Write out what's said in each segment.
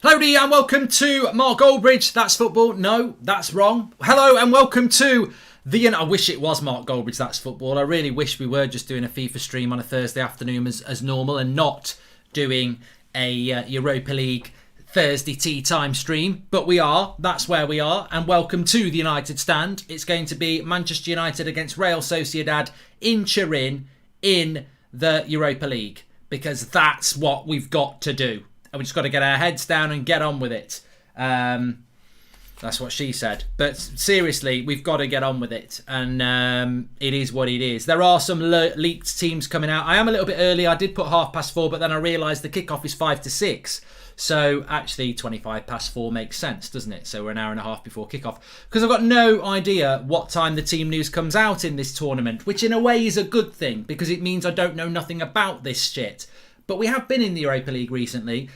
Hello and welcome to Mark Goldbridge. That's football. No, that's wrong. Hello and welcome to I wish it was Mark Goldbridge. That's football. I really wish we were just doing a FIFA stream on a Thursday afternoon as normal and not doing a Europa League Thursday tea time stream. But we are. That's where we are. And welcome to the United Stand. It's going to be Manchester United against Real Sociedad in Turin in the Europa League, because that's what we've got to do. And we just got to get our heads down and get on with it. That's what she said. But seriously, we've got to get on with it. And it is what it is. There are some leaked teams coming out. I am a little bit early. I did put 4:30, but then I realised the kickoff is 5 to 6. So actually 4:25 makes sense, doesn't it? So we're an hour and a half before kickoff. Because I've got no idea what time the team news comes out in this tournament, which in a way is a good thing, because it means I don't know nothing about this shit. But we have been in the Europa League recently.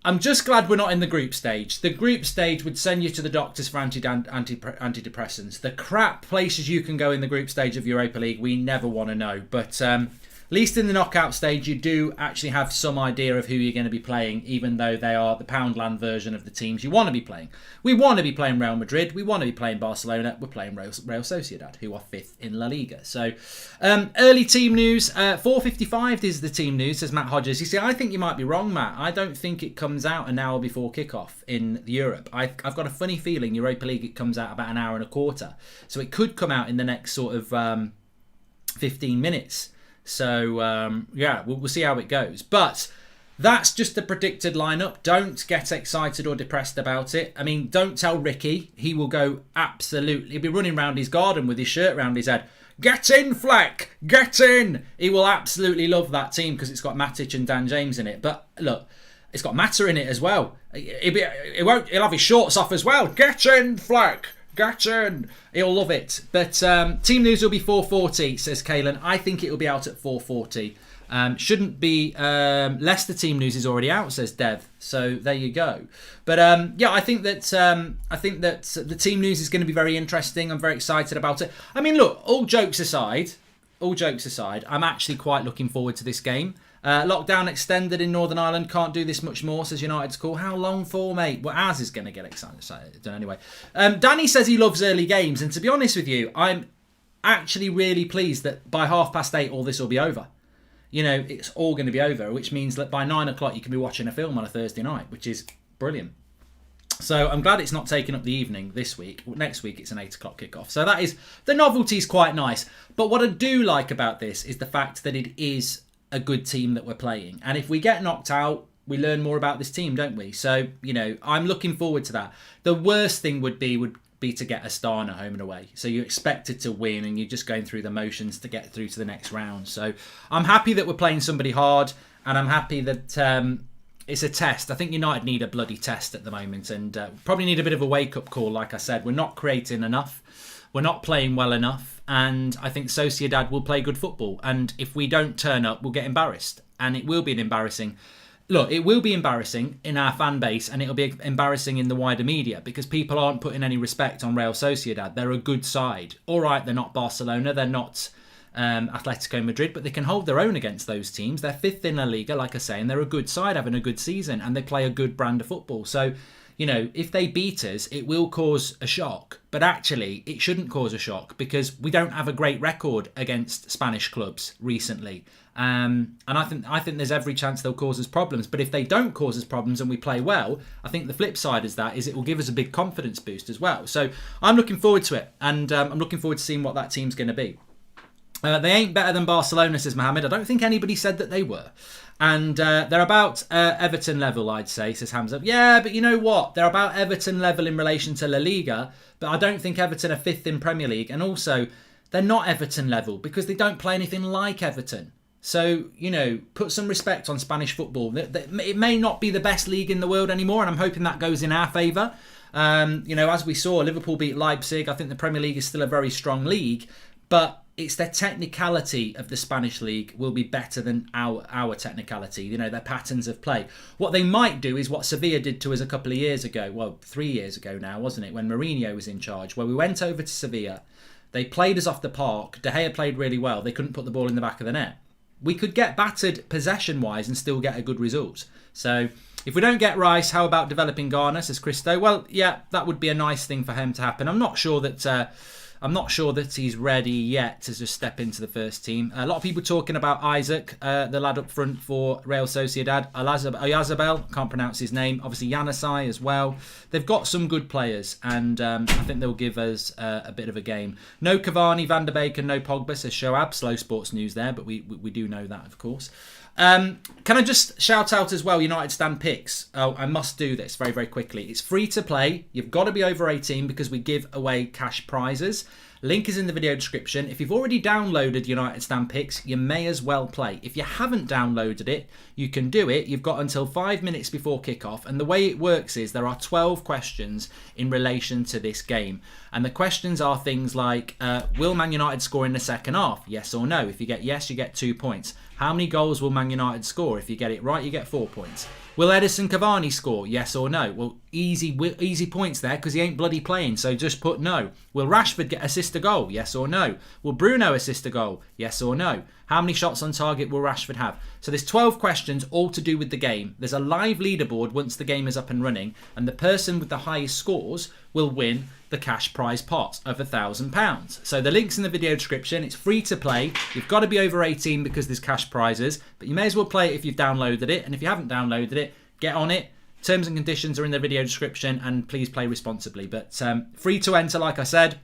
I'm just glad we're not in the group stage. The group stage would send you to the doctors for antidepressants. The crap places you can go in the group stage of Europa League, we never want to know. But at least in the knockout stage, you do actually have some idea of who you're going to be playing, even though they are the Poundland version of the teams you want to be playing. We want to be playing Real Madrid. We want to be playing Barcelona. We're playing Real Sociedad, who are 5th in La Liga. So early team news. 4:55 is the team news, says Matt Hodges. You see, I think you might be wrong, Matt. I don't think it comes out an hour before kickoff in Europe. I've got a funny feeling Europa League, it comes out about an hour and a quarter. So it could come out in the next sort of 15 minutes. So, we'll see how it goes. But that's just the predicted lineup. Don't get excited or depressed about it. I mean, don't tell Ricky. He will go absolutely... He'll be running around his garden with his shirt around his head. Get in, Fleck! Get in! He will absolutely love that team because it's got Matic and Dan James in it. But look, it's got Mata in it as well. He'll have his shorts off as well. Get in, Fleck! Get in! He'll love it. But team news will be 4:40, says Kalen. I think it will be out at 4:40. Shouldn't be... Leicester team news is already out, says Dev. So there you go. But I think that the team news is going to be very interesting. I'm very excited about it. I mean, look, all jokes aside, I'm actually quite looking forward to this game. Lockdown extended in Northern Ireland. Can't do this much more, says United's call. How long for, mate? Well, ours is going to get excited. Anyway, Danny says he loves early games. And to be honest with you, I'm actually really pleased that by 8:30 all this will be over. You know, it's all going to be over, which means that by 9 o'clock you can be watching a film on a Thursday night, which is brilliant. So I'm glad it's not taking up the evening this week. Next week it's an 8 o'clock kickoff. So that is... The novelty's quite nice. But what I do like about this is the fact that it is a good team that we're playing. And if we get knocked out, we learn more about this team, don't we? So, you know, I'm looking forward to that. The worst thing would be to get Astana home and away. So you expected to win and you're just going through the motions to get through to the next round. So I'm happy that we're playing somebody hard, and I'm happy that it's a test. I think United need a bloody test at the moment, and probably need a bit of a wake-up call. Like I said, we're not creating enough. We're not playing well enough, and I think Sociedad will play good football. And if we don't turn up, we'll get embarrassed. And it will be it will be embarrassing in our fan base, and it'll be embarrassing in the wider media, because people aren't putting any respect on Real Sociedad. They're a good side. All right, they're not Barcelona, they're not Atletico Madrid, but they can hold their own against those teams. They're 5th in La Liga, like I say, and they're a good side, having a good season, and they play a good brand of football. So, you know, if they beat us, it will cause a shock. But actually, it shouldn't cause a shock, because we don't have a great record against Spanish clubs recently. And I think there's every chance they'll cause us problems. But if they don't cause us problems and we play well, I think the flip side is it will give us a big confidence boost as well. So I'm looking forward to it. And I'm looking forward to seeing what that team's going to be. They ain't better than Barcelona, says Mohammed. I don't think anybody said that they were. And they're about Everton level, I'd say, says Hamza. Yeah, but you know what? They're about Everton level in relation to La Liga, but I don't think Everton are 5th in Premier League. And also, they're not Everton level because they don't play anything like Everton. So, you know, put some respect on Spanish football. It may not be the best league in the world anymore, and I'm hoping that goes in our favour. You know, as we saw, Liverpool beat Leipzig. I think the Premier League is still a very strong league, but it's their technicality of the Spanish league will be better than our technicality, you know, their patterns of play. What they might do is what Sevilla did to us a couple of years ago, well, 3 years ago now, wasn't it, when Mourinho was in charge, where we went over to Sevilla, they played us off the park, De Gea played really well, they couldn't put the ball in the back of the net. we could get battered possession-wise and still get a good result. So if we don't get Rice, how about developing Garner, says Christo? Well, yeah, that would be a nice thing for him to happen. I'm not sure that he's ready yet to just step into the first team. A lot of people talking about Isaac, the lad up front for Real Sociedad. Oyazabal, can't pronounce his name. Obviously Yannisai as well. They've got some good players, and I think they'll give us a bit of a game. No Cavani, Van der Beek, and no Pogba, says Shoab. Slow sports news there, but we do know that, of course. Can I just shout out as well, United Stand Picks? Oh, I must do this very, very quickly. It's free to play. You've got to be over 18 because we give away cash prizes. Link is in the video description. If you've already downloaded United Stand Picks, you may as well play. If you haven't downloaded it, you can do it. You've got until 5 minutes before kickoff. And the way it works is there are 12 questions in relation to this game. And the questions are things like, will Man United score in the second half? Yes or no. If you get yes, you get 2 points. How many goals will Man United score? If you get it right, you get 4 points. Will Edison Cavani score? Yes or no? Well, easy points there because he ain't bloody playing, so just put no. Will Rashford assist a goal? Yes or no? Will Bruno assist a goal? Yes or no? How many shots on target will Rashford have? So there's 12 questions all to do with the game. There's a live leaderboard once the game is up and running, and the person with the highest scores will win the cash prize pot of £1,000. So the link's in the video description. It's free to play. You've got to be over 18 because there's cash prizes, but you may as well play it if you've downloaded it. And if you haven't downloaded it, get on it. Terms and conditions are in the video description, and please play responsibly. But free to enter, like I said,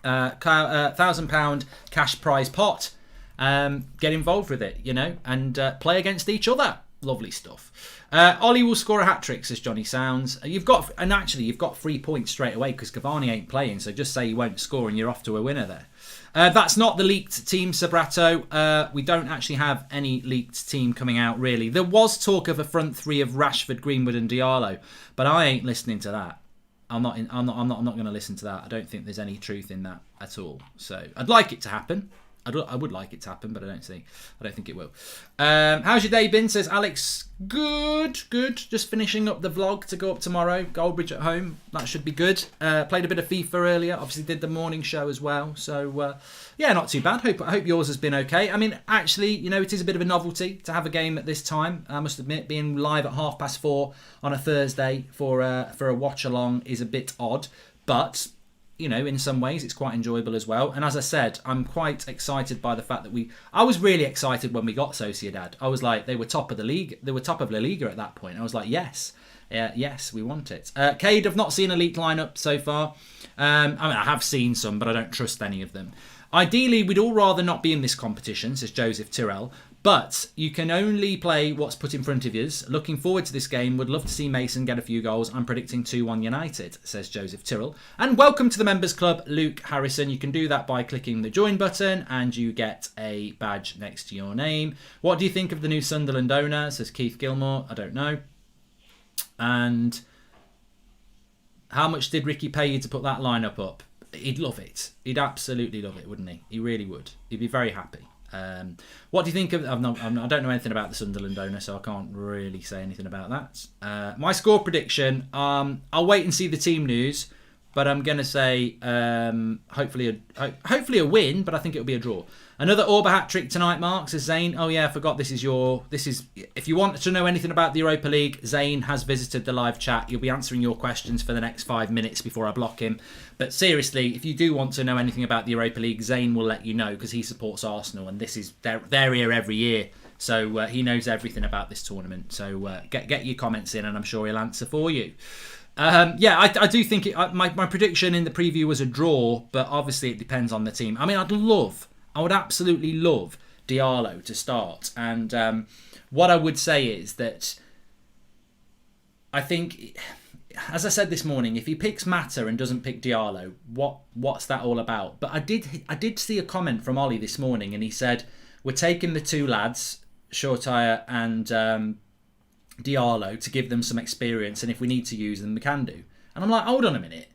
£1,000 cash prize pot. Get involved with it, and play against each other. Lovely stuff. Ollie will score a hat-trick, says Johnny Sounds. You've got 3 points straight away because Cavani ain't playing, so just say he won't score and you're off to a winner there. That's not the leaked team, Sabrato. We don't actually have any leaked team coming out, really. There was talk of a front three of Rashford, Greenwood and Diallo, but I ain't listening to that. I'm not going to listen to that. I don't think there's any truth in that at all. So I'd like it to happen. I would like it to happen, but I don't think it will. How's your day been? Says Alex. Good. Just finishing up the vlog to go up tomorrow. Goldbridge at home. That should be good. Played a bit of FIFA earlier. Obviously did the morning show as well. So yeah, not too bad. I hope yours has been okay. I mean, actually, it is a bit of a novelty to have a game at this time. I must admit, being live at 4:30 on a Thursday for a watch along is a bit odd, but in some ways it's quite enjoyable as well. And as I said, I'm quite excited by the fact that I was really excited when we got Sociedad. I was like, they were top of the league. They were top of La Liga at that point. I was like, yes, we want it. Cade, I've not seen a leaked lineup so far. I have seen some, but I don't trust any of them. Ideally, we'd all rather not be in this competition, says Joseph Tyrrell. But you can only play what's put in front of you. Looking forward to this game. Would love to see Mason get a few goals. I'm predicting 2-1 United, says Joseph Tyrrell. And welcome to the Members Club, Luke Harrison. You can do that by clicking the join button and you get a badge next to your name. What do you think of the new Sunderland owner, says Keith Gilmore. I don't know. And how much did Ricky pay you to put that lineup up? He'd love it. He'd absolutely love it, wouldn't he? He really would. He'd be very happy. What do you think of... I don't know anything about the Sunderland owner, so I can't really say anything about that. My score prediction, I'll wait and see the team news, but I'm going to say hopefully a win, but I think it'll be a draw. Another Orba hat-trick tonight, Mark, says Zane. Oh yeah, I forgot this is if you want to know anything about the Europa League, Zane has visited the live chat. You'll be answering your questions for the next 5 minutes before I block him. But seriously, if you do want to know anything about the Europa League, Zane will let you know because he supports Arsenal and this is they're here every year. So he knows everything about this tournament. So get your comments in and I'm sure he'll answer for you. I do think my prediction in the preview was a draw, but obviously it depends on the team. I mean, I would absolutely love Diallo to start. And what I would say is that I think, as I said this morning, if he picks Mata and doesn't pick Diallo, what's that all about? But I did see a comment from Ollie this morning, and he said, we're taking the two lads, Shortire and Diallo, to give them some experience, and if we need to use them, we can do. And I'm like, hold on a minute.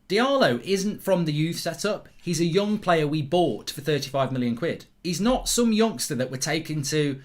Diallo isn't from the youth setup. He's a young player we bought for 35 million quid. He's not some youngster that we're taking to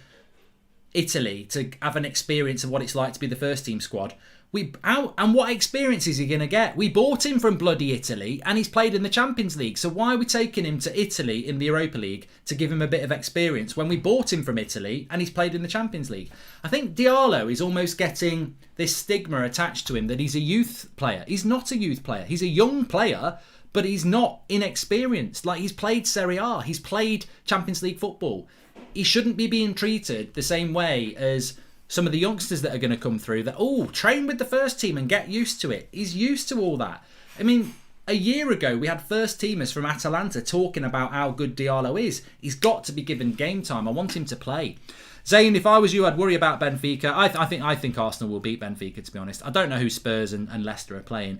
Italy to have an experience of what it's like to be the first team squad. And what experience is he going to get? We bought him from bloody Italy and he's played in the Champions League. So why are we taking him to Italy in the Europa League to give him a bit of experience when we bought him from Italy and he's played in the Champions League? I think Diallo is almost getting this stigma attached to him that he's a youth player. He's not a youth player. He's a young player, but he's not inexperienced. Like, he's played Serie A. He's played Champions League football. He shouldn't be being treated the same way as some of the youngsters that are going to come through that, train with the first team and get used to it. He's used to all that. I mean, a year ago, we had first teamers from Atalanta talking about how good Diallo is. He's got to be given game time. I want him to play. Zane, if I was you, I'd worry about Benfica. I think Arsenal will beat Benfica, to be honest. I don't know who Spurs and Leicester are playing.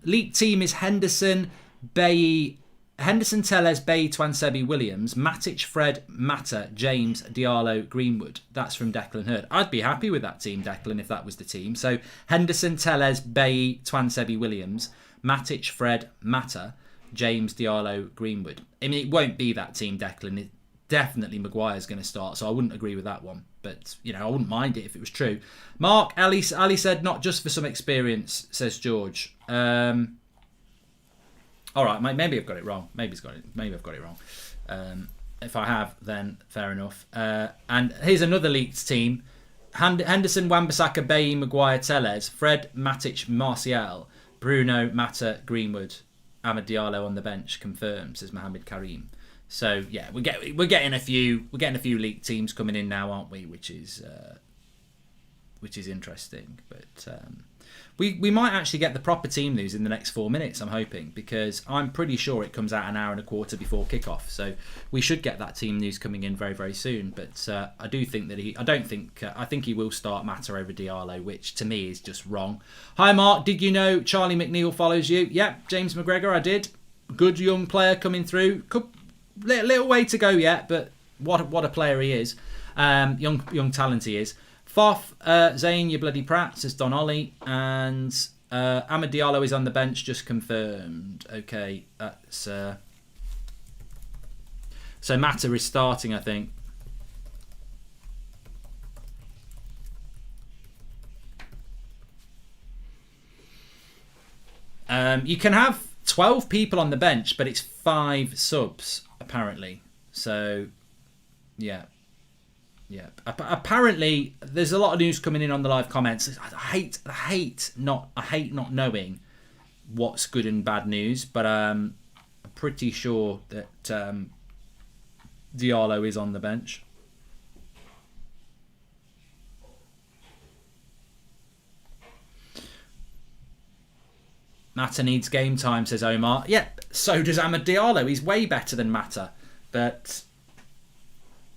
League team is Henderson, Telles, Bay, Twansebi, Williams, Matic, Fred, Mata, James, Diallo, Greenwood. That's from Declan Hurd. I'd be happy with that team, Declan, if that was the team. So Henderson, Telles, Bay, Twansebi, Williams, Matic, Fred, Mata, James, Diallo, Greenwood. I mean, it won't be that team, Declan. Definitely Maguire's going to start, so I wouldn't agree with that one. But, I wouldn't mind it if it was true. Mark, Ali said, not just for some experience, says George. All right, maybe I've got it wrong. Maybe I've got it wrong. If I have, then fair enough. And here's another leaked team: Henderson, Wan-Bissaka, Bailly, Maguire, Telles, Fred, Matic, Martial, Bruno, Mata, Greenwood, Amad Diallo on the bench. Confirmed, says Mohamed Karim. So yeah, we're getting a few leaked teams coming in now, aren't we? Which is interesting, but. We might actually get the proper team news in the next 4 minutes, I'm hoping, because I'm pretty sure it comes out an hour and a quarter before kickoff. So we should get that team news coming in very, very soon. But I think he will start Mata over Diallo, which to me is just wrong. Hi, Mark. Did you know Charlie McNeil follows you? Yep, James McGregor, I did. Good young player coming through. Little way to go yet, but what a player he is. Young talent he is. Foff, Zane, you bloody prat, says Don Ollie. And Amad Diallo is on the bench, just confirmed. Okay, that's... So Mata is starting, I think. You can have 12 people on the bench, but it's 5 subs, apparently. So, yeah. Yeah. Apparently, there's a lot of news coming in on the live comments. I hate not knowing what's good and bad news, but I'm pretty sure that Diallo is on the bench. Mata needs game time, says Omar. Yeah, so does Amad Diallo. He's way better than Mata, but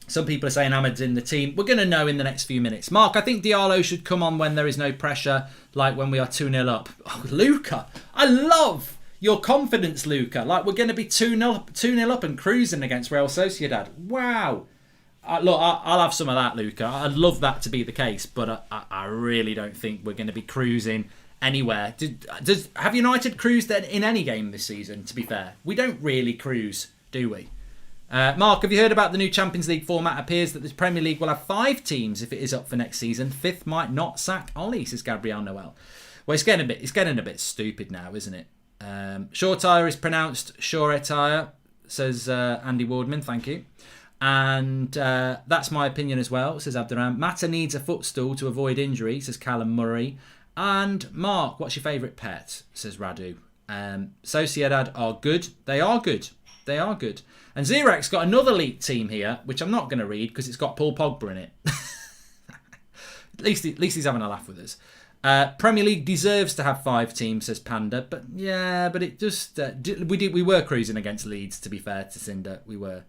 some people are saying Amad's in the team. We're going to know in the next few minutes. Mark, I think Diallo should come on when there is no pressure, like when we are 2-0 up. Oh, Luca, I love your confidence, Luca. Like, we're going to be 2-0 up and cruising against Real Sociedad. Wow. Look, I'll have some of that, Luca. I'd love that to be the case, but I really don't think we're going to be cruising anywhere. Have United cruised in any game this season, to be fair? We don't really cruise, do we? Mark, have you heard about the new Champions League format? It appears that the Premier League will have 5 teams if it is up for next season. 5th might not sack Ollie, says Gabriel Noel. Well, it's getting a bit stupid now, isn't it? Short tire is pronounced shore tire, says Andy Wardman. Thank you. And that's my opinion as well, says Abdurrahman. Mata needs a footstool to avoid injury, says Callum Murray. And Mark, what's your favourite pet? Says Radu. Sociedad are good. They are good. They are good. And Xerek's got another leaked team here, which I'm not going to read because it's got Paul Pogba in it. At least he's having a laugh with us. Premier League deserves to have 5 teams, says Panda. But yeah, but it just... we were cruising against Leeds, to be fair to Cinder. We were.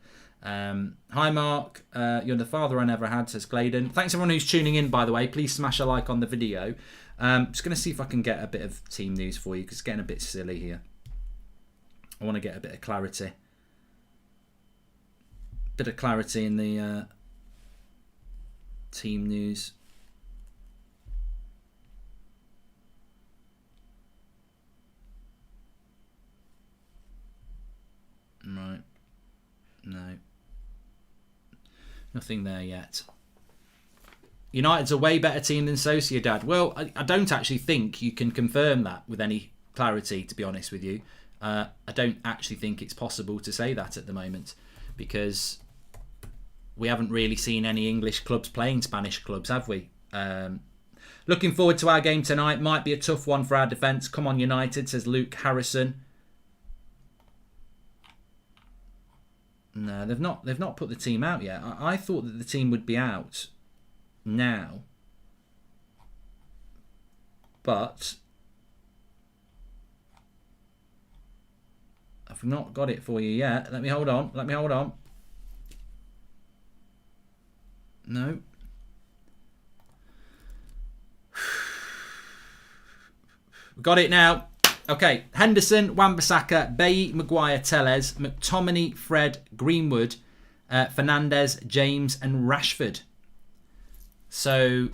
Hi, Mark. You're the father I never had, says Gladen. Thanks everyone who's tuning in, by the way. Please smash a like on the video. Just going to see if I can get a bit of team news for you because it's getting a bit silly here. I want to get a bit of clarity. Bit of clarity in the team news. Right. No. Nothing there yet. United's a way better team than Sociedad. Well, I don't actually think you can confirm that with any clarity, to be honest with you. I don't actually think it's possible to say that at the moment, because we haven't really seen any English clubs playing Spanish clubs, have we? Looking forward to our game tonight. Might be a tough one for our defence. Come on, United, says Luke Harrison. No, they've not put the team out yet. I thought that the team would be out now, but I've not got it for you yet. Let me hold on. No. We've got it now. Okay, Henderson, Wan-Bissaka, Bailly, Maguire, Telles, McTominay, Fred, Greenwood, Fernandez, James and Rashford. So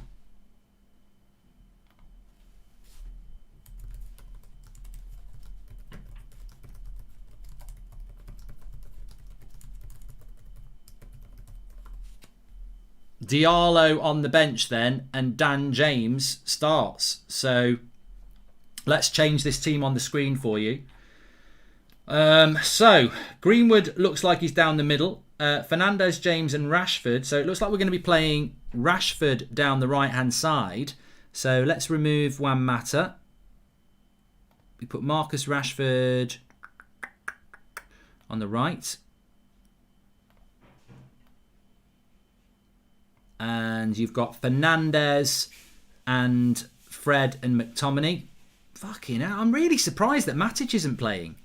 Diallo on the bench then, and Dan James starts. So let's change this team on the screen for you. So Greenwood looks like he's down the middle. Fernandez, James and Rashford. So it looks like we're going to be playing Rashford down the right-hand side. So let's remove Juan Mata. We put Marcus Rashford on the right. And you've got Fernandez and Fred and McTominay. Fucking hell, I'm really surprised that Matic isn't playing.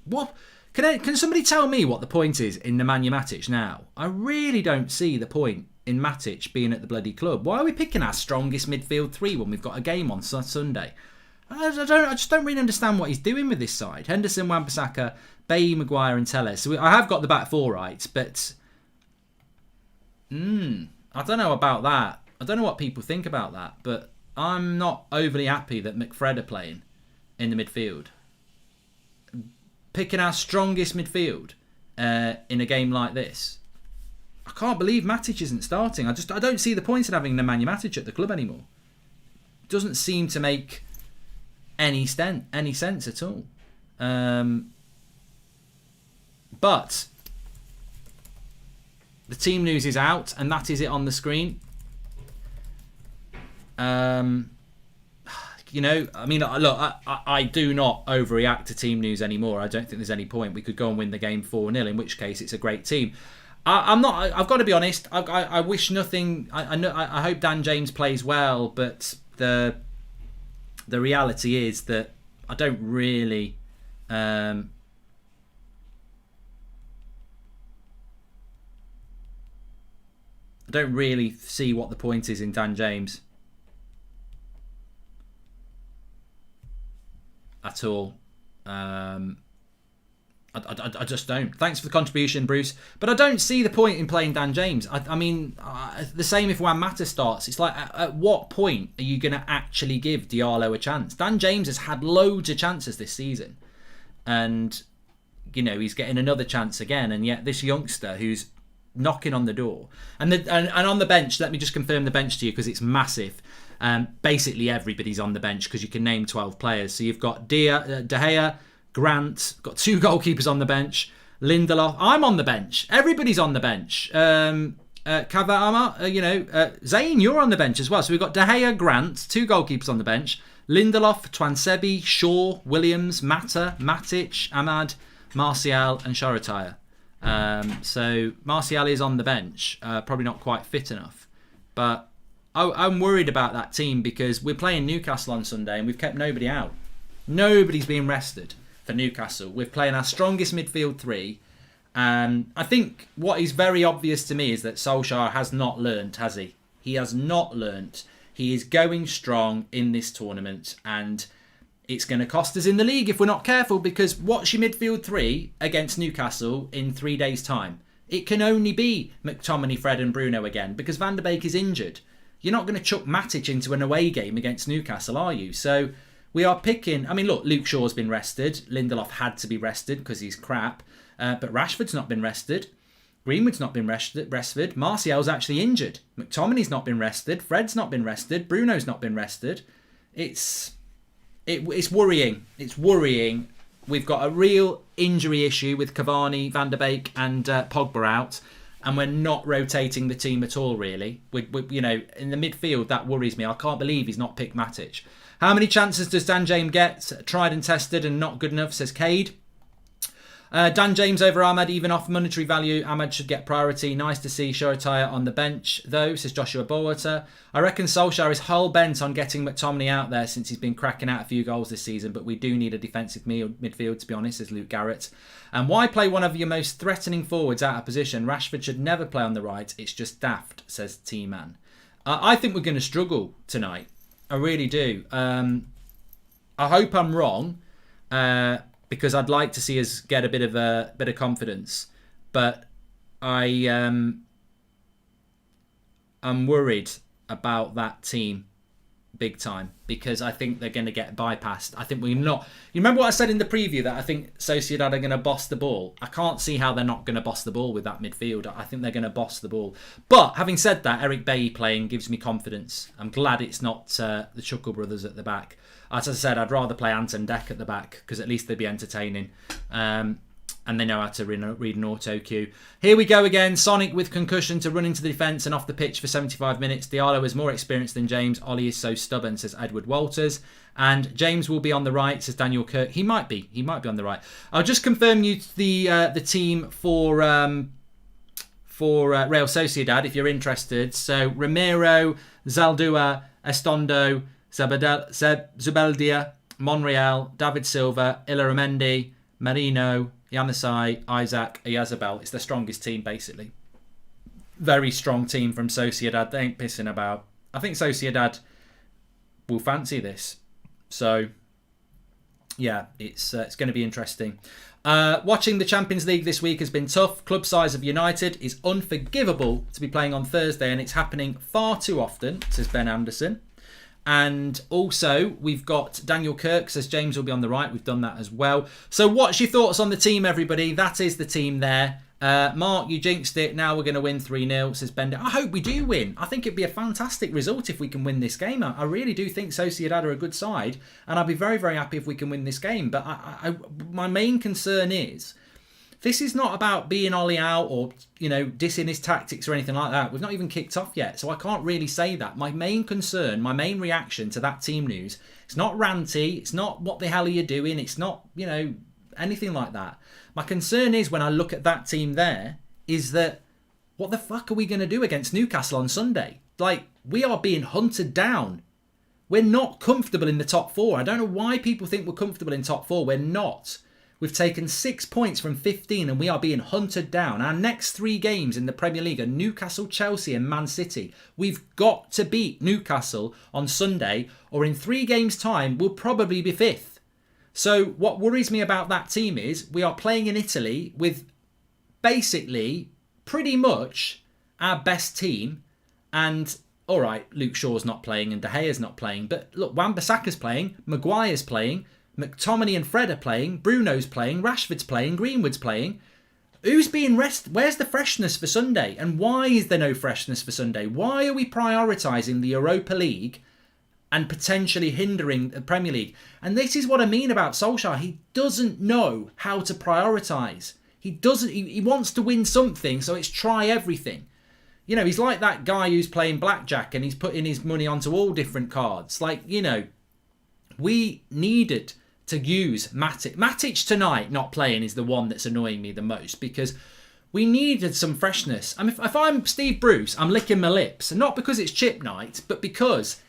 What? Can somebody tell me what the point is in Nemanja Matic now? I really don't see the point in Matic being at the bloody club. Why are we picking our strongest midfield three when we've got a game on Sunday? I just don't really understand what he's doing with this side. Henderson, Wan-Bissaka, Bailly, Maguire and Telles. So I have got the back four right, but I don't know about that. I don't know what people think about that, but I'm not overly happy that McFred are playing in the midfield. Picking our strongest midfield in a game like this. I can't believe Matic isn't starting. I don't see the point in having Nemanja Matic at the club anymore. It doesn't seem to make any sense at all. But the team news is out, and that is it on the screen. You know, I mean, look, I do not overreact to team news anymore. I don't think there's any point. We could go and win the game 4-0, in which case it's a great team. I'm not. I've got to be honest. I wish nothing. I hope Dan James plays well, but the reality is that I don't really. I don't really see what the point is in Dan James at all. I just don't. Thanks for the contribution, Bruce. But I don't see the point in playing Dan James. I mean, the same if Juan Mata starts. It's like, at what point are you going to actually give Diallo a chance? Dan James has had loads of chances this season. And, you know, he's getting another chance again. And yet this youngster who's knocking on the door. And on the bench, let me just confirm the bench to you because it's massive. Basically everybody's on the bench because you can name 12 players. So you've got De Gea, Grant, got 2 goalkeepers on the bench. Lindelof, I'm on the bench. Everybody's on the bench. Kavama, Zayn, you're on the bench as well. So we've got De Gea, Grant, 2 goalkeepers on the bench. Lindelof, Twansebi, Shaw, Williams, Mata, Matic, Ahmad, Martial and Shoretire. So Martial is on the bench. Probably not quite fit enough. But I'm worried about that team because we're playing Newcastle on Sunday and we've kept nobody out. Nobody's being rested for Newcastle. We're playing our strongest midfield three. I think what is very obvious to me is that Solskjaer has not learnt, has he? He has not learnt. He is going strong in this tournament and it's going to cost us in the league if we're not careful because what's your midfield three against Newcastle in 3 days' time? It can only be McTominay, Fred and Bruno again because Van der Beek is injured. You're not going to chuck Matic into an away game against Newcastle, are you? So we are picking... I mean, look, Luke Shaw's been rested. Lindelof had to be rested because he's crap. But Rashford's not been rested. Greenwood's not been rested. Martial's actually injured. McTominay's not been rested. Fred's not been rested. Bruno's not been rested. It's worrying. It's worrying. We've got a real injury issue with Cavani, Van der Beek and Pogba out. And we're not rotating the team at all, really. We in the midfield, that worries me. I can't believe he's not picked Matic. How many chances does Dan James get? Tried and tested and not good enough, says Cade. Dan James over Ahmad, even off monetary value. Ahmad should get priority. Nice to see Shoretire on the bench, though, says Joshua Bowater. I reckon Solskjaer is hell-bent on getting McTominay out there since he's been cracking out a few goals this season, but we do need a defensive midfield, to be honest, says Luke Garrett. And why play one of your most threatening forwards out of position? Rashford should never play on the right. It's just daft, says T-Man. I think we're going to struggle tonight. I really do. I hope I'm wrong. Because I'd like to see us get a bit of confidence, but I'm worried about that team big time because I think they're going to get bypassed. I think we're not. You remember what I said in the preview that I think Sociedad are going to boss the ball. I can't see how they're not going to boss the ball with that midfield. I think they're going to boss the ball. But having said that, Eric Bailly playing gives me confidence. I'm glad it's not the Chuckle brothers at the back. As I said, I'd rather play Ant and Deck at the back because at least they'd be entertaining. And they know how to read an auto cue. Here we go again. Sonic with concussion to run into the defence and off the pitch for 75 minutes. Diallo is more experienced than James. Ollie is so stubborn, says Edward Walters. And James will be on the right, says Daniel Kirk. He might be on the right. I'll just confirm you the team for Real Sociedad if you're interested. So Ramiro, Zaldua, Estondo, Zubeldia, Monreal, David Silva, Illaramendi, Marino, Janusai, Isaac, Ayazabel. It's the strongest team, basically. Very strong team from Sociedad. They ain't pissing about. I think Sociedad will fancy this. So, yeah, it's going to be interesting. Watching the Champions League this week has been tough. Club size of United is unforgivable to be playing on Thursday, and it's happening far too often, says Ben Anderson. And also, we've got Daniel Kirk, says James will be on the right. We've done that as well. So what's your thoughts on the team, everybody? That is the team there. Mark, you jinxed it. Now we're going to win 3-0, says Bender. I hope we do win. I think it'd be a fantastic result if we can win this game. I really do think Sociedad are a good side. And I'd be very, very happy if we can win this game. But my main concern is, this is not about being Ollie out or, dissing his tactics or anything like that. We've not even kicked off yet, so I can't really say that. My main concern, my main reaction to that team news, it's not ranty, it's not what the hell are you doing, it's not, anything like that. My concern is when I look at that team there, is that what the fuck are we going to do against Newcastle on Sunday? Like, we are being hunted down. We're not comfortable in the top four. I don't know why people think we're comfortable in top four. We're not. We've taken 6 points from 15 and we are being hunted down. Our next 3 games in the Premier League are Newcastle, Chelsea and Man City. We've got to beat Newcastle on Sunday or in 3 games' time we'll probably be 5th. So what worries me about that team is we are playing in Italy with basically pretty much our best team. And all right, Luke Shaw's not playing and De Gea's not playing. But look, Wan-Bissaka's playing, Maguire's playing, McTominay and Fred are playing, Bruno's playing, Rashford's playing, Greenwood's playing. Who's being rested? Where's the freshness for Sunday? And why is there no freshness for Sunday? Why are we prioritising the Europa League and potentially hindering the Premier League? And this is what I mean about Solskjaer. He doesn't know how to prioritise. He wants to win something, so it's try everything. He's like that guy who's playing blackjack and he's putting his money onto all different cards. We needed to use Matic. Matic tonight not playing is the one that's annoying me the most because we needed some freshness. I mean, if I'm Steve Bruce, I'm licking my lips. And not because it's chip night, but because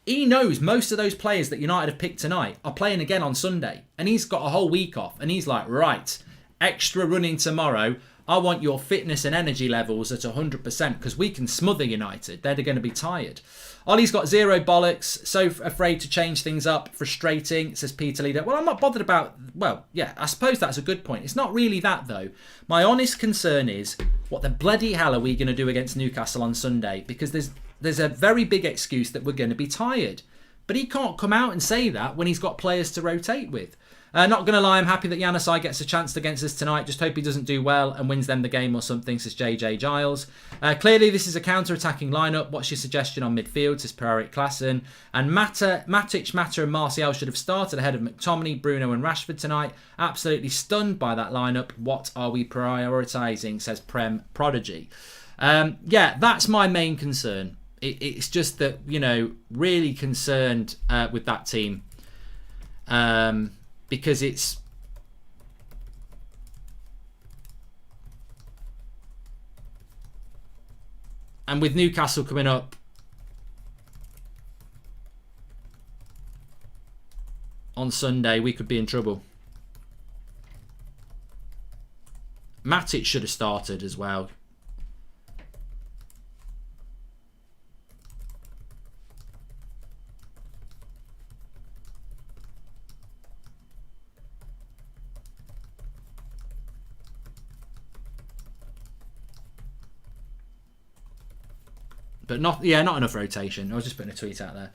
he knows most of those players that United have picked tonight are playing again on Sunday. And he's got a whole week off. And he's like, right, extra running tomorrow. I want your fitness and energy levels at 100% because we can smother United. They're going to be tired. Ollie's got 0 bollocks. So afraid to change things up. Frustrating, says Peter Leader. Well, I'm not bothered about... Well, yeah, I suppose that's a good point. It's not really that, though. My honest concern is, what the bloody hell are we going to do against Newcastle on Sunday? Because there's a very big excuse that we're going to be tired. But he can't come out and say that when he's got players to rotate with. Not going to lie, I'm happy that Janusaj gets a chance against us tonight. Just hope he doesn't do well and wins them the game or something, says JJ Giles. Clearly, this is a counter-attacking lineup. What's your suggestion on midfield, says Per-Erik Klassen. And Matic, Mata and Martial should have started ahead of McTominay, Bruno and Rashford tonight. Absolutely stunned by that lineup. What are we prioritising, says Prem Prodigy. Yeah, that's my main concern. It's just that, you know, really concerned with that team. Because it's... And with Newcastle coming up on Sunday, we could be in trouble. Matic should have started as well. But not enough rotation. I was just putting a tweet out there.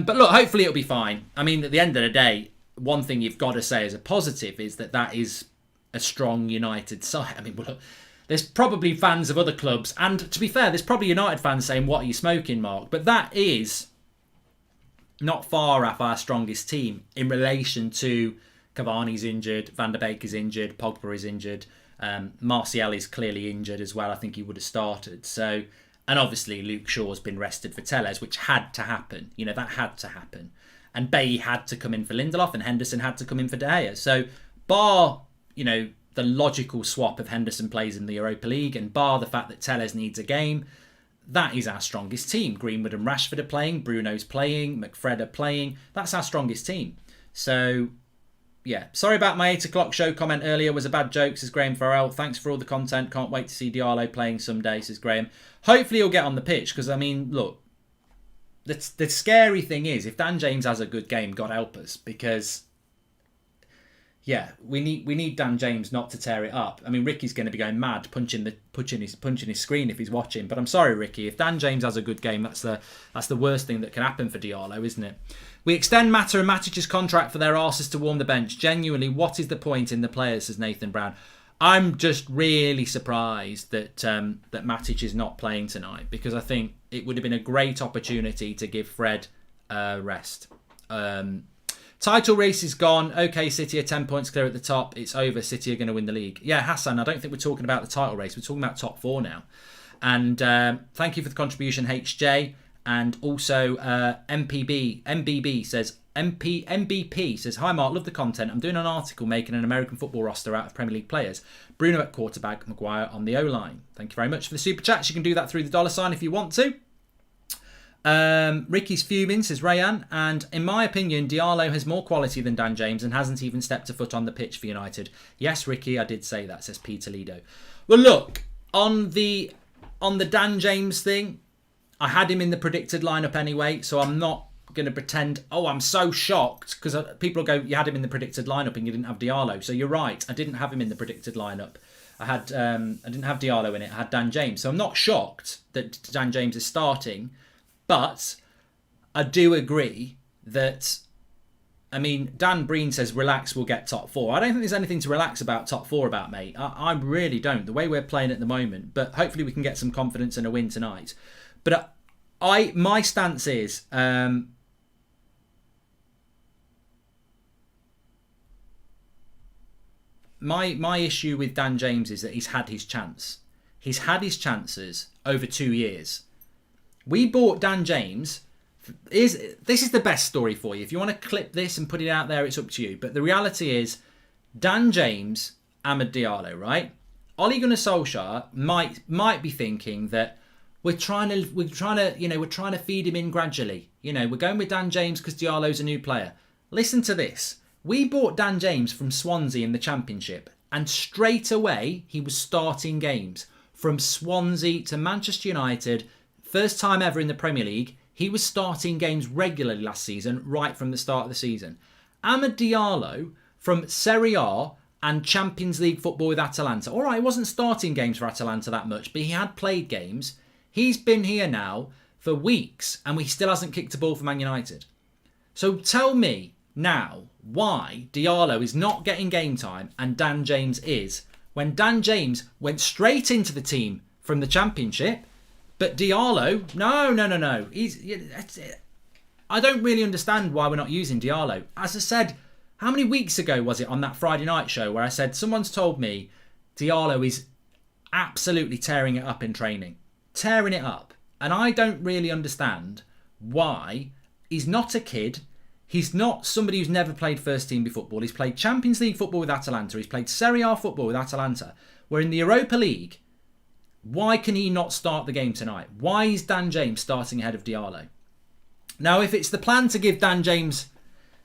But look, hopefully it'll be fine. I mean, at the end of the day, one thing you've got to say as a positive is that is a strong United side. I mean, look, there's probably fans of other clubs, and to be fair, there's probably United fans saying, "What are you smoking, Mark?" But that is not far off our strongest team in relation to Cavani's injured, Van der Beek is injured, Pogba is injured, Martial is clearly injured as well. I think he would have started. So. And obviously Luke Shaw's been rested for Telles, which had to happen. You know, that had to happen. And Bailly had to come in for Lindelof and Henderson had to come in for De Gea. So bar, you know, the logical swap of Henderson plays in the Europa League and bar the fact that Telles needs a game, that is our strongest team. Greenwood and Rashford are playing, Bruno's playing, McFred are playing. That's our strongest team. So... yeah, sorry about my 8 o'clock show comment earlier. Was a bad joke, says Graham Farrell. Thanks for all the content. Can't wait to see Diallo playing someday, says Graham. Hopefully he'll get on the pitch because, I mean, look, the scary thing is if Dan James has a good game, God help us, because, yeah, we need Dan James not to tear it up. I mean, Ricky's going to be going mad punching his screen if he's watching. But I'm sorry, Ricky, if Dan James has a good game, that's the worst thing that can happen for Diallo, isn't it? We extend Mata and Matic's contract for their arses to warm the bench. Genuinely, what is the point in the players, says Nathan Brown. I'm just really surprised that that Matic is not playing tonight because I think it would have been a great opportunity to give Fred rest. Title race is gone. Okay, City are 10 points clear at the top. It's over. City are going to win the league. Yeah, Hassan, I don't think we're talking about the title race. We're talking about top four now. And thank you for the contribution, HJ. And also MBP says, hi Mark, love the content. I'm doing an article making an American football roster out of Premier League players. Bruno at quarterback, Maguire on the O-line. Thank you very much for the super chats. You can do that through the $sign if you want to. Ricky's fuming, says Rayan. And in my opinion, Diallo has more quality than Dan James and hasn't even stepped a foot on the pitch for United. Yes, Ricky, I did say that, says Peter Lido. Well, look, on the Dan James thing, I had him in the predicted lineup anyway, so I'm not going to pretend, oh, I'm so shocked, because people will go, you had him in the predicted lineup and you didn't have Diallo. So you're right, I didn't have him in the predicted lineup. I didn't have Diallo in it, I had Dan James. So I'm not shocked that Dan James is starting, but I do agree that, I mean, Dan Breen says, relax, we'll get top four. I don't think there's anything to relax about top four about, mate. I really don't, the way we're playing at the moment. But hopefully we can get some confidence and a win tonight. But my stance is, my issue with Dan James is that he's had his chance. He's had his chances over 2 years. We bought Dan James. This is the best story for you. If you want to clip this and put it out there, it's up to you. But the reality is, Dan James, Amad Diallo, right? Ole Gunnar Solskjaer might be thinking that we're trying to feed him in gradually. You know, we're going with Dan James because Diallo's a new player. Listen to this. We bought Dan James from Swansea in the Championship, and straight away he was starting games. From Swansea to Manchester United, first time ever in the Premier League, he was starting games regularly last season, right from the start of the season. Amad Diallo from Serie A and Champions League football with Atalanta. All right, he wasn't starting games for Atalanta that much, but he had played games. He's been here now for weeks and he still hasn't kicked a ball for Man United. So tell me, now why Diallo is not getting game time and Dan James is, when Dan James went straight into the team from the Championship, but Diallo, no. I don't really understand why we're not using Diallo. As I said, how many weeks ago was it on that Friday night show where I said someone's told me Diallo is absolutely tearing it up in training. Tearing it up. And I don't really understand why. He's not a kid. He's not somebody who's never played first team football. He's played Champions League football with Atalanta. He's played Serie A football with Atalanta. We're in the Europa League. Why can he not start the game tonight? Why is Dan James starting ahead of Diallo? Now, if it's the plan to give Dan James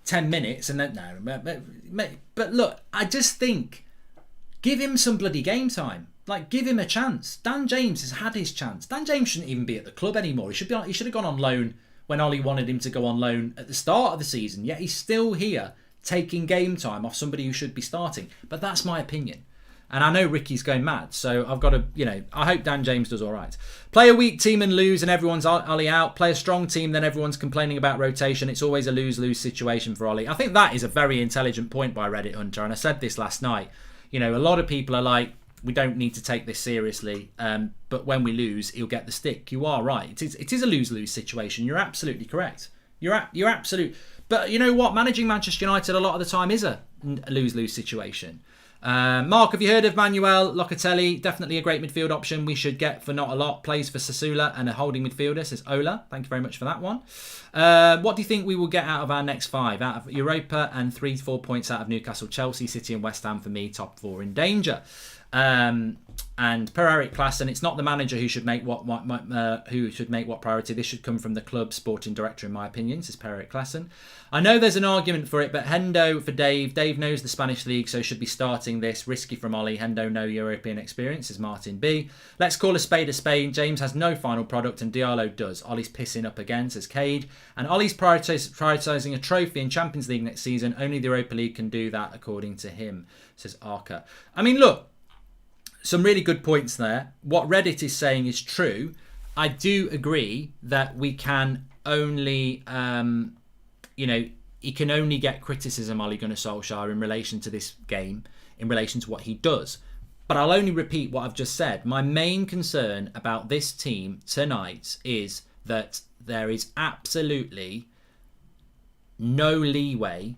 10 minutes, and then no, but look, I just think give him some bloody game time. Like, give him a chance. Dan James has had his chance. Dan James shouldn't even be at the club anymore. He should have gone on loan when Ollie wanted him to go on loan at the start of the season. Yet he's still here taking game time off somebody who should be starting. But that's my opinion. And I know Ricky's going mad, so I've got to, I hope Dan James does all right. Play a weak team and lose and everyone's Ollie out. Play a strong team, then everyone's complaining about rotation. It's always a lose-lose situation for Ollie. I think that is a very intelligent point by Reddit Hunter, and I said this last night. A lot of people are like, we don't need to take this seriously, but when we lose, he'll get the stick. You are right. It is a lose-lose situation. You're absolutely correct. You're absolute. But you know what? Managing Manchester United a lot of the time is a lose-lose situation. Mark, have you heard of Manuel Locatelli? Definitely a great midfield option we should get for not a lot. Plays for Sassuolo and a holding midfielder, says Ola. Thank you very much for that one. What do you think we will get out of our next 5? Out of Europa and 3-4 points out of Newcastle, Chelsea, City and West Ham for me, top 4 in danger. And per Eric Klassen, it's not the manager who should make what priority. This should come from the club sporting director, in my opinion, says Per Eric Klassen. I know there's an argument for it, but Hendo for Dave. Dave knows the Spanish league, so should be starting this. Risky from Ollie. Hendo, no European experience, says Martin B. Let's call a spade a spade. James has no final product and Diallo does. Ollie's pissing up again, says Cade. And Ollie's prioritising a trophy in Champions League next season. Only the Europa League can do that, according to him, says Arca. I mean, look. Some really good points there. What Reddit is saying is true. I do agree that we can only, he can only get criticism, Ole Gunnar Solskjaer, in relation to this game, in relation to what he does. But I'll only repeat what I've just said. My main concern about this team tonight is that there is absolutely no leeway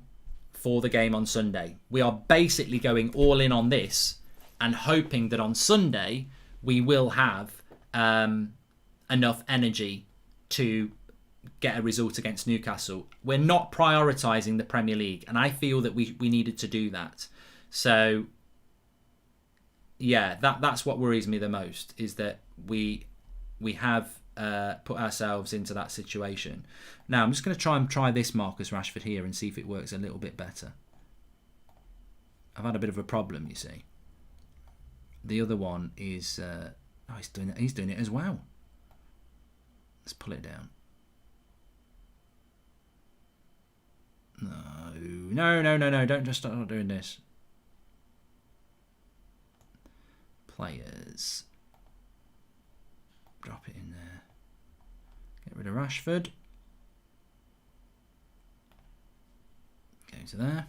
for the game on Sunday. We are basically going all in on this and hoping that on Sunday we will have enough energy to get a result against Newcastle. We're not prioritising the Premier League, and I feel that we needed to do that. So, yeah, that's what worries me the most, is that we have put ourselves into that situation. Now, I'm just going to try this Marcus Rashford here and see if it works a little bit better. I've had a bit of a problem, you see. The other one is he's doing it as well. Let's pull it down. No, don't just start doing this. Players. Drop it in there. Get rid of Rashford. Go to there.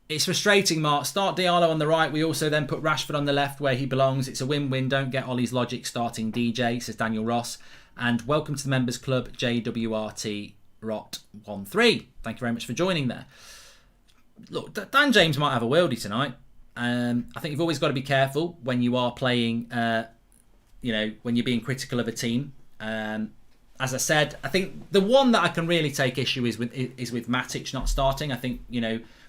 It's frustrating, Mark. Start Diallo on the right. We also then put Rashford on the left where he belongs. It's a win-win. Don't get Ollie's logic starting DJ, says Daniel Ross. And welcome to the Members Club, JWRT Rot 13. Thank you very much for joining there. Look, Dan James might have a worldie tonight. I think you've always got to be careful when you are playing, when you're being critical of a team. As I said, I think the one that I can really take issue is with Matic not starting. I think,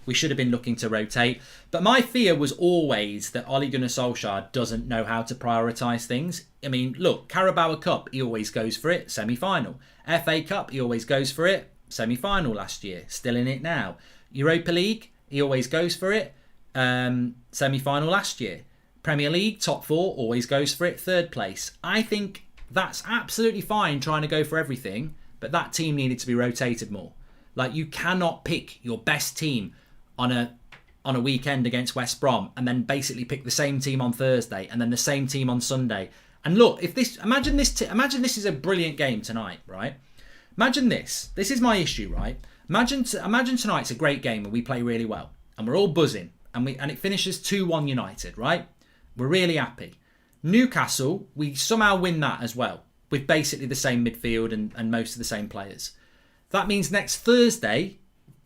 we should have been looking to rotate. But my fear was always that Ole Gunnar Solskjaer doesn't know how to prioritise things. I mean, look, Carabao Cup, he always goes for it, semi-final. FA Cup, he always goes for it, semi-final last year, still in it now. Europa League, he always goes for it, semi-final last year. Premier League, top 4, always goes for it, 3rd place. I think that's absolutely fine trying to go for everything, but that team needed to be rotated more. Like, you cannot pick your best team on a weekend against West Brom and then basically pick the same team on Thursday and then the same team on Sunday And look, imagine this is a brilliant game tonight, right? Imagine this. This is my issue, right? Imagine tonight's a great game and we play really well and we're all buzzing and it finishes 2-1 United, right? We're really happy. Newcastle, we somehow win that as well with basically the same midfield and most of the same players. That means next Thursday,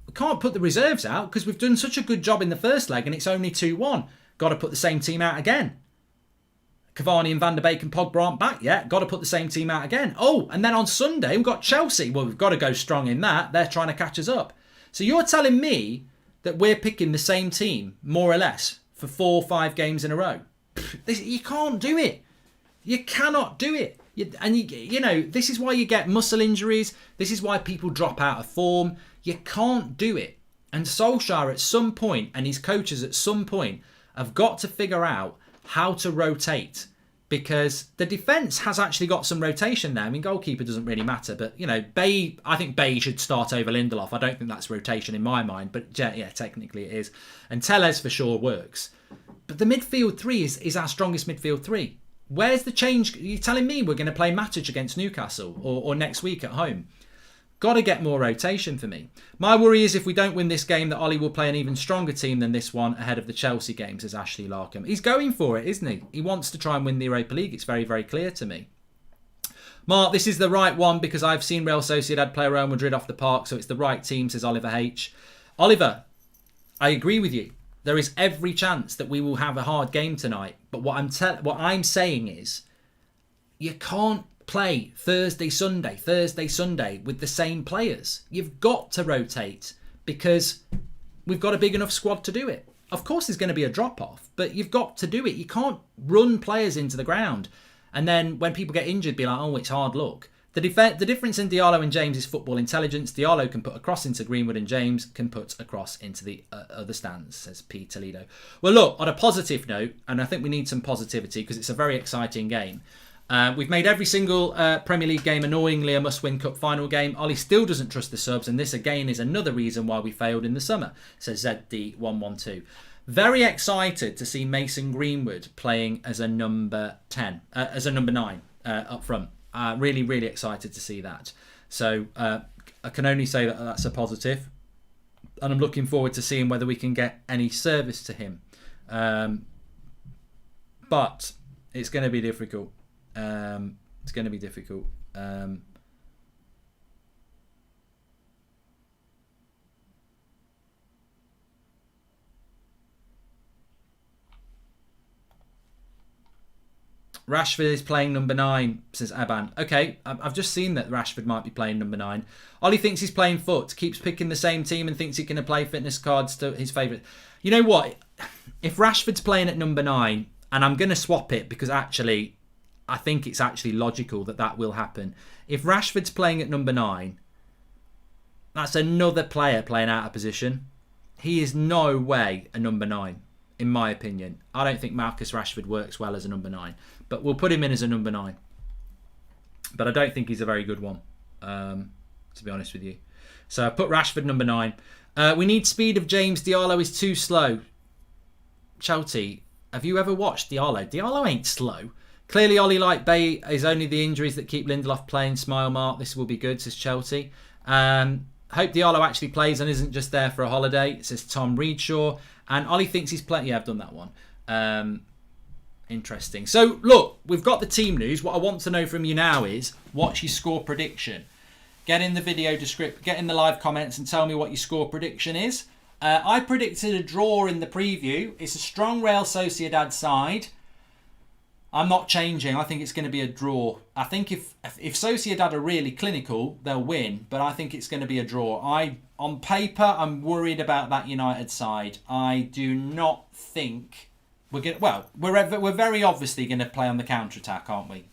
we can't put the reserves out because we've done such a good job in the first leg and it's only 2-1. Got to put the same team out again. Cavani and Van der Beek and Pogba aren't back yet. Got to put the same team out again. Oh, and then on Sunday, we've got Chelsea. Well, we've got to go strong in that. They're trying to catch us up. So you're telling me that we're picking the same team, more or less, for 4 or 5 games in a row? You can't do it. You cannot do it. You know, this is why you get muscle injuries. This is why people drop out of form. You can't do it. And Solskjaer at some point, and his coaches at some point, have got to figure out how to rotate, because the defence has actually got some rotation there. I mean, goalkeeper doesn't really matter, but, you know, I think Bay should start over Lindelof. I don't think that's rotation in my mind, but yeah, technically it is. And Tellez for sure works. But the midfield three is our strongest midfield three. Where's the change? You're telling me we're going to play Matic against Newcastle or next week at home? Got to get more rotation for me. My worry is if we don't win this game, that Ollie will play an even stronger team than this one ahead of the Chelsea game, says Ashley Larkham. He's going for it, isn't he? He wants to try and win the Europa League. It's very, very clear to me. Mark, this is the right one because I've seen Real Sociedad play Real Madrid off the park, so it's the right team, says Oliver H. Oliver, I agree with you. There is every chance that we will have a hard game tonight. But what I'm saying is, you can't play Thursday, Sunday with the same players. You've got to rotate because we've got a big enough squad to do it. Of course there's going to be a drop-off, but you've got to do it. You can't run players into the ground and then when people get injured be like, oh, it's hard luck. The difference in Diallo and James is football intelligence. Diallo can put a cross into Greenwood and James can put a cross into the other stands, says P. Toledo. Well, look, on a positive note, and I think we need some positivity because it's a very exciting game. We've made every single Premier League game annoyingly a must-win cup final game. Ollie still doesn't trust the subs, and this again is another reason why we failed in the summer, says ZD112. Very excited to see Mason Greenwood playing as a number 10, as a number 9 up front. Really, really excited to see that. So I can only say that that's a positive, and I'm looking forward to seeing whether we can get any service to him. But it's going to be difficult. It's going to be difficult. Rashford is playing number 9, says Aban. Okay, I've just seen that Rashford might be playing number 9. Ollie thinks he's playing foot, keeps picking the same team and thinks he can play fitness cards to his favourite. You know what? If Rashford's playing at number 9, and I'm going to swap it because actually I think it's actually logical that will happen. If Rashford's playing at number 9, that's another player playing out of position. He is no way a number 9, in my opinion. I don't think Marcus Rashford works well as a number 9. But we'll put him in as a number 9. But I don't think he's a very good one, to be honest with you. So I put Rashford number 9. We need speed of James. Diallo is too slow. Chelsea, have you ever watched Diallo? Diallo ain't slow. Clearly, Ollie like Bay is only the injuries that keep Lindelof playing. Smile Mark, this will be good, says Chelsea. Hope Diallo actually plays and isn't just there for a holiday, says Tom Reedshaw. And Ollie thinks he's playing. Yeah, I've done that one. Interesting. So, look, we've got the team news. What I want to know from you now is, what's your score prediction? Get in the video description, get in the live comments and tell me what your score prediction is. I predicted a draw in the preview. It's a strong Real Sociedad side. I'm not changing. I think it's going to be a draw. I think if Sociedad are really clinical, they'll win. But I think it's going to be a draw. On paper, I'm worried about that United side. I do not think we're very obviously going to play on the counter attack, aren't we?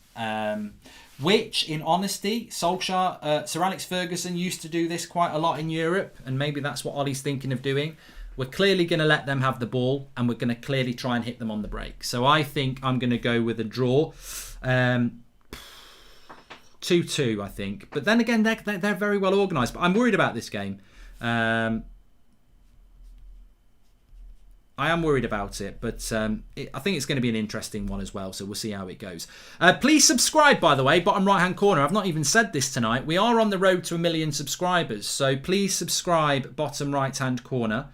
Which, in honesty, Solskjaer, Sir Alex Ferguson used to do this quite a lot in Europe, and maybe that's what Ollie's thinking of doing. We're clearly going to let them have the ball, and we're going to clearly try and hit them on the break. So I think I'm going to go with a draw. 2-2, I think. But then again, they're very well organised. But I'm worried about this game. I am worried about it, but I think it's going to be an interesting one as well, so we'll see how it goes. Please subscribe, by the way, bottom right-hand corner. I've not even said this tonight. We are on the road to 1 million subscribers, so please subscribe, bottom right-hand corner.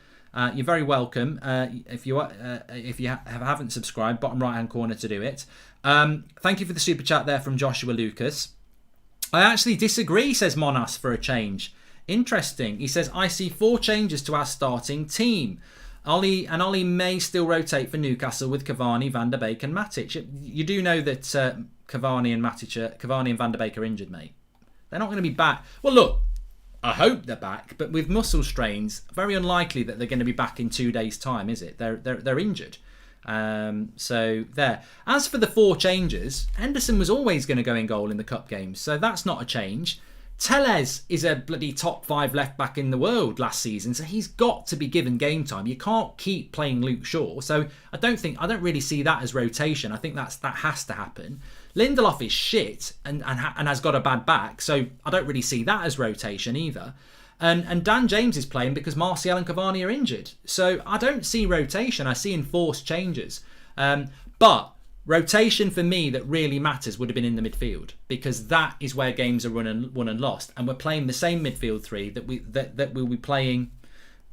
You're very welcome. If you haven't subscribed, bottom right-hand corner to do it. Thank you for the super chat there from Joshua Lucas. I actually disagree, says Monas, for a change. Interesting. He says, I see 4 changes to our starting team. Ollie may still rotate for Newcastle with Cavani, Van der Beek and Matic. You do know that Cavani and Van der Beek are injured, mate. They're not going to be back. Well, look, I hope they're back, but with muscle strains, very unlikely that they're going to be back in 2 days' time, is it? They're injured. So there. As for the 4 changes, Henderson was always going to go in goal in the cup games, so that's not a change. Tellez is a bloody top 5 left back in the world last season, so he's got to be given game time. You can't keep playing Luke Shaw, so I don't really see that as rotation. I think that has to happen. Lindelof is shit and has got a bad back, so I don't really see that as rotation either. And Dan James is playing because Martial and Cavani are injured, so I don't see rotation. I see enforced changes, but rotation for me that really matters would have been in the midfield, because that is where games are won and lost, and we're playing the same midfield 3 that we'll be playing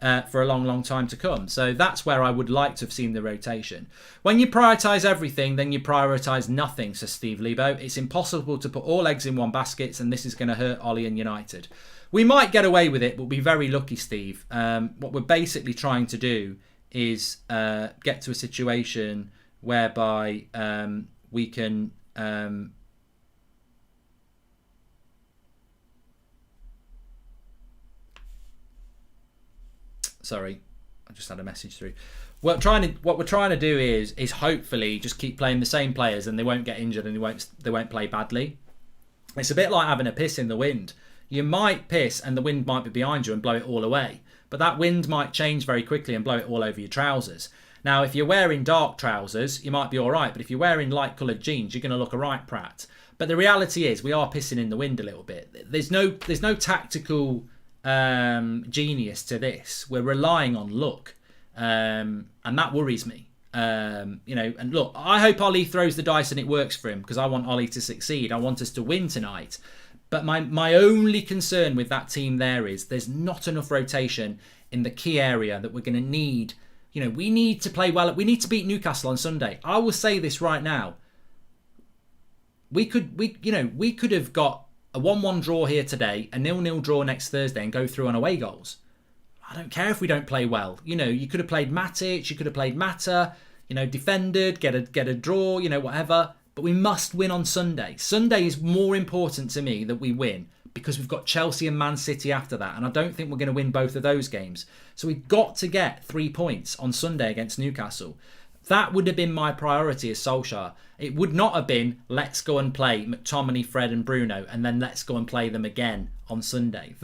for a long time to come. So that's where I would like to have seen the rotation. When you prioritise everything, then you prioritise nothing, says Steve Lebo. It's impossible to put all eggs in one basket, and this is going to hurt Ollie and United. We might get away with it, but we'll be very lucky, Steve. What we're basically trying to do is get to a situation whereby we can sorry, I just had a message through. What we're trying to do is hopefully just keep playing the same players, and they won't get injured, and they won't play badly. It's a bit like having a piss in the wind. You might piss and the wind might be behind you and blow it all away, but that wind might change very quickly and blow it all over your trousers. Now, if you're wearing dark trousers, you might be all right, but if you're wearing light-coloured jeans, you're going to look a right prat. But the reality is, we are pissing in the wind a little bit. There's no tactical genius to this. We're relying on luck, and that worries me. And look, I hope Ollie throws the dice and it works for him, because I want Ollie to succeed. I want us to win tonight. But my only concern with that team there is there's not enough rotation in the key area that we're going to need. We need to play well. We need to beat Newcastle on Sunday. I will say this right now. We could have got a 1-1 draw here today, a 0-0 draw next Thursday, and go through on away goals. I don't care if we don't play well. You could have played Matic, you could have played Mata, defended, get a draw, whatever. But we must win on Sunday. Sunday is more important to me that we win, because we've got Chelsea and Man City after that, and I don't think we're going to win both of those games. So we've got to get 3 points on Sunday against Newcastle. That would have been my priority as Solskjaer. It would not have been, let's go and play McTominay, Fred and Bruno, and then let's go and play them again on Sunday.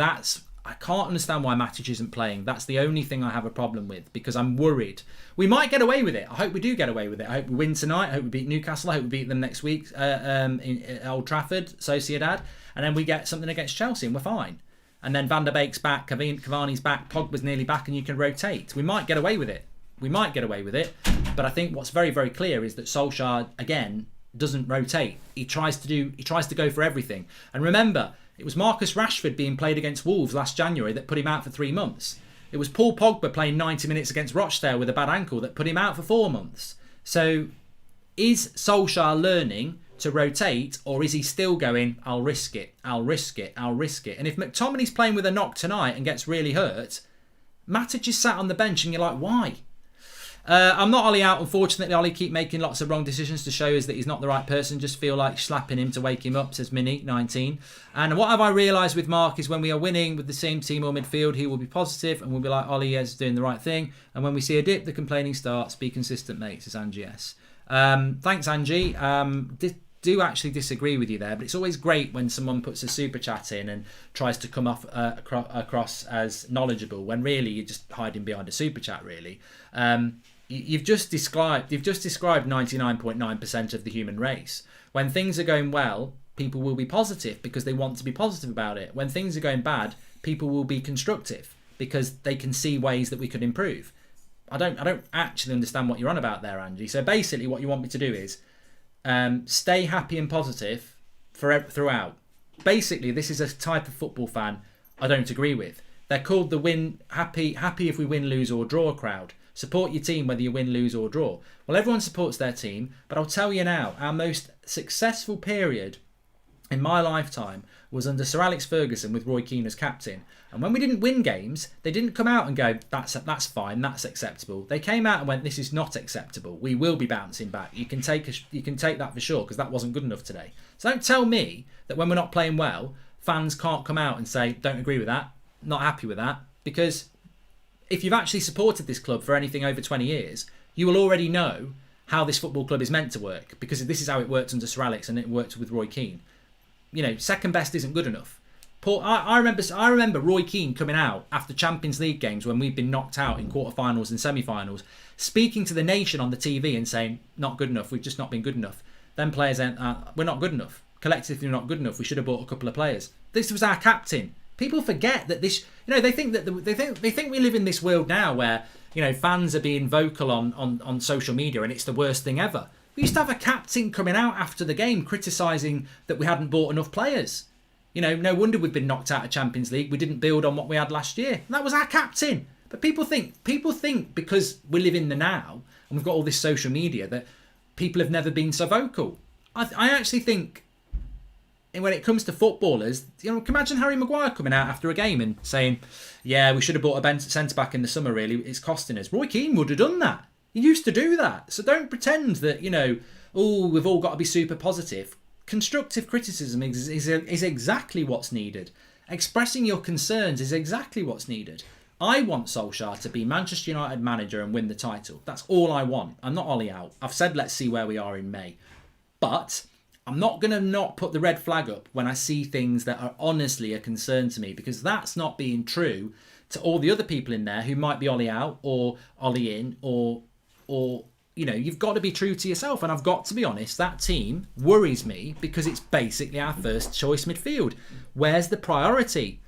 I can't understand why Matic isn't playing. That's the only thing I have a problem with, because I'm worried. We might get away with it. I hope we do get away with it. I hope we win tonight. I hope we beat Newcastle. I hope we beat them next week in Old Trafford, Sociedad. And then we get something against Chelsea and we're fine. And then Van der Beek's back, Cavani's back, Pogba's nearly back, and you can rotate. We might get away with it. But I think what's very, very clear is that Solskjaer, again, doesn't rotate. He tries to go for everything. And remember, it was Marcus Rashford being played against Wolves last January that put him out for 3 months. It was Paul Pogba playing 90 minutes against Rochdale with a bad ankle that put him out for 4 months. So is Solskjaer learning to rotate, or is he still going, I'll risk it? And if McTominay's playing with a knock tonight and gets really hurt, Matic is sat on the bench and you're like, why? I'm not Ollie out, unfortunately. Ollie keep making lots of wrong decisions to show us that he's not the right person. Just feel like slapping him to wake him up, says Minnie, 19. And what have I realised with Mark is when we are winning with the same team or midfield, he will be positive and we'll be like, Ollie is doing the right thing. And when we see a dip, the complaining starts. Be consistent, mate, says Angie S. Thanks, Angie. Do actually disagree with you there, but it's always great when someone puts a super chat in and tries to come off across as knowledgeable when really you're just hiding behind a super chat, really. You've just described 99.9% of the human race. When things are going well, people will be positive because they want to be positive about it. When things are going bad, people will be constructive because they can see ways that we could improve. I don't actually understand what you're on about there, Angie. So basically what you want me to do is stay happy and positive throughout. Basically, this is a type of football fan I don't agree with. They're called the win happy if we win, lose or draw crowd. Support your team whether you win, lose or draw. Well, everyone supports their team, but I'll tell you now, our most successful period in my lifetime was under Sir Alex Ferguson with Roy Keane as captain. And when we didn't win games, they didn't come out and go, that's fine, that's acceptable. They came out and went, this is not acceptable. We will be bouncing back. You can take that for sure, because that wasn't good enough today. So don't tell me that when we're not playing well, fans can't come out and say, don't agree with that, not happy with that. Because if you've actually supported this club for anything over 20 years, you will already know how this football club is meant to work, because this is how it worked under Sir Alex and it worked with Roy Keane. You know, second best isn't good enough. I remember Roy Keane coming out after Champions League games when we've been knocked out in quarterfinals and semi-finals, speaking to the nation on the TV and saying, not good enough, we've just not been good enough. Then players ain't, we're not good enough. Collectively, we're not good enough. We should have bought a couple of players. This was our captain. People forget that this, you know, they think we live in this world now where, you know, fans are being vocal on social media and it's the worst thing ever. We used to have a captain coming out after the game criticising that we hadn't bought enough players. You know, no wonder we've been knocked out of Champions League. We didn't build on what we had last year. And that was our captain. But people think because we live in the now and we've got all this social media that people have never been so vocal. I actually think when it comes to footballers, you know, imagine Harry Maguire coming out after a game and saying, yeah, we should have bought a centre-back in the summer, really. It's costing us. Roy Keane would have done that. He used to do that. So don't pretend that, you know, we've all got to be super positive. Constructive criticism is exactly what's needed. Expressing your concerns is exactly what's needed. I want Solskjaer to be Manchester United manager and win the title. That's all I want. I'm not Ollie out. I've said let's see where we are in May. But I'm not going to not put the red flag up when I see things that are honestly a concern to me, because that's not being true to all the other people in there who might be Ollie out or Ollie in or you know, you've got to be true to yourself. And I've got to be honest, that team worries me because it's basically our first choice midfield. Where's the priority?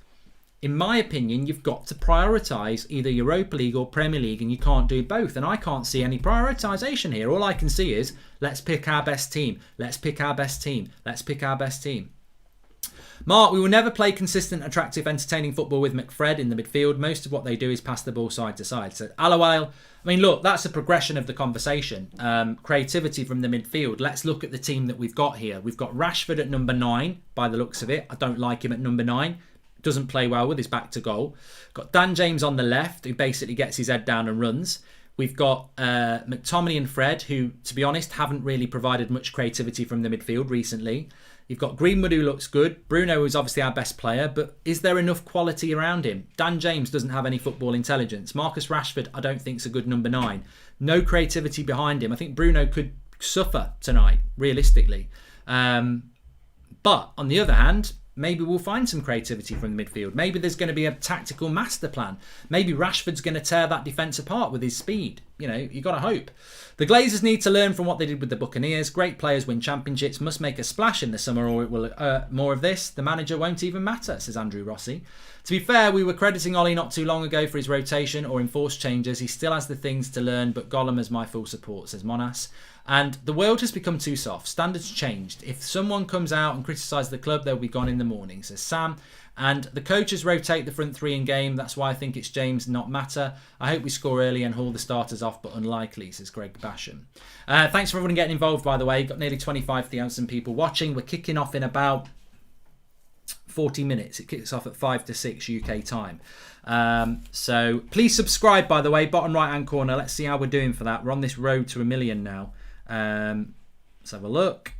In my opinion, you've got to prioritise either Europa League or Premier League, and you can't do both. And I can't see any prioritisation here. All I can see is, let's pick our best team. Let's pick our best team. Let's pick our best team. Mark, we will never play consistent, attractive, entertaining football with McFred in the midfield. Most of what they do is pass the ball side to side. So, Alawale, I mean, look, that's a progression of the conversation. Creativity from the midfield. Let's look at the team that we've got here. We've got Rashford at number 9, by the looks of it. I don't like him at number 9. Doesn't play well with his back to goal. Got Dan James on the left, who basically gets his head down and runs. We've got McTominay and Fred, who, to be honest, haven't really provided much creativity from the midfield recently. You've got Greenwood, who looks good. Bruno is obviously our best player, but is there enough quality around him? Dan James doesn't have any football intelligence. Marcus Rashford, I don't think is a good number 9. No creativity behind him. I think Bruno could suffer tonight, realistically. But on the other hand, maybe we'll find some creativity from the midfield. Maybe there's going to be a tactical master plan. Maybe Rashford's going to tear that defence apart with his speed. You know, you got to hope. The Glazers need to learn from what they did with the Buccaneers. Great players win championships, must make a splash in the summer or it will more of this. The manager won't even matter, says Andrew Rossi. To be fair, we were crediting Ollie not too long ago for his rotation or enforced changes. He still has the things to learn, but Gollum has my full support, says Monas. And the world has become too soft. Standards changed. If someone comes out and criticises the club, they'll be gone in the morning, says Sam. And the coaches rotate the front 3 in game. That's why I think it's James, not Matter. I hope we score early and haul the starters off, but unlikely, says Greg Basham. Thanks for everyone getting involved, by the way. Got nearly 25,000 people watching. We're kicking off in about 40 minutes. It kicks off at 5 to 6 UK time. So please subscribe, by the way. Bottom right hand corner. Let's see how we're doing for that. We're on this road to 1 million now. Let's have a look.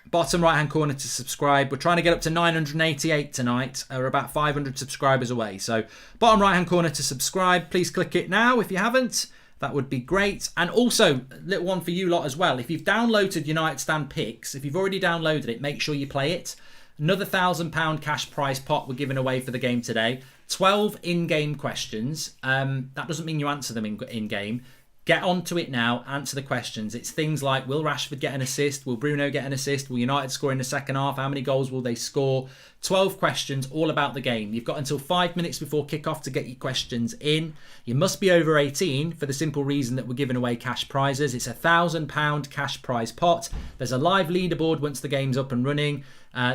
Bottom right hand corner to subscribe. We're trying to get up to 988 tonight. We're about 500 subscribers away. So bottom right hand corner to subscribe. Please click it now if you haven't. That would be great. And also, a little one for you lot as well. If you've downloaded United Stand Picks, if you've already downloaded it, make sure you play it. Another £1,000 cash prize pot we're giving away for the game today. 12 in-game questions. That doesn't mean you answer them in-game. Get onto it now. Answer the questions. It's things like, will Rashford get an assist? Will Bruno get an assist? Will United score in the second half? How many goals will they score? 12 questions all about the game. You've got until 5 minutes before kickoff to get your questions in. You must be over 18 for the simple reason that we're giving away cash prizes. It's a £1,000 cash prize pot. There's a live leaderboard once the game's up and running.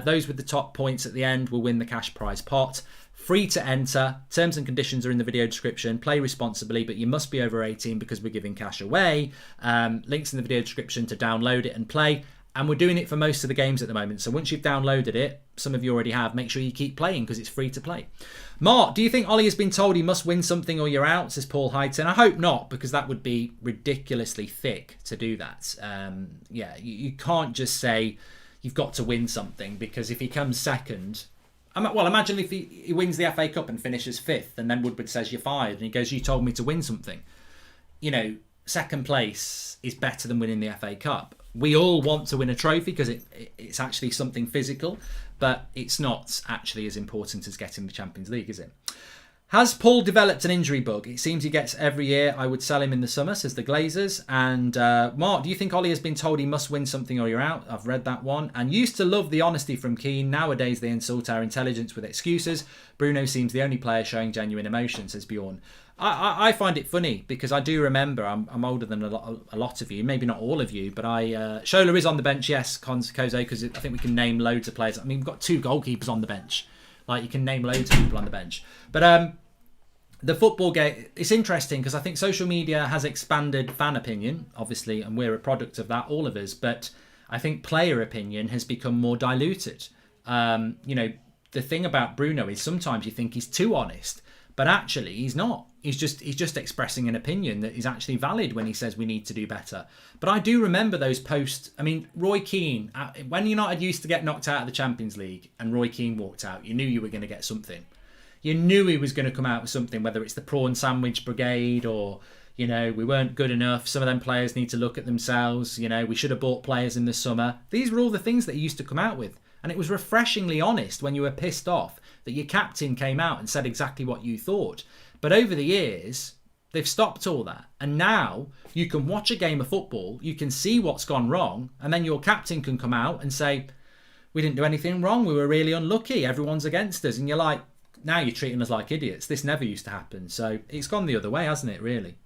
Those with the top points at the end will win the cash prize pot. Free to enter. Terms and conditions are in the video description. Play responsibly, but you must be over 18 because we're giving cash away. Links in the video description to download it and play. And we're doing it for most of the games at the moment. So once you've downloaded it, some of you already have, make sure you keep playing because it's free to play. Mark, do you think Ollie has been told he must win something or you're out, says Paul Heighton? I hope not, because that would be ridiculously thick to do that. You can't just say you've got to win something, because if he comes second... Well, imagine if he wins the FA Cup and finishes 5th, and then Woodward says you're fired, and he goes, you told me to win something. You know, second place is better than winning the FA Cup. We all want to win a trophy because it's actually something physical, but it's not actually as important as getting the Champions League, is it? Has Paul developed an injury bug? It seems he gets every year. I would sell him in the summer, says the Glazers. And Mark, do you think Ollie has been told he must win something or you're out? I've read that one. And used to love the honesty from Keane. Nowadays they insult our intelligence with excuses. Bruno seems the only player showing genuine emotion, says Bjorn. I find it funny because I do remember, I'm older than a lot of you, maybe not all of you, but Shola is on the bench, yes, Kozo, because I think we can name loads of players. I mean, we've got 2 goalkeepers on the bench. Like, you can name loads of people on the bench. But the football game, it's interesting because I think social media has expanded fan opinion, obviously, and we're a product of that, all of us. But I think player opinion has become more diluted. The thing about Bruno is sometimes you think he's too honest, but actually he's not. He's just expressing an opinion that is actually valid when he says we need to do better. But I do remember those posts. I mean, Roy Keane, when United used to get knocked out of the Champions League and Roy Keane walked out, you knew you were going to get something. You knew he was going to come out with something, whether it's the prawn sandwich brigade or, we weren't good enough. Some of them players need to look at themselves. We should have bought players in the summer. These were all the things that he used to come out with. And it was refreshingly honest when you were pissed off that your captain came out and said exactly what you thought. But over the years, they've stopped all that. And now you can watch a game of football, you can see what's gone wrong, and then your captain can come out and say, we didn't do anything wrong, we were really unlucky, everyone's against us. And you're like, now you're treating us like idiots. This never used to happen. So it's gone the other way, hasn't it, really?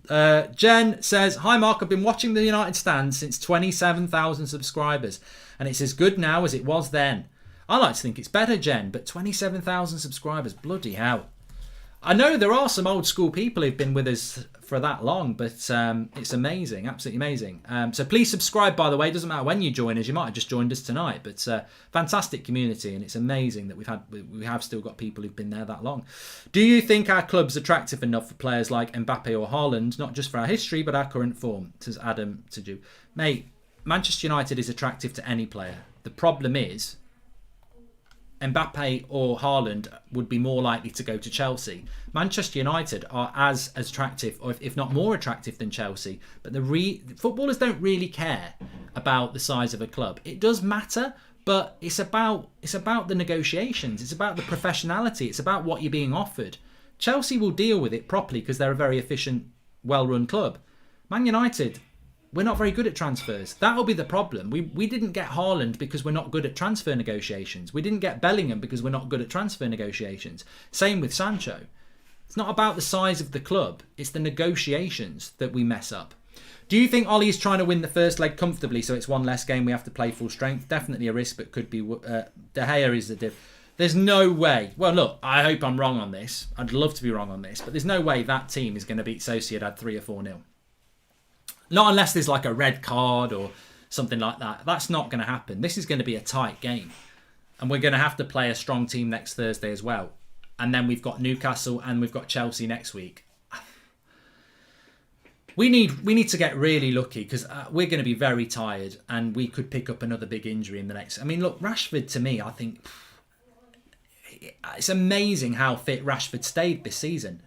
Jen says, hi Mark, I've been watching the United stand since 27,000 subscribers. And it's as good now as it was then. I like to think it's better, Jen, but 27,000 subscribers, bloody hell. I know there are some old school people who've been with us for that long, but it's amazing, absolutely amazing. So please subscribe, by the way. It doesn't matter when you join us. You might have just joined us tonight, but fantastic community, and it's amazing that we have still got people who've been there that long. Do you think our club's attractive enough for players like Mbappe or Haaland, not just for our history, but our current form? Says Adam to do. Mate, Manchester United is attractive to any player. The problem is, Mbappe or Haaland would be more likely to go to Chelsea. Manchester United are as attractive, or if not more attractive than Chelsea. But footballers don't really care about the size of a club. It does matter, but it's about the negotiations. It's about the professionality. It's about what you're being offered. Chelsea will deal with it properly because they're a very efficient, well-run club. Man United, we're not very good at transfers. That'll be the problem. We didn't get Haaland because we're not good at transfer negotiations. We didn't get Bellingham because we're not good at transfer negotiations. Same with Sancho. It's not about the size of the club. It's the negotiations that we mess up. Do you think Ollie is trying to win the first leg comfortably so it's one less game we have to play full strength? Definitely a risk, but could be... De Gea is the diff. There's no way... Well, look, I hope I'm wrong on this. I'd love to be wrong on this, but there's no way that team is going to beat Sociedad 3 or 4-0. Not unless there's like a red card or something like that. That's not going to happen. This is going to be a tight game. And we're going to have to play a strong team next Thursday as well. And then we've got Newcastle and we've got Chelsea next week. We need to get really lucky because we're going to be very tired and we could pick up another big injury in the next... I mean, look, Rashford to me, I think... It's amazing how fit Rashford stayed this season.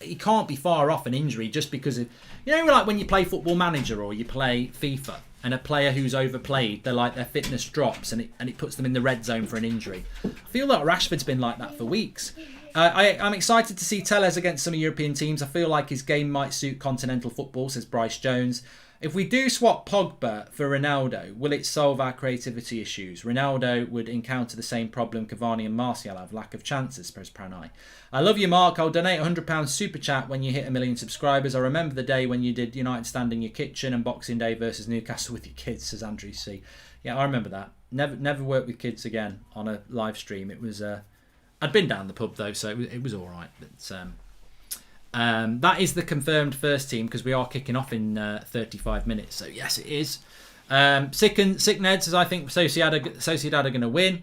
He can't be far off an injury just because of... like when you play Football Manager or you play FIFA and a player who's overplayed, their fitness drops and it puts them in the red zone for an injury. I feel like Rashford's been like that for weeks. I'm excited to see Tellez against some European teams. I feel like his game might suit continental football, says Bryce Jones. If we do swap Pogba for Ronaldo, will it solve our creativity issues? Ronaldo would encounter the same problem Cavani and Martial have, lack of chances, says Pranay. I love you, Mark. I'll donate £100 super chat when you hit 1 million subscribers. I remember the day when you did United Stand in your kitchen and Boxing Day versus Newcastle with your kids, says Andrew C. Yeah, I remember that. Never worked with kids again on a live stream. It was... I'd been down the pub though, so it was all right. But that is the confirmed first team because we are kicking off in 35 minutes. So yes, it is. Sick Ned says I think Sociedad are going to win.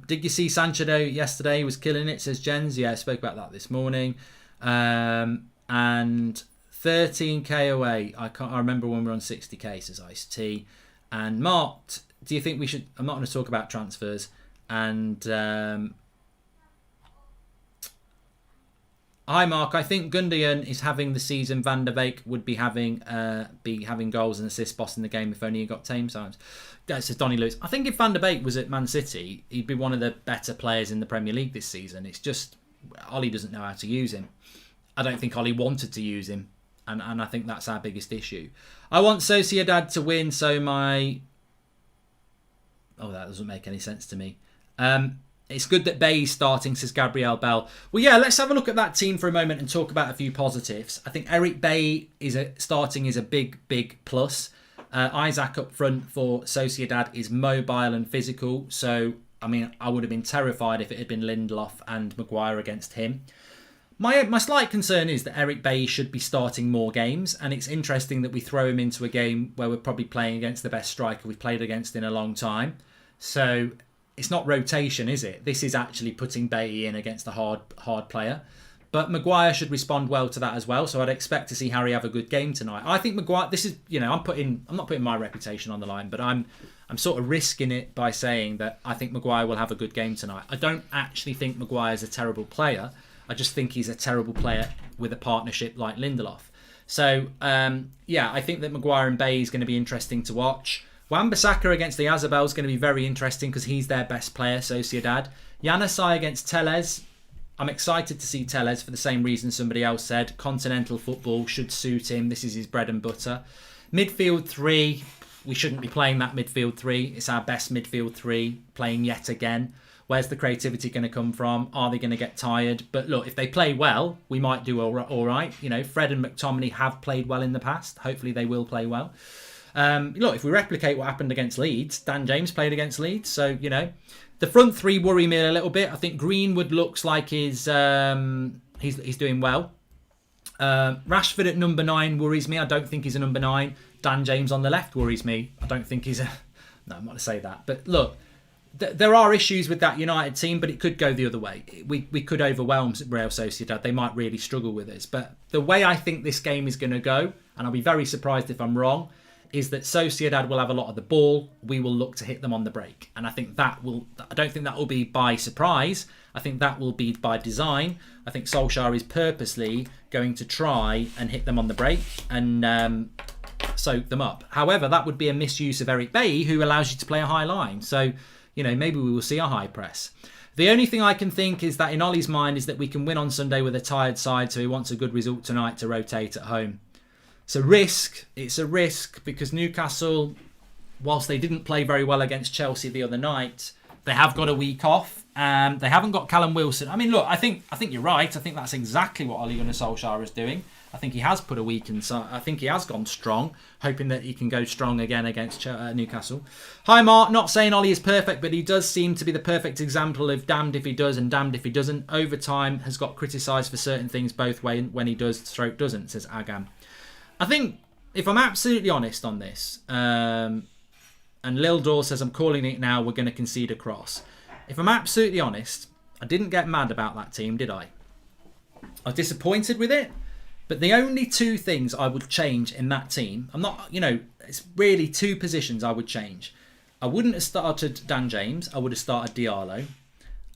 Did you see Sancho yesterday? He was killing it, says Jens. Yeah, I spoke about that this morning. And 13k away. I remember when we were on 60k, says Ice T. And Mark, do you think we should? I'm not going to talk about transfers. And hi Mark, I think Gundogan is having the season Van der Beek would be having goals and assists, bossing the game if only he got tame times. That says Donny Lewis. I think if Van der Beek was at Man City, he'd be one of the better players in the Premier League this season. It's just Ollie doesn't know how to use him. I don't think Ollie wanted to use him, and I think that's our biggest issue. I want Sociedad to win, so my... Oh, that doesn't make any sense to me. It's good that Bay's starting, says Gabriel Bell. Well, yeah, let's have a look at that team for a moment and talk about a few positives. I think Eric Bay starting is a big plus. Isaac up front for Sociedad is mobile and physical. So, I mean, I would have been terrified if it had been Lindelof and Maguire against him. My slight concern is that Eric Bay should be starting more games, and it's interesting that we throw him into a game where we're probably playing against the best striker we've played against in a long time. So it's not rotation, is it? This is actually putting Bay in against a hard player. But Maguire should respond well to that as well. So I'd expect to see Harry have a good game tonight. I think Maguire, this is, I'm not putting my reputation on the line, but I'm sort of risking it by saying that I think Maguire will have a good game tonight. I don't actually think Maguire's a terrible player. I just think he's a terrible player with a partnership like Lindelof. So, I think that Maguire and Bay is going to be interesting to watch. Wan-Bissaka against the Azabel is going to be very interesting because he's their best player, Sociedad. Januzaj against Tellez. I'm excited to see Tellez for the same reason somebody else said. Continental football should suit him. This is his bread and butter. Midfield 3. We shouldn't be playing that midfield 3. It's our best midfield 3 playing yet again. Where's the creativity going to come from? Are they going to get tired? But look, if they play well, we might do all right. Fred and McTominay have played well in the past. Hopefully they will play well. Look, if we replicate what happened against Leeds, Dan James played against Leeds. So, the front 3 worry me a little bit. I think Greenwood looks like he's doing well. Rashford at number 9 worries me. I don't think he's a number 9. Dan James on the left worries me. I don't think he's a... No, I'm not going to say that. But look, there are issues with that United team, but it could go the other way. We could overwhelm Real Sociedad. They might really struggle with us. But the way I think this game is going to go, and I'll be very surprised if I'm wrong, is that Sociedad will have a lot of the ball. We will look to hit them on the break. And I don't think that will be by surprise. I think that will be by design. I think Solskjaer is purposely going to try and hit them on the break and soak them up. However, that would be a misuse of Eric Bay, who allows you to play a high line. So, maybe we will see a high press. The only thing I can think is that in Ollie's mind is that we can win on Sunday with a tired side, so he wants a good result tonight to rotate at home. It's a risk because Newcastle, whilst they didn't play very well against Chelsea the other night, they have got a week off. They haven't got Callum Wilson. I mean, look, I think you're right. I think that's exactly what Ole Gunnar Solskjaer is doing. I think he has put a week inside. I think he has gone strong, hoping that he can go strong again against Newcastle. Hi, Mark. Not saying Ollie is perfect, but he does seem to be the perfect example of damned if he does and damned if he doesn't. Over time, has got criticised for certain things both ways when he does, doesn't, says Agam. I think, if I'm absolutely honest on this, and Lil Dor says I'm calling it now, we're going to concede a cross. If I'm absolutely honest, I didn't get mad about that team, did I? I was disappointed with it, but the only 2 things I would change in that team, it's really 2 positions I would change. I wouldn't have started Dan James, I would have started Diallo,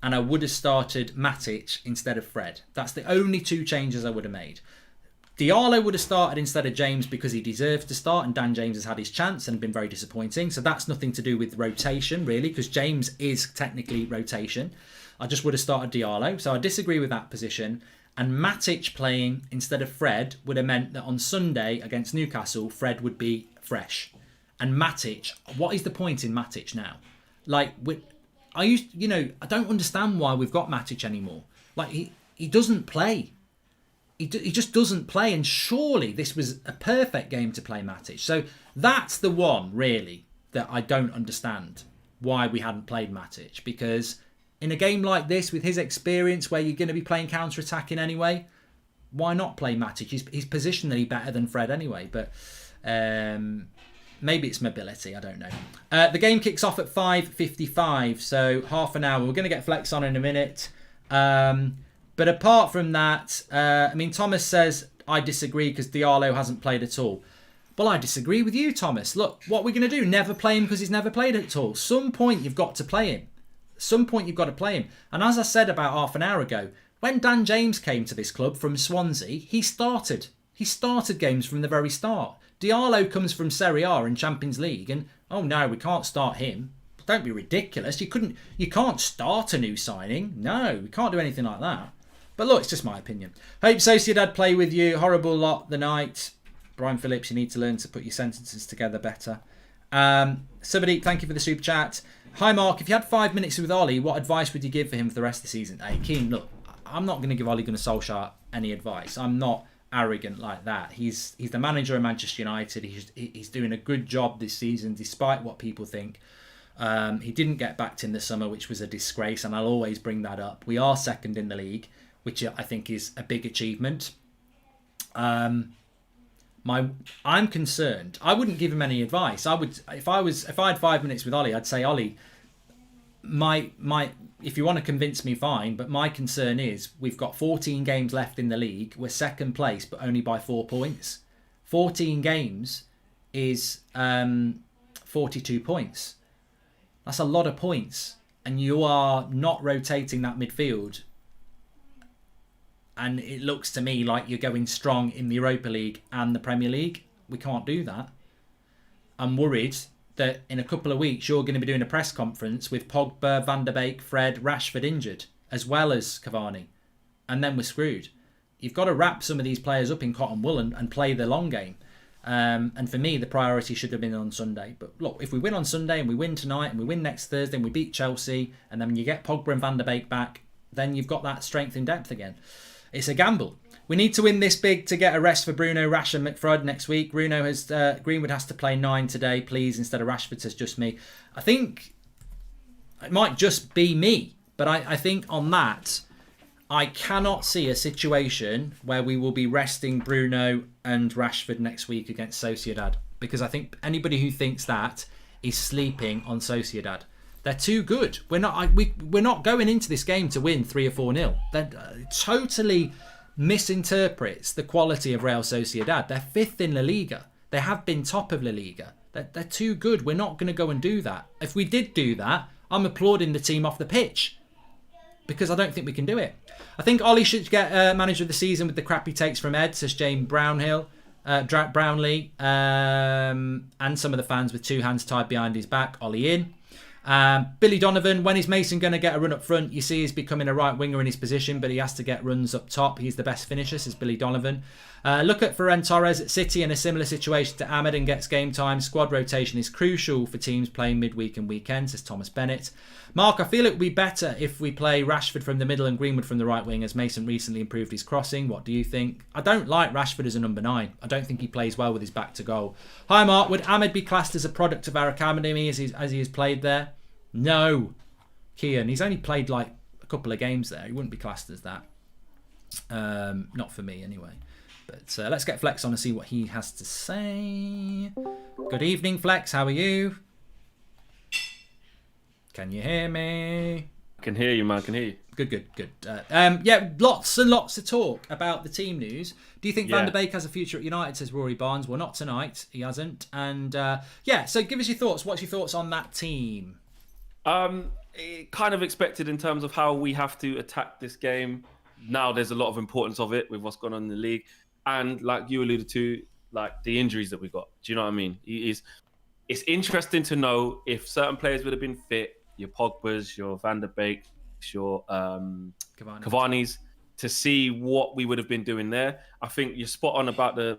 and I would have started Matic instead of Fred. That's the only 2 changes I would have made. Diallo would have started instead of James because he deserves to start, and Dan James has had his chance and been very disappointing. So that's nothing to do with rotation, really, because James is technically rotation. I just would have started Diallo. So I disagree with that position. And Matic playing instead of Fred would have meant that on Sunday against Newcastle, Fred would be fresh. And Matic, what is the point in Matic now? Like, I don't understand why we've got Matic anymore. Like, he doesn't play. He just doesn't play. And surely this was a perfect game to play Matic. So that's the one, really, that I don't understand why we hadn't played Matic. Because in a game like this, with his experience, where you're going to be playing counter-attacking anyway, why not play Matic? He's positionally better than Fred anyway. But maybe it's mobility. I don't know. The game kicks off at 5:55, so half an hour. We're going to get Flex on in a minute. But apart from that, Thomas says, I disagree because Diallo hasn't played at all. Well, I disagree with you, Thomas. Look, what we're going to do, never play him because he's never played at all. Some point you've got to play him. And as I said about half an hour ago, when Dan James came to this club from Swansea, he started. He started games from the very start. Diallo comes from Serie A and Champions League, and oh no, we can't start him. Don't be ridiculous. You can't start a new signing. No, we can't do anything like that. But look, it's just my opinion. Hope Sociedad play with you. Horrible lot the night. Brian Phillips, you need to learn to put your sentences together better. Subhadeep, thank you for the super chat. Hi Mark, if you had 5 minutes with Ollie, what advice would you give for him for the rest of the season? Hey Keane, look, I'm not going to give Ole Gunnar Solskjaer any advice. I'm not arrogant like that. He's the manager of Manchester United. He's doing a good job this season, despite what people think. He didn't get backed in the summer, which was a disgrace, and I'll always bring that up. We are second in the league, which I think is a big achievement. I'm concerned. I wouldn't give him any advice. I would, if I had 5 minutes with Ollie, I'd say, Ollie, if you want to convince me, fine. But my concern is we've got 14 games left in the league. We're second place, but only by 4 points. 14 games is 42 points. That's a lot of points, and you are not rotating that midfield. And it looks to me like you're going strong in the Europa League and the Premier League. We can't do that. I'm worried that in a couple of weeks you're going to be doing a press conference with Pogba, Van der Beek, Fred, Rashford injured, as well as Cavani. And then we're screwed. You've got to wrap some of these players up in cotton wool and play the long game. And for me, the priority should have been on Sunday. But look, if we win on Sunday and we win tonight and we win next Thursday and we beat Chelsea, and then when you get Pogba and Van der Beek back, then you've got that strength in depth again. It's a gamble. We need to win this big to get a rest for Bruno, Rash and McFrud next week. Greenwood has to play 9 today, please, instead of Rashford, says just me. I think it might just be me, but I think on that, I cannot see a situation where we will be resting Bruno and Rashford next week against Sociedad, because I think anybody who thinks that is sleeping on Sociedad. They're too good. We're not going into this game to win 3 or 4-0. That totally misinterprets the quality of Real Sociedad. They're 5th in La Liga. They have been top of La Liga. They're too good. We're not going to go and do that. If we did do that, I'm applauding the team off the pitch, because I don't think we can do it. I think Ollie should get manager of the season with the crap he takes from Ed, says James Brownlee, and some of the fans with 2 hands tied behind his back. Ollie in. Billy Donovan, when is Mason going to get a run up front? You see he's becoming a right winger in his position, but he has to get runs up top. He's the best finisher, says Billy Donovan. Look at Ferran Torres at City in a similar situation to Ahmed and gets game time. Squad rotation is crucial for teams playing midweek and weekend, says Thomas Bennett. Mark, I feel it would be better if we play Rashford from the middle and Greenwood from the right wing, as Mason recently improved his crossing. What do you think? I don't like Rashford as a number 9. I don't think he plays well with his back to goal. Hi Mark, would Ahmed be classed as a product of our academy as he has played there? No. Kian, he's only played like a couple of games there. He wouldn't be classed as that. Not for me anyway. But let's get Flex on and see what he has to say. Good evening, Flex. How are you? Can you hear me? I can hear you, man. I can hear you. Good. Yeah, lots and lots of talk about the team news. Do you think Van der Beek has a future at United, says Rory Barnes? Well, not tonight. He hasn't. And so give us your thoughts. What's your thoughts on that team? Kind of expected in terms of how we have to attack this game. Now there's a lot of importance of it with what's going on in the league. And like you alluded to, like the injuries that we got. Do you know what I mean? It's interesting to know if certain players would have been fit, your Pogba's, your Van der Beek, your Cavani's, to see what we would have been doing there. I think you're spot on about the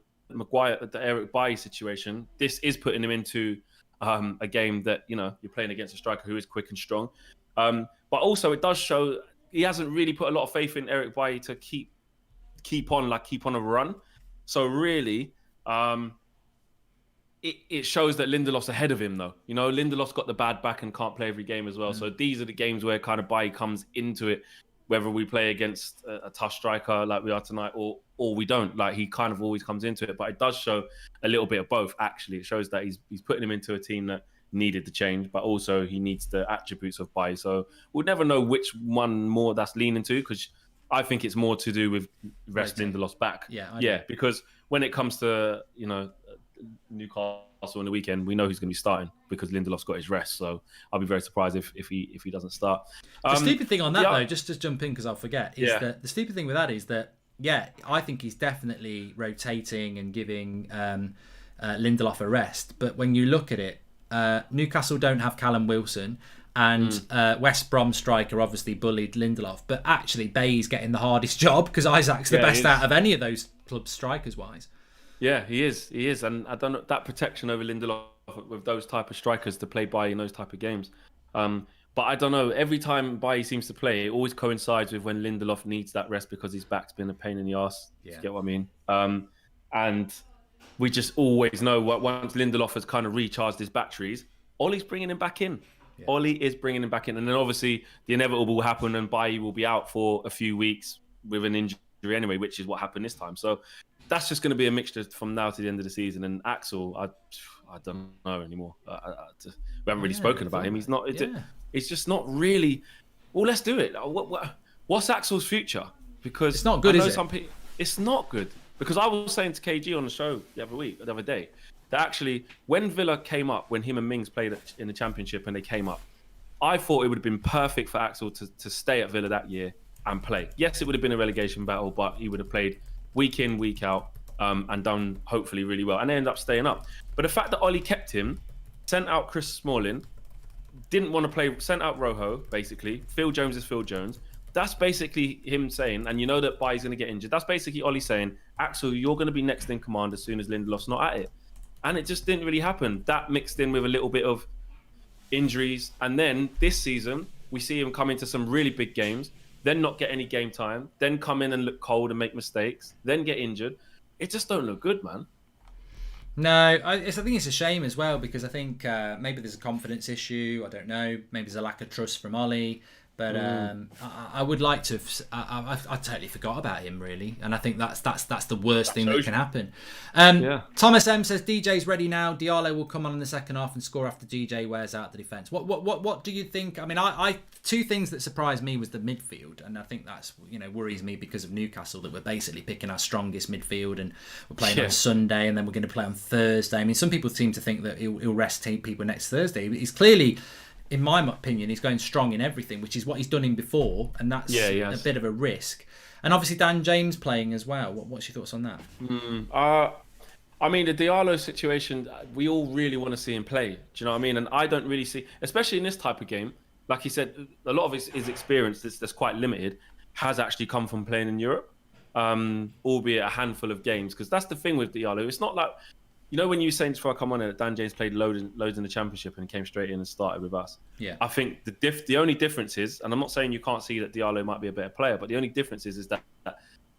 Eric Bailly situation. This is putting him into a game that, you're playing against a striker who is quick and strong. But also it does show he hasn't really put a lot of faith in Eric Bailly to keep on a run. So really, it shows that Lindelof's ahead of him, though. Lindelof's got the bad back and can't play every game as well. So these are the games where kind of Bailly comes into it, whether we play against a tough striker like we are tonight or we don't. Like, he kind of always comes into it. But it does show a little bit of both, actually. It shows that he's putting him into a team that needed the change, but also he needs the attributes of Bailly. So we'll never know which one more that's leaning to, because I think it's more to do with rest Lindelof's back. Yeah, because when it comes to, Newcastle on the weekend, we know who's going to be starting because Lindelof's got his rest. So I'll be very surprised if he doesn't start. The stupid thing on that, though, just to jump in because I'll forget, is that the stupid thing with that is that, I think he's definitely rotating and giving Lindelof a rest. But when you look at it, Newcastle don't have Callum Wilson, and West Brom striker obviously bullied Lindelof. But actually, Bay's getting the hardest job because Isaac's the best out of any of those clubs strikers-wise. Yeah, he is. And I don't know, that protection over Lindelof with those type of strikers to play Bailly in those type of games. But I don't know, every time Bailly seems to play, it always coincides with when Lindelof needs that rest because his back's been a pain in the arse. You get what I mean? And we just always know once Lindelof has kind of recharged his batteries, Ollie's bringing him back in. Ollie is bringing him back in. And then obviously the inevitable will happen and Bailly will be out for a few weeks with an injury anyway, which is what happened this time. So that's just going to be a mixture from now to the end of the season. And Axel, I don't know anymore. We haven't really spoken about him. He's not. It's just not really. Well, let's do it. What's Axel's future? Because it's not good, is it? It's not good. Because I was saying to KG on the show the other day, that actually when Villa came up, when him and Mings played in the Championship and they came up, I thought it would have been perfect for Axel to stay at Villa that year and play. Yes, it would have been a relegation battle, but he would have played week in, week out, and done hopefully really well. And they ended up staying up. But the fact that Ollie kept him, sent out Chris Smalling, didn't want to play, sent out Rojo, basically. Phil Jones is Phil Jones. That's basically him saying, and you know that Bailly's going to get injured. That's basically Ollie saying, Axel, you're going to be next in command as soon as Lindelof's not at it. And it just didn't really happen. That mixed in with a little bit of injuries. And then this season, we see him come into some really big games, then not get any game time, then come in and look cold and make mistakes, then get injured. It just don't look good, man. No, I think it's a shame as well, because I think maybe there's a confidence issue. I don't know. Maybe there's a lack of trust from Ollie. But I would like to. I totally forgot about him, really, and I think that's the worst thing that can happen. Thomas M says DJ's ready now. Diallo will come on in the second half and score after DJ wears out the defence. What do you think? I mean, I two things that surprised me was the midfield, and I think that's worries me because of Newcastle, that we're basically picking our strongest midfield and we're playing on Sunday and then we're going to play on Thursday. I mean, some people seem to think that he'll rest people next Thursday. He's clearly, in my opinion, he's going strong in everything, which is what he's done in before, and that's a bit of a risk. And obviously Dan James playing as well. What's your thoughts on that? I mean, the Diallo situation, we all really want to see him play. Do you know what I mean? And I don't really see, especially in this type of game, like he said, a lot of his experience that's quite limited has actually come from playing in Europe, albeit a handful of games. Because that's the thing with Diallo. It's not like, when you were saying before I come on that Dan James played loads in the Championship and came straight in and started with us. Yeah. I think the only difference is, and I'm not saying you can't see that Diallo might be a better player, but the only difference is that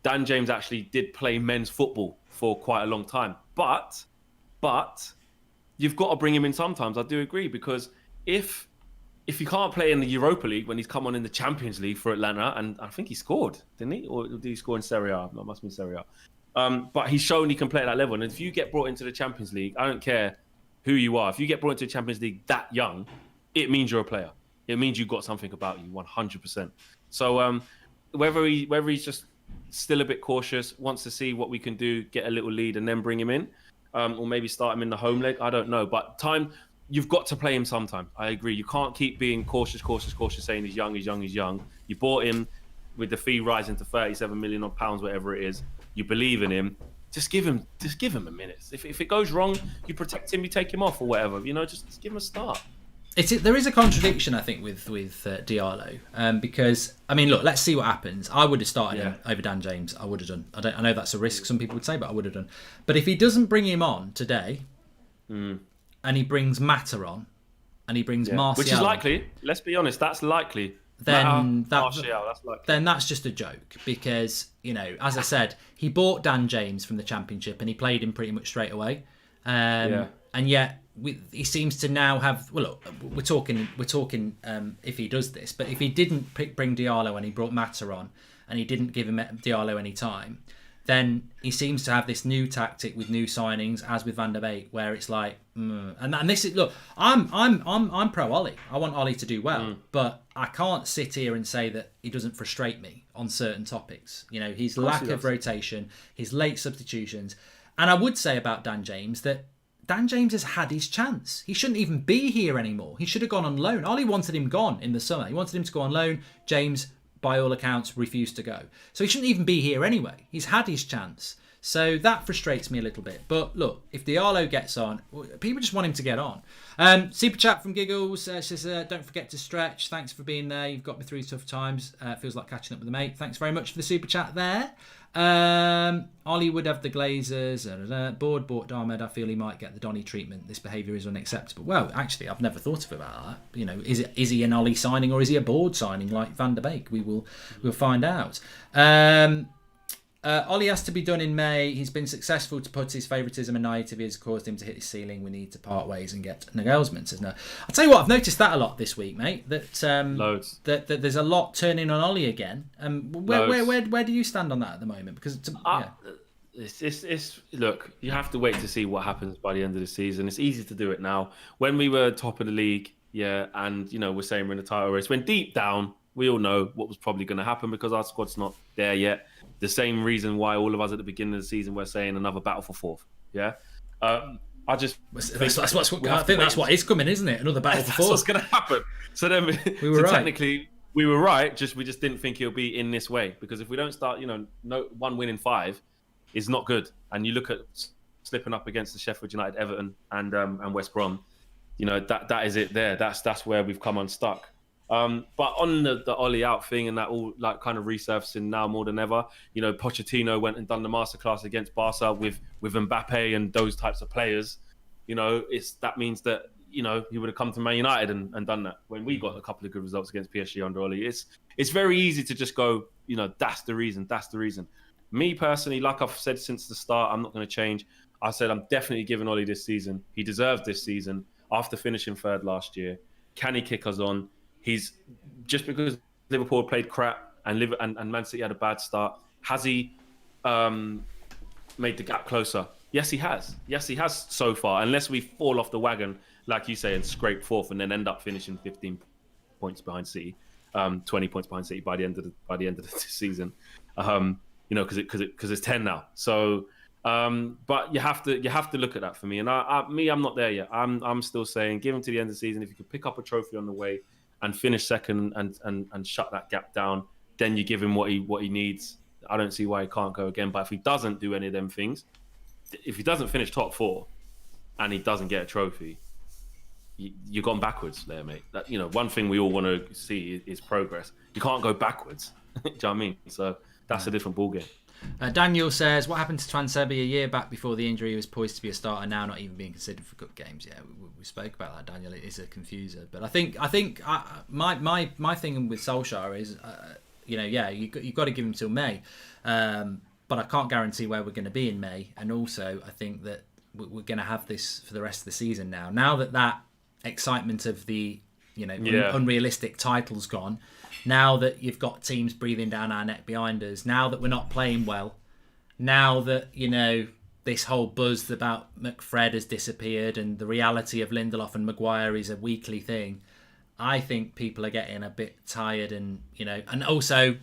Dan James actually did play men's football for quite a long time. But you've got to bring him in sometimes. I do agree, because if you can't play in the Europa League when he's come on in the Champions League for Atlanta, and I think he scored, didn't he? Or did he score in Serie A? No, it must be Serie A. But he's shown he can play at that level. And if you get brought into the Champions League, I don't care who you are. If you get brought into the Champions League that young, it means you're a player. It means you've got something about you, 100%. So whether he's just still a bit cautious, wants to see what we can do, get a little lead and then bring him in, or maybe start him in the home leg, I don't know. But you've got to play him sometime. I agree. You can't keep being cautious, saying he's young. You bought him with the fee rising to £37 million, whatever it is. You believe in him. Just give him a minute. If it goes wrong, you protect him, you take him off or whatever. Just give him a start. There is a contradiction, I think, with Diallo, because I mean, look, let's see what happens. I would have started him over Dan James. I would have done. I know that's a risk, some people would say, but I would have done. But if he doesn't bring him on today, and he brings Mata on, and he brings Martial, which is likely. Let's be honest, that's likely. Then that's likely. Then that's just a joke, because as I said, he bought Dan James from the Championship and he played him pretty much straight away, and yet. He seems to now have. Well, look, we're talking. If he does this, but if he didn't bring Diallo and he brought Mata on, and he didn't give him Diallo any time, then he seems to have this new tactic with new signings, as with Van der Beek, where it's like, and this is look. I'm pro Ollie. I want Ollie to do well, but I can't sit here and say that he doesn't frustrate me on certain topics. His lack of rotation, his late substitutions, and I would say about Dan James that. Dan James has had his chance. He shouldn't even be here anymore. He should have gone on loan. Ollie wanted him gone in the summer. He wanted him to go on loan. James, by all accounts, refused to go. So he shouldn't even be here anyway. He's had his chance. So that frustrates me a little bit. But look, if Diallo gets on, people just want him to get on. Super chat from Giggles says, don't forget to stretch. Thanks for being there. You've got me through tough times. Feels like catching up with a mate. Thanks very much for the super chat there. Ollie would have the Glazers. Board bought Darmed. I feel he might get the Donny treatment. This behaviour is unacceptable. Well, actually, I've never thought of about that. Is he an Ollie signing or is he a board signing like Van der Beek? We'll find out. Ollie has to be done in May. He's been successful to put his favouritism and naivety has caused him to hit his ceiling. We need to part ways and get Nagelsmann, says no. I'll tell you what, I've noticed that a lot this week, mate. That Loads. That there's a lot turning on Ollie again. Where do you stand on that at the moment? Because it's look, you have to wait to see what happens by the end of the season. It's easy to do it now. When we were top of the league, and we're saying we're in the title race, when deep down we all know what was probably going to happen because our squad's not there yet. The same reason why all of us at the beginning of the season were saying another battle for fourth. I think that's what is coming, isn't it? Another battle for fourth. That's what's going to happen. So then, technically, we were right. We just didn't think it'll be in this way, because if we don't start, one win in 5 is not good. And you look at slipping up against the Sheffield United, Everton, and West Brom. That is it. There, that's where we've come unstuck. But on the Ollie out thing and that all like kind of resurfacing now more than ever, Pochettino went and done the masterclass against Barca with Mbappe and those types of players. That means that he would have come to Man United and done that when we got a couple of good results against PSG under Ollie. It's very easy to just go, that's the reason. Me personally, like I've said since the start, I'm not going to change. I said I'm definitely giving Ollie this season. He deserves this season after finishing third last year. Can he kick us on? He's just because Liverpool played crap and Man City had a bad start. Has he made the gap closer? Yes, he has. So far. Unless we fall off the wagon, like you say, and scrape fourth, and then end up finishing 15 points behind City, 20 points behind City by the end of the season. Because it's 10 now. So, but you have to look at that for me. And I'm not there yet. I'm still saying give him to the end of the season. If you could pick up a trophy on the way and finish second and shut that gap down, then you give him what he needs. I don't see why he can't go again. But if he doesn't do any of them things, if he doesn't finish top 4 and he doesn't get a trophy, you've gone backwards there, mate. That, one thing we all want to see is progress. You can't go backwards. Do you know what I mean? So that's a different ballgame. Daniel says, what happened to Twan Sebi a year back before the injury? He was poised to be a starter, now not even being considered for cup games. Yeah, we spoke about that, Daniel. It is a confuser. But I think my thing with Solskjaer is, you've got to give him till May. But I can't guarantee where we're going to be in May. And also, I think that we're going to have this for the rest of the season now. Now that excitement of the unrealistic title's gone, now that you've got teams breathing down our neck behind us, now that we're not playing well, now that, this whole buzz about McFred has disappeared and the reality of Lindelof and Maguire is a weekly thing, I think people are getting a bit tired and also,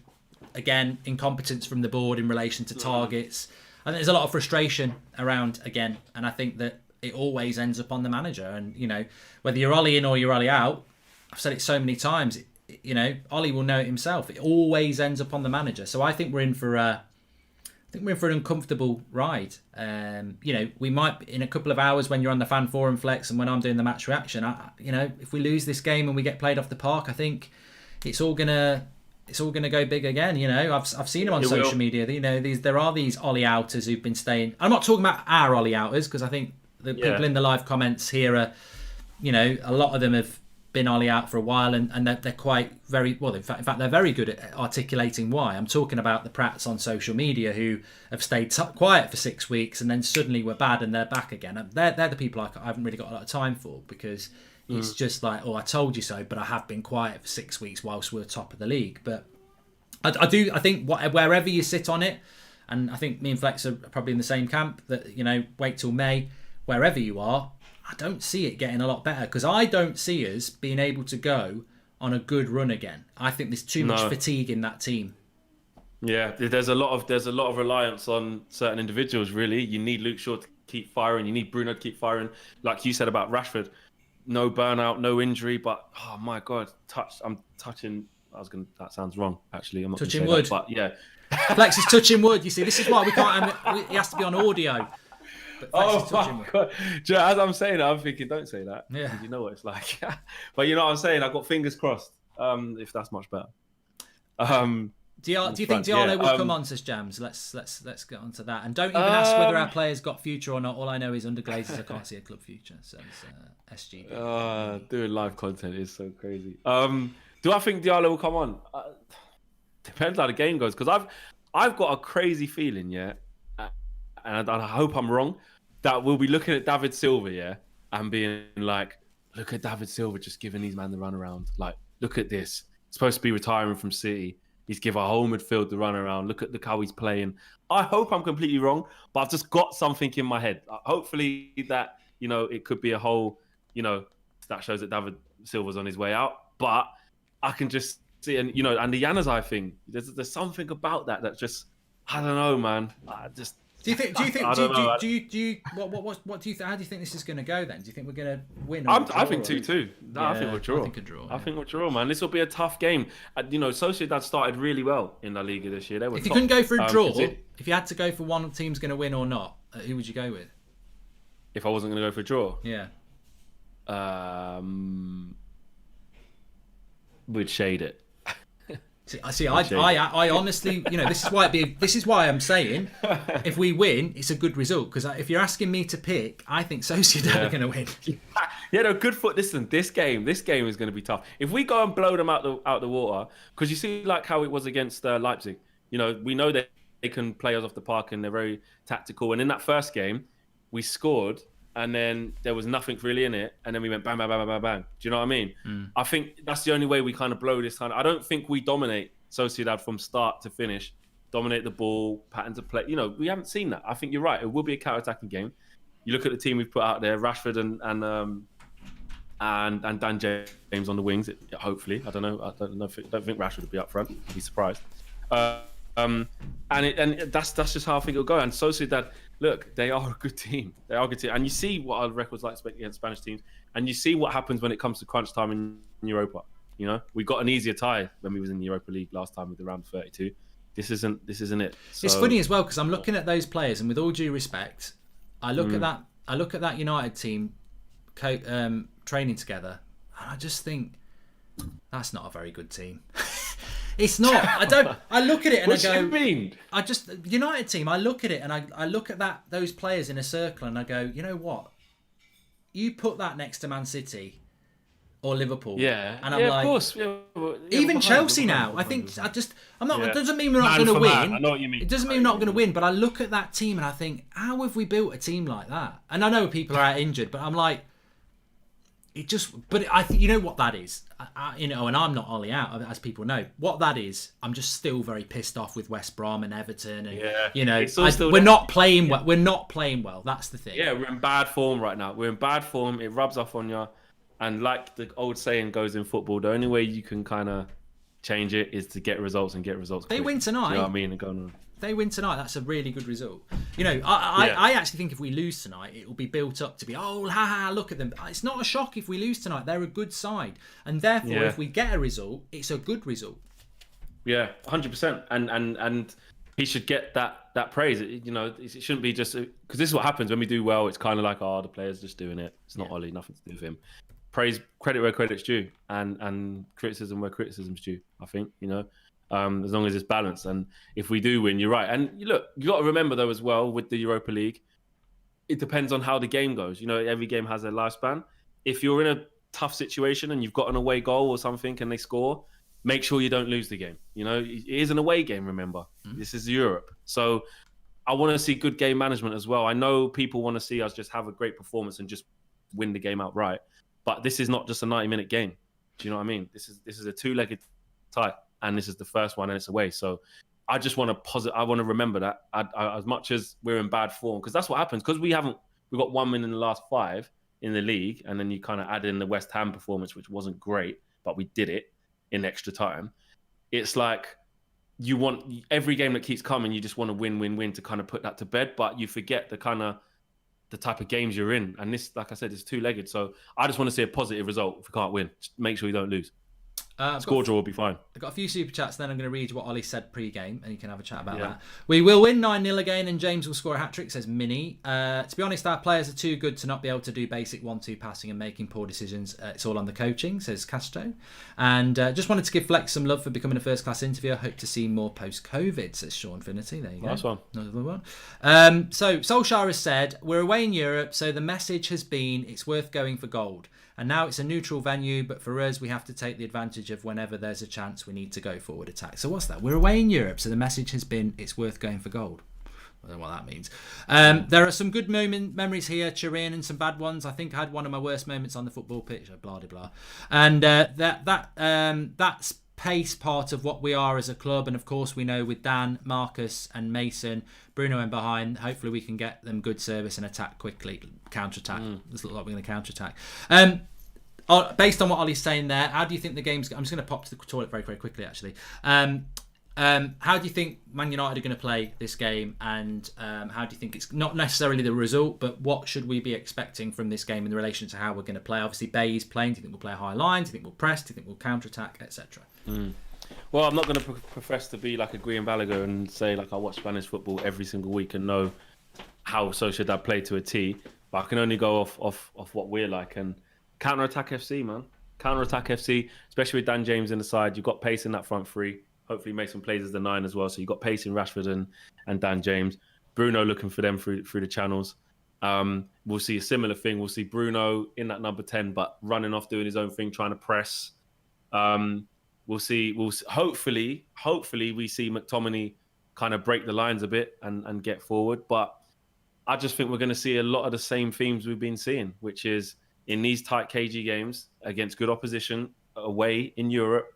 again, incompetence from the board in relation to targets. I think there's a lot of frustration around again, and I think that it always ends up on the manager. And, whether you're Ollie in or you're Ollie out, I've said it so many times, Ollie will know it himself. It always ends up on the manager. So I think we're in for think we're in for an uncomfortable ride. We might, in a couple of hours when you're on the Fan Forum Flex and when I'm doing the match reaction, if we lose this game and we get played off the park, I think it's all gonna go big again. I've seen them on social media. There are these Ollie outers who've been staying. I'm not talking about our Ollie outers, because I think the people in the live comments here are, a lot of them have been Ollie out for a while, and they're quite very well. In fact, they're very good at articulating why. I'm talking about the Prats on social media who have stayed quiet for 6 weeks and then suddenly were bad and they're back again. They're the people I haven't really got a lot of time for, because it's just like, I told you so, but I have been quiet for 6 weeks whilst we're top of the league. But I think wherever you sit on it, and I think me and Flex are probably in the same camp, that wait till May, wherever you are, I don't see it getting a lot better, because I don't see us being able to go on a good run again. I think there's too much fatigue in that team. Yeah, there's a lot of reliance on certain individuals. Really, you need Luke Shaw to keep firing. You need Bruno to keep firing. Like you said about Rashford, no burnout, no injury. But oh my God, I'm touching. That sounds wrong. Actually, I'm not touching wood. That, but yeah, Flex is touching wood. You see, this is why we can't. He has to be on audio. Oh my God. As I'm saying it, I'm thinking, don't say that. Yeah. You know what it's like. But you know what I'm saying? I've got fingers crossed. If that's much better. Do you think Diallo will come on, says Jams? Let's get on to that. And don't even ask whether our players got future or not. All I know is under Glazers, I can't see a club future. Says SGB. Doing live content is so crazy. Do I think Diallo will come on? Depends how the game goes. Because I've got a crazy feeling, yeah. And I hope I'm wrong, that we'll be looking at David Silva, yeah, and being like, look at David Silva just giving these men the run around. Like, look at this. He's supposed to be retiring from City. He's given our whole midfield the run around. Look how he's playing. I hope I'm completely wrong, but I've just got something in my head. Hopefully that, it could be a whole, that shows that David Silva's on his way out. But I can just see, and and the Januzaj thing, there's something about that just, I don't know, man. Do you think? What do you? How do you think this is going to go then? Do you think we're going to win? I think 2-2. No, yeah, I think we'll draw. I think we'll draw, man. This will be a tough game. Sociedad started really well in La Liga this year. They were if you couldn't go for a draw, if you had to go for one team's going to win or not, who would you go with? If I wasn't going to go for a draw, yeah, we'd shade it. I honestly, this is why I'm saying, if we win, it's a good result. Because if you're asking me to pick, I think Sociedad are going to win. Yeah, no, good foot. Listen, this game is going to be tough. If we go and blow them out the water, because you see like how it was against Leipzig. We know that they can play us off the park and they're very tactical. And in that first game, we scored. And then there was nothing really in it. And then we went bang, bang, bang, bang, bang, bang. Do you know what I mean? I think that's the only way we kind of blow this time. I don't think we dominate Sociedad from start to finish. Dominate the ball, pattern to play. We haven't seen that. I think you're right. It will be a counter-attacking game. You look at the team we've put out there, Rashford and Dan James on the wings. Hopefully. I don't know. I don't think Rashford will be up front. I'd be surprised. And that's just how I think it'll go. And Sociedad, look, they are a good team. They are a good team. And you see what our records like against Spanish teams. And you see what happens when it comes to crunch time in Europa. We got an easier tie when we was in the Europa League last time with the round 32. This isn't it. So, it's funny as well, because I'm looking at those players, and with all due respect, I look at that United team training together, and I just think that's not a very good team. It's not. I look at it and I go. What do you mean? United team. I look at it and I look at those players in a circle and I go, you know what? You put that next to Man City or Liverpool. Yeah. And I'm like, of course. even Chelsea now. I think I'm not. It doesn't mean we're not going to win. I know what you mean. It doesn't mean we're not going to win. But I look at that team and I think, how have we built a team like that? And I know people are out injured, but I'm like. I think you know what that is, and I'm not Ollie out, as people know. What that is, I'm just still very pissed off with West Brom and Everton, and we're not playing well. We're not playing well. That's the thing. Yeah, we're in bad form right now. We're in bad form. It rubs off on you, and like the old saying goes in football, the only way you can kind of change it is to get results and get results. They win tonight. Do you know what I mean? And going on. They win tonight, that's a really good result. I actually think if we lose tonight, it will be built up to be, look at them. It's not a shock if we lose tonight. They're a good side. And therefore, if we get a result, it's a good result. Yeah, 100%. And he should get that praise. You know, it shouldn't be just because this is what happens when we do well. It's kind of like, oh, the player's just doing it. It's not Ollie, nothing to do with him. Praise, credit where credit's due, and criticism where criticism's due. I think, you know, as long as it's balanced, and if we do win, you're right. And look, you got to remember though as well with the Europa League, it depends on how the game goes. You know, every game has a lifespan. If you're in a tough situation and you've got an away goal or something and they score, make sure you don't lose the game. You know, it is an away game, remember. This is Europe. So I want to see good game management as well. I know people want to see us just have a great performance and just win the game outright. But this is not just a 90-minute game. Do you know what I mean? This is a two-legged tie, and this is the first one and it's away. So I just want to I want to remember that as much as we're in bad form, because that's what happens. Because we've got 1 win in the last 5 in the league, and then you kind of add in the West Ham performance, which wasn't great, but we did it in extra time. It's like you want every game that keeps coming, you just want to win to kind of put that to bed, but you forget the type of games you're in. And this, like I said, is two-legged. So I just want to see a positive result if we can't win. Just make sure you don't lose. Score draw will be fine. I've got a few super chats, then I'm going to read what Ollie said pre-game, and you can have a chat about that. We will win 9-0 again, and James will score a hat-trick, says Minnie. To be honest, our players are too good to not be able to do basic 1-2 passing and making poor decisions. It's all on the coaching, says Castro. And just wanted to give Flex some love for becoming a first-class interviewer. Hope to see more post-COVID, says Sean Finity. There you go. Nice one. Another one. So Solskjaer has said, we're away in Europe, so the message has been it's worth going for gold. And now it's a neutral venue, but for us, we have to take the advantage of whenever there's a chance we need to go forward attack. So what's that? We're away in Europe, so the message has been it's worth going for gold. I don't know what that means. There are some good memories here, Turin, and some bad ones. I think I had one of my worst moments on the football pitch, blah, blah, blah. And that's pace part of what we are as a club. And of course, we know with Dan, Marcus and Mason, Bruno in behind, hopefully we can get them good service and attack quickly, counter-attack. This looks like we're going to counter-attack. Based on what Ollie's saying there, how do you think the game's... I'm just going to pop to the toilet very, very quickly, actually. How do you think Man United are going to play this game, and how do you think it's not necessarily the result, but what should we be expecting from this game in relation to how we're going to play? Obviously, Bay's playing. Do you think we'll play a high line? Do you think we'll press? Do you think we'll counter-attack, etc.? Well, I'm not going to profess to be like a Guillem Balaguer and say like I watch Spanish football every single week and know how Sociedad play to a T, but I can only go off what we're like. And counter-attack FC, man. Counter-attack FC, especially with Dan James in the side. You've got pace in that front three. Hopefully Mason plays as the 9 as well. So you've got pace in Rashford and Dan James. Bruno looking for them through the channels. We'll see a similar thing. We'll see Bruno in that number 10, but running off, doing his own thing, trying to press. We'll see. Hopefully we see McTominay kind of break the lines a bit and get forward. But I just think we're going to see a lot of the same themes we've been seeing, which is in these tight, cagey games against good opposition away in Europe,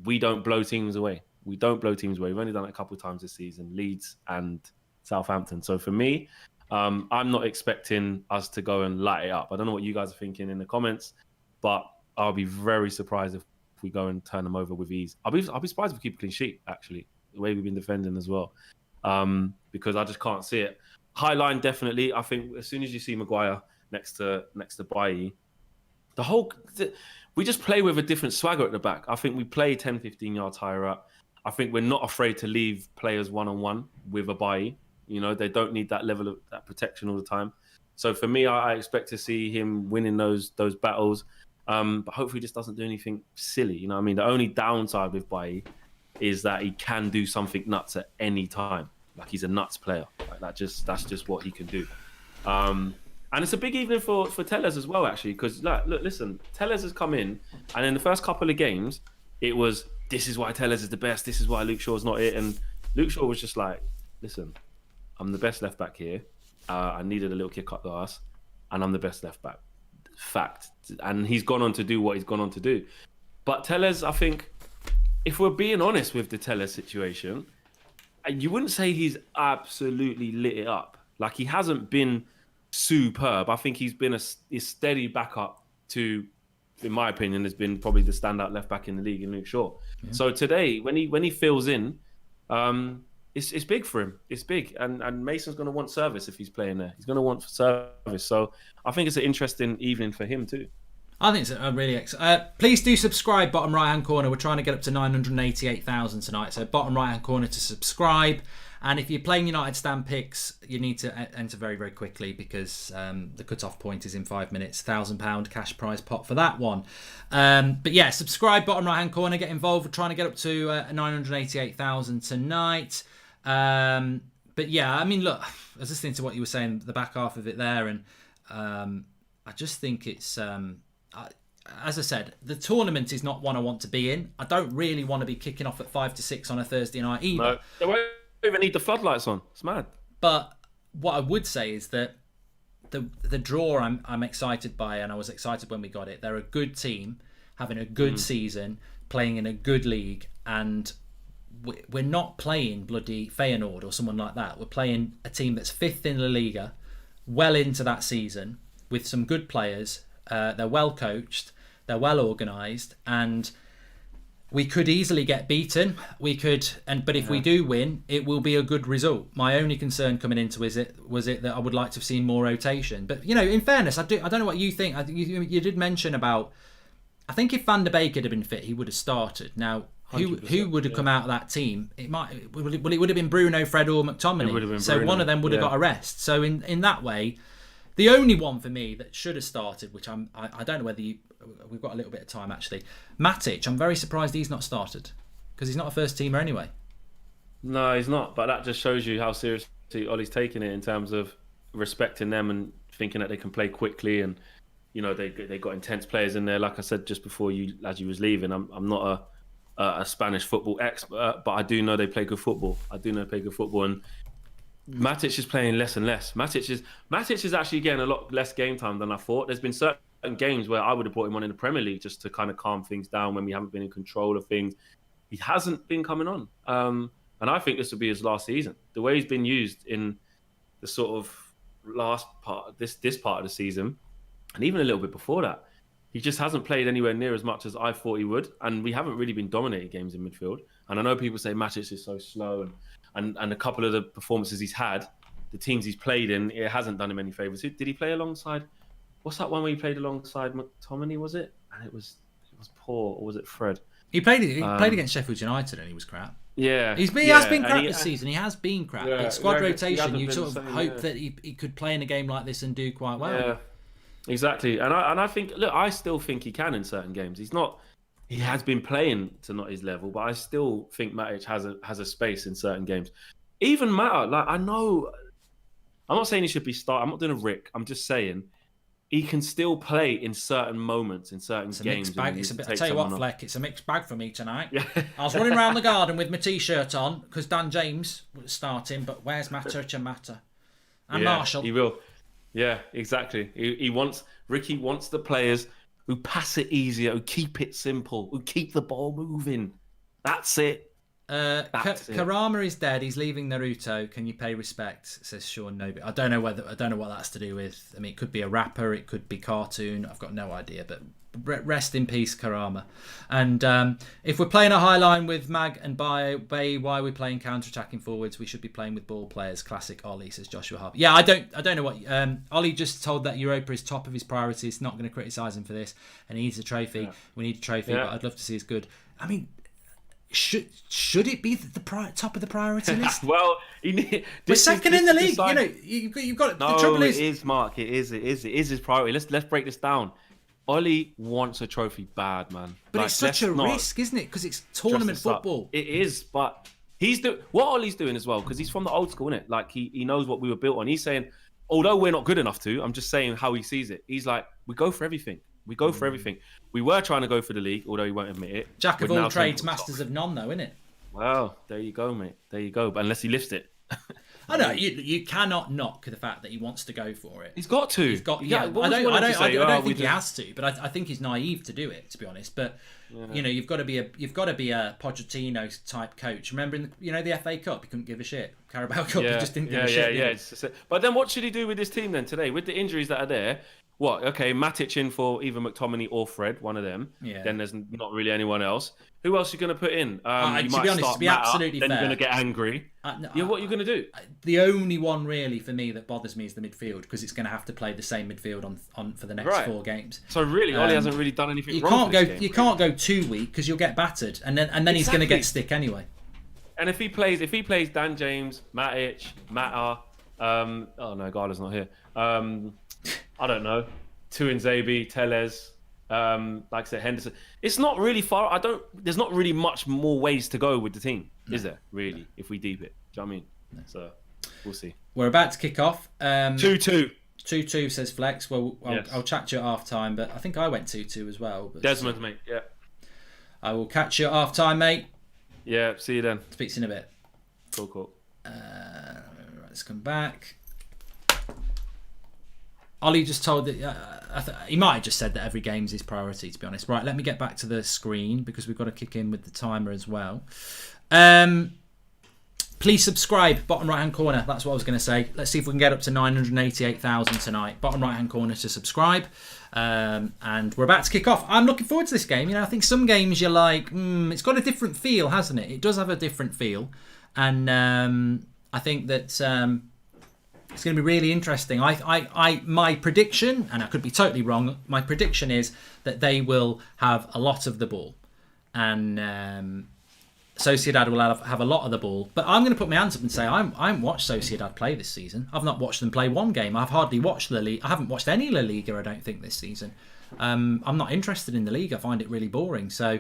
we don't blow teams away. We've only done it a couple of times this season, Leeds and Southampton. So for me, I'm not expecting us to go and light it up. I don't know what you guys are thinking in the comments, but I'll be very surprised if we go and turn them over with ease. I'll be surprised if we keep a clean sheet, actually, the way we've been defending as well, because I just can't see it. High line, definitely. I think as soon as you see Maguire next to Bailly, we just play with a different swagger at the back. I think we play 10, 15 yards higher up. I think we're not afraid to leave players one-on-one with a Bailly. You know, they don't need that level of that protection all the time. So for me, I expect to see him winning those battles. But hopefully he just doesn't do anything silly. You know what I mean? The only downside with Bailly is that he can do something nuts at any time. Like he's a nuts player. Like that's just what he can do. And it's a big evening for Tellez as well, actually, because look, listen, Tellez has come in, and in the first couple of games, it was, this is why Tellez is the best, this is why Luke Shaw's not it, and Luke Shaw was just like, listen, I'm the best left back here, I needed a little kick up the arse, and I'm the best left back. Fact. And he's gone on to do what he's gone on to do. But Tellez, I think, if we're being honest with the Tellez situation, you wouldn't say he's absolutely lit it up. Like, he hasn't been superb. I think he's been a steady backup to, in my opinion, has been probably the standout left back in the league in Luke Shaw. Yeah. So today, when he fills in, it's big for him. It's big, and Mason's going to want service if he's playing there. He's going to want service. So I think it's an interesting evening for him too. I think it's really excellent. Please do subscribe, bottom right hand corner. We're trying to get up to 988,000 tonight. So bottom right hand corner to subscribe. And if you're playing United stand picks, you need to enter very, very quickly because the cut-off point is in 5 minutes. £1,000 cash prize pot for that one. But yeah, subscribe, bottom right-hand corner. Get involved. We're trying to get up to 988,000 tonight. But yeah, I mean, look, I was listening to what you were saying, the back half of it there, and I just think it's... as I said, the tournament is not one I want to be in. I don't really want to be kicking off at 5 to 6 on a Thursday night either. No, they won't even need the floodlights on. It's mad. But what I would say is that the draw I'm excited by, and I was excited when we got it. They're a good team, having a good season, playing in a good league, and we're not playing bloody Feyenoord or someone like that. We're playing a team that's 5th in La Liga, well into that season, with some good players. They're well coached, they're well organised, and we could easily get beaten. But if we do win, it will be a good result. My only concern coming into was it that I would like to have seen more rotation. But in fairness, I don't know what you think. You did mention about. I think if Van der Beek had been fit, he would have started. Now, who would have come out of that team? It would have been Bruno, Fred, or McTominay. So Bruno. One of them would have got a rest. So in that way. The only one for me that should have started, which I don't know whether we've got a little bit of time actually. Matic, I'm very surprised he's not started because he's not a first teamer anyway. No, he's not. But that just shows you how seriously Ollie's taking it in terms of respecting them and thinking that they can play quickly, and they got intense players in there. Like I said just before as you was leaving, I'm not a Spanish football expert, but I do know they play good football. And Matic is playing less and less. Matic is actually getting a lot less game time than I thought. There's been certain games where I would have brought him on in the Premier League just to kind of calm things down when we haven't been in control of things. He hasn't been coming on. And I think this will be his last season. The way he's been used in the sort of last part, this part of the season, and even a little bit before that, he just hasn't played anywhere near as much as I thought he would. And we haven't really been dominating games in midfield. And I know people say Matic is so slow and a couple of the performances he's had, the teams he's played in, it hasn't done him any favours. Did he play alongside? What's that one where he played alongside McTominay? Was it? And it was poor, or was it Fred? He played against Sheffield United and he was crap. Yeah, he has been crap this season. He has been crap. Yeah, it's squad rotation. You sort of hope yeah. that he could play in a game like this and do quite well. Yeah, exactly. And I think, look, I still think he can in certain games. He has been playing to not his level, but I still think Matic has a space in certain games. Even Mata, like I know, I'm not saying he should be started. I'm not doing a Rick. I'm just saying he can still play in certain moments, in certain games. Mixed bag. I tell you what, Fleck, it's a mixed bag for me tonight. Yeah. I was running around the garden with my t-shirt on because Dan James was starting, but where's Matic and Mata? And Marshall. He will. Yeah, exactly. Ricky wants the players who pass it easier, who keep it simple, who keep the ball moving. That's it. Karama is dead. He's leaving Naruto. Can you pay respect? Says Sean Nobi. I don't know what that's to do with. I mean, it could be a rapper. It could be cartoon. I've got no idea. But rest in peace, Karama. And if we're playing a high line with Mag and Bay, why are we playing counter-attacking forwards? We should be playing with ball players. Classic Ollie, says Joshua Harper. Yeah, I don't know what. Ollie just told that Europa is top of his priorities. Not going to criticise him for this, and he needs a trophy. Yeah. We need a trophy, but I'd love to see his good. I mean. Should it be the top of the priority list? Well, we're second in the league. You've got. No, the trouble is, it is, Mark. It is his priority. Let's break this down. Ollie wants a trophy bad, man. But it's such a risk, isn't it? Because it's tournament football. It is, but what Ollie's doing as well, because he's from the old school, innit? Like he knows what we were built on. He's saying, although we're not good enough to, I'm just saying how he sees it. He's like, we go for everything. We go for everything. We were trying to go for the league, although he won't admit it. Jack of all trades, masters of none, though, innit? Well, there you go, mate. There you go. But unless he lifts it. I know you cannot knock the fact that he wants to go for it. He's got to. He's got. Yeah, I don't think he has to, but I think he's naive to do it, to be honest. But you've got to be a Pochettino type coach. Remember in the FA Cup, he couldn't give a shit. Carabao Cup, he just didn't give a shit. Yeah. But then what should he do with this team then today with the injuries that are there? What? Okay, Matic in for either McTominay or Fred, one of them. Yeah. Then there's not really anyone else. Who else are you going to put in? To be honest, to be absolutely fair, then you're going to get angry. What are you going to do? The only one really for me that bothers me is the midfield, because it's going to have to play the same midfield on for the next 4 games. So really, Ollie hasn't really done anything wrong. You can't go too weak because you'll get battered, and then he's going to get stick anyway. And if he plays Dan James, Matic, Mata, oh no, Gala's not here. I don't know, Tuanzebe, Tellez, like I said, Henderson. It's not really far. There's not really much more ways to go with the team, is there? Really, if we deep it, do you know what I mean? So we'll see. We're about to kick off. 2-2. 2-2 says Flex. Well, Yes. I'll chat to you at half time, but I think I went 2-2 as well. But Desmond, mate. Yeah. I will catch you at half time, mate. Yeah. See you then. Speak to you in a bit. Cool. Let's come back. Ollie just told that he might have just said that every game's his priority, to be honest. Right, let me get back to the screen because we've got to kick in with the timer as well. Please subscribe, bottom right hand corner. That's what I was going to say. Let's see if we can get up to 988,000 tonight. Bottom right hand corner to subscribe. And we're about to kick off. I'm looking forward to this game. You know, I think some games you're like, it's got a different feel, hasn't it? It does have a different feel. And I think that it's going to be really interesting. My prediction, and I could be totally wrong, my prediction is that they will have a lot of the ball. And Sociedad will have a lot of the ball. But I'm going to put my hands up and say I haven't watched Sociedad play this season. I've not watched them play one game. I've hardly watched La Liga. I haven't watched any La Liga, I don't think, this season. I'm not interested in the league. I find it really boring. So,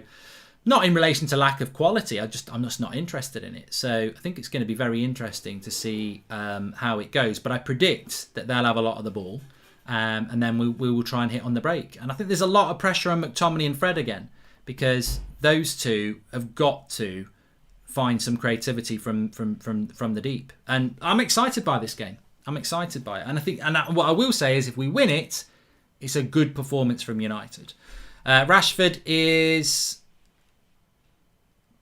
not in relation to lack of quality. I'm just not interested in it. So, I think it's going to be very interesting to see how it goes. But I predict that they'll have a lot of the ball. And then we will try and hit on the break. And I think there's a lot of pressure on McTominay and Fred again. Because those two have got to find some creativity from the deep, and I'm excited by this game. I'm excited by it, and I think, what I will say is, if we win it, it's a good performance from United. Rashford is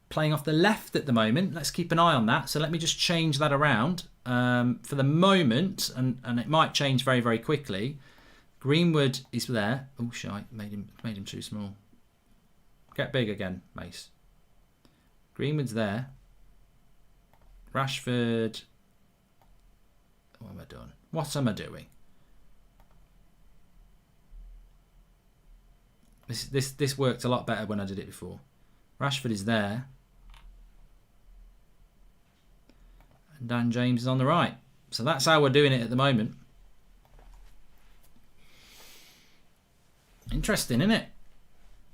playing off the left at the moment. Let's keep an eye on that. So let me just change that around for the moment, and it might change very, very quickly. Greenwood is there. Oh, shite! Made him too small. Get big again, Mace. Greenwood's there. Rashford. What am I doing? What am I doing? This worked a lot better when I did it before. Rashford is there. And Dan James is on the right. So that's how we're doing it at the moment. Interesting, isn't it?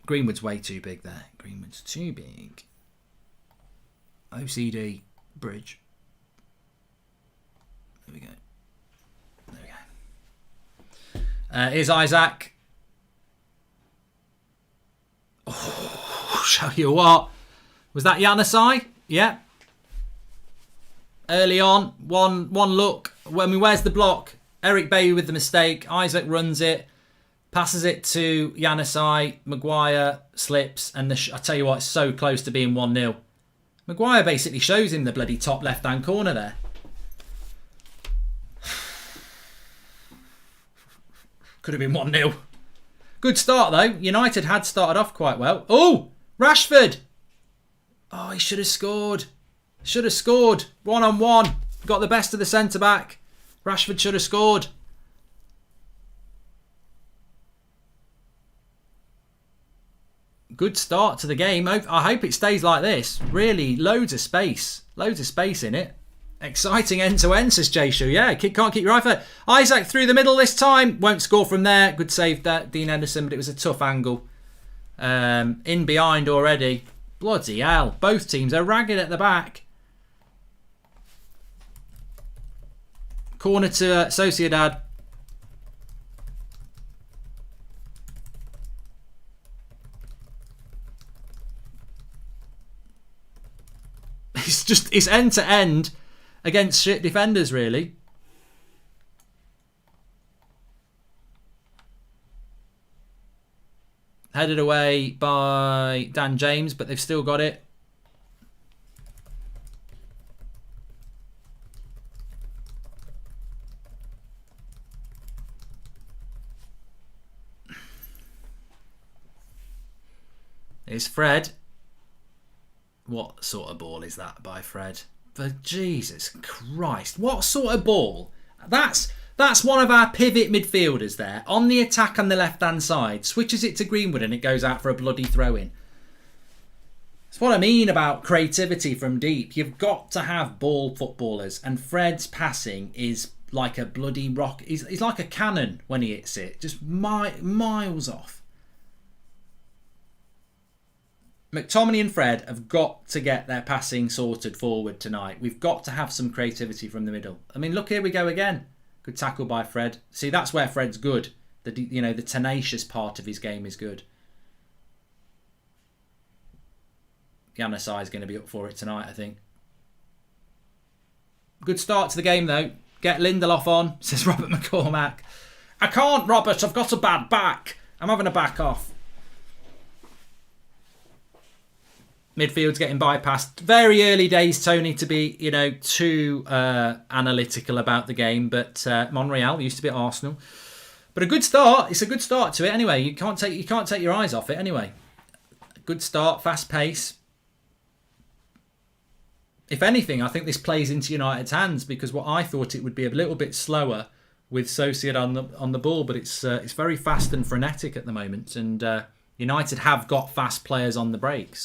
Greenwood's way too big there. Greenwood's too big. OCD bridge. There we go. Here's Isaac. Oh, show you what. Was that Janusai? Yeah. Early on, one look. I mean, where's the block? Eric Bailly with the mistake. Isaac runs it. Passes it to Janusai. Maguire slips. And I tell you what, it's so close to being 1-0. Maguire basically shows him the bloody top left-hand corner there. Could have been 1-0. Good start, though. United had started off quite well. Oh, Rashford. Oh, he should have scored. Should have scored. 1-on-1. Got the best of the centre-back. Rashford should have scored. Good start to the game. I hope it stays like this. Really, loads of space. Loads of space in it. Exciting end-to-end, says Jayshu. Yeah, can't keep your eye for. Isaac through the middle this time. Won't score from there. Good save that, Dean Henderson, but it was a tough angle. In behind already. Bloody hell. Both teams are ragged at the back. Corner to Sociedad. It's end to end against shit defenders, really. Headed away by Dan James, but they've still got it. It's Fred. What sort of ball is that by Fred? But Jesus Christ, what sort of ball? That's one of our pivot midfielders there on the attack on the left-hand side. Switches it to Greenwood and it goes out for a bloody throw-in. That's what I mean about creativity from deep. You've got to have ball footballers, and Fred's passing is like a bloody rock. He's like a cannon when he hits it, just miles off. McTominay and Fred have got to get their passing sorted forward tonight. We've got to have some creativity from the middle. I mean, look, here we go again. Good tackle by Fred. See, that's where Fred's good. The tenacious part of his game is good. Yannisai is going to be up for it tonight, I think. Good start to the game, though. Get Lindelof on, says Robert McCormack. I can't, Robert. I've got a bad back. I'm having a back off. Midfield's getting bypassed. Very early days, Tony, to be, too analytical about the game. But Monreal used to be at Arsenal. But a good start. It's a good start to it anyway. You can't take your eyes off it anyway. Good start, fast pace. If anything, I think this plays into United's hands, because what I thought it would be a little bit slower with Sociedad on the ball, but it's very fast and frenetic at the moment, and United have got fast players on the break.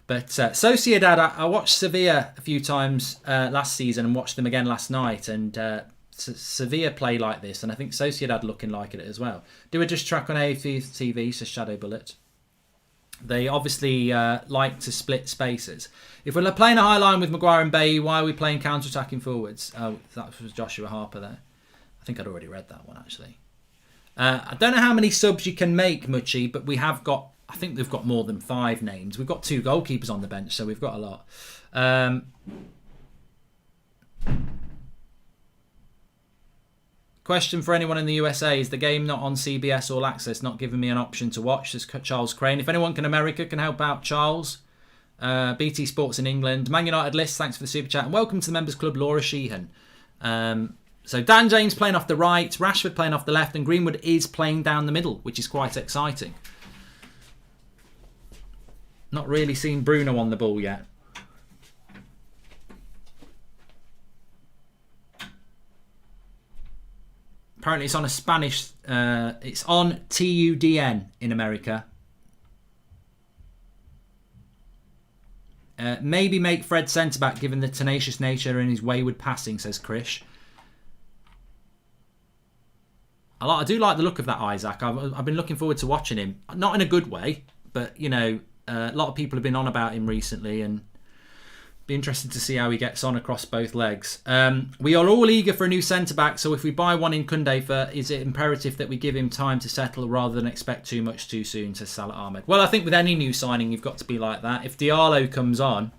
But Sociedad, I watched Sevilla a few times last season and watched them again last night, and Sevilla play like this, and I think Sociedad looking like it as well. Do a just track on AFC TV, says Shadow Bullet. They obviously like to split spaces. If we're playing a high line with Maguire and Bailly, why are we playing counter-attacking forwards? Oh, that was Joshua Harper there. I think I'd already read that one, actually. I don't know how many subs you can make, Mucci, but I think they've got more than 5 names. We've got 2 goalkeepers on the bench, so we've got a lot. Question for anyone in the USA, is the game not on CBS All Access, not giving me an option to watch? Says Charles Crane. If anyone in America can help out Charles. BT Sports in England. Man United list, thanks for the super chat. And welcome to the members club, Laura Sheehan. So Dan James playing off the right, Rashford playing off the left, and Greenwood is playing down the middle, which is quite exciting. Not really seen Bruno on the ball yet. Apparently it's on a Spanish... it's on TUDN in America. Maybe make Fred centre-back given the tenacious nature and his wayward passing, says Krish. I do like the look of that Isaac. I've been looking forward to watching him. Not in a good way, but, a lot of people have been on about him recently, and be interested to see how he gets on across both legs. We are all eager for a new centre-back, so if we buy one in Koundé, is it imperative that we give him time to settle rather than expect too much too soon, says Salah Ahmed. Well, I think with any new signing, you've got to be like that. If Diallo comes on,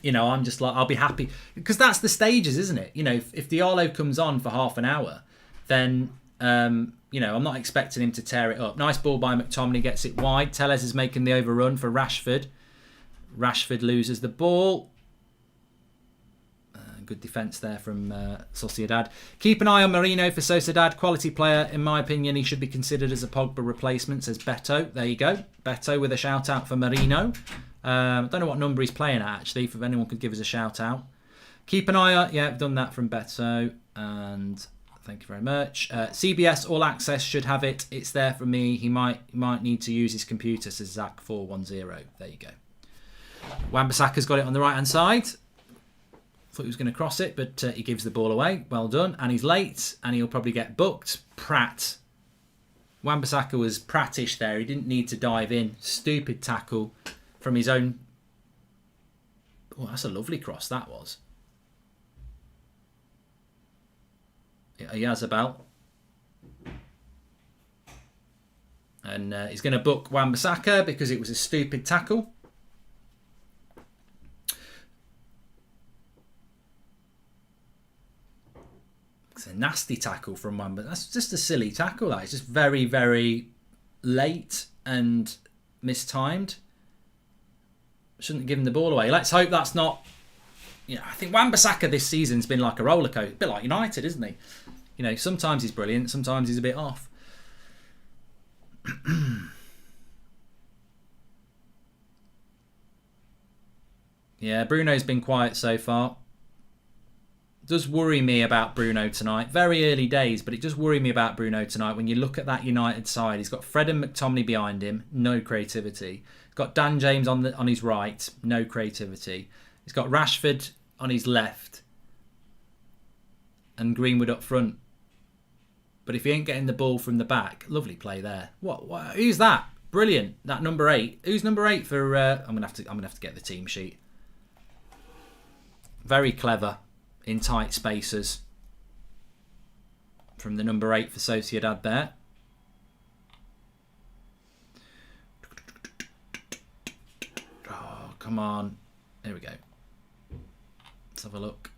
I'm just like, I'll be happy. Because that's the stages, isn't it? If Diallo comes on for half an hour, then, I'm not expecting him to tear it up. Nice ball by McTominay, gets it wide. Tellez is making the overrun for Rashford. Rashford loses the ball. Good defence there from Sociedad. Keep an eye on Marino for Sociedad. Quality player. In my opinion, he should be considered as a Pogba replacement, says Beto. There you go. Beto with a shout out for Marino. Don't know what number he's playing at, actually, if anyone could give us a shout out. Keep an eye on... Yeah, I've done that from Beto. And thank you very much. CBS All Access should have it. It's there for me. He might need to use his computer, says Zach410. There you go. Wan-Bissaka's got it on the right-hand side. Thought he was going to cross it, but he gives the ball away. Well done. And he's late, and he'll probably get booked. Pratt. Wan-Bissaka was Prattish there. He didn't need to dive in. Stupid tackle from his own... Oh, that's a lovely cross, that was. Yazabal. And he's going to book Wan-Bissaka because it was a stupid tackle. It's a nasty tackle from one, but that's just a silly tackle. That it's just very, very late and mistimed. Shouldn't have given the ball away. Let's hope that's not. I think Wan-Bissaka this season's been like a roller coaster, a bit like United, isn't he? Sometimes he's brilliant, sometimes he's a bit off. Yeah, Bruno's been quiet so far. Does worry me about Bruno tonight. Very early days, but it does worry me about Bruno tonight. When you look at that United side, he's got Fred and McTominay behind him. No creativity. Got Dan James on his right, no creativity. He's got Rashford on his left and Greenwood up front. But if he ain't getting the ball from the back, lovely play there. What? Who's that? Brilliant. That number 8. Who's number 8 for? I'm gonna have to get the team sheet. Very clever in tight spaces from the number 8 for Sociedad there. Oh, come on. There we go. Let's have a look.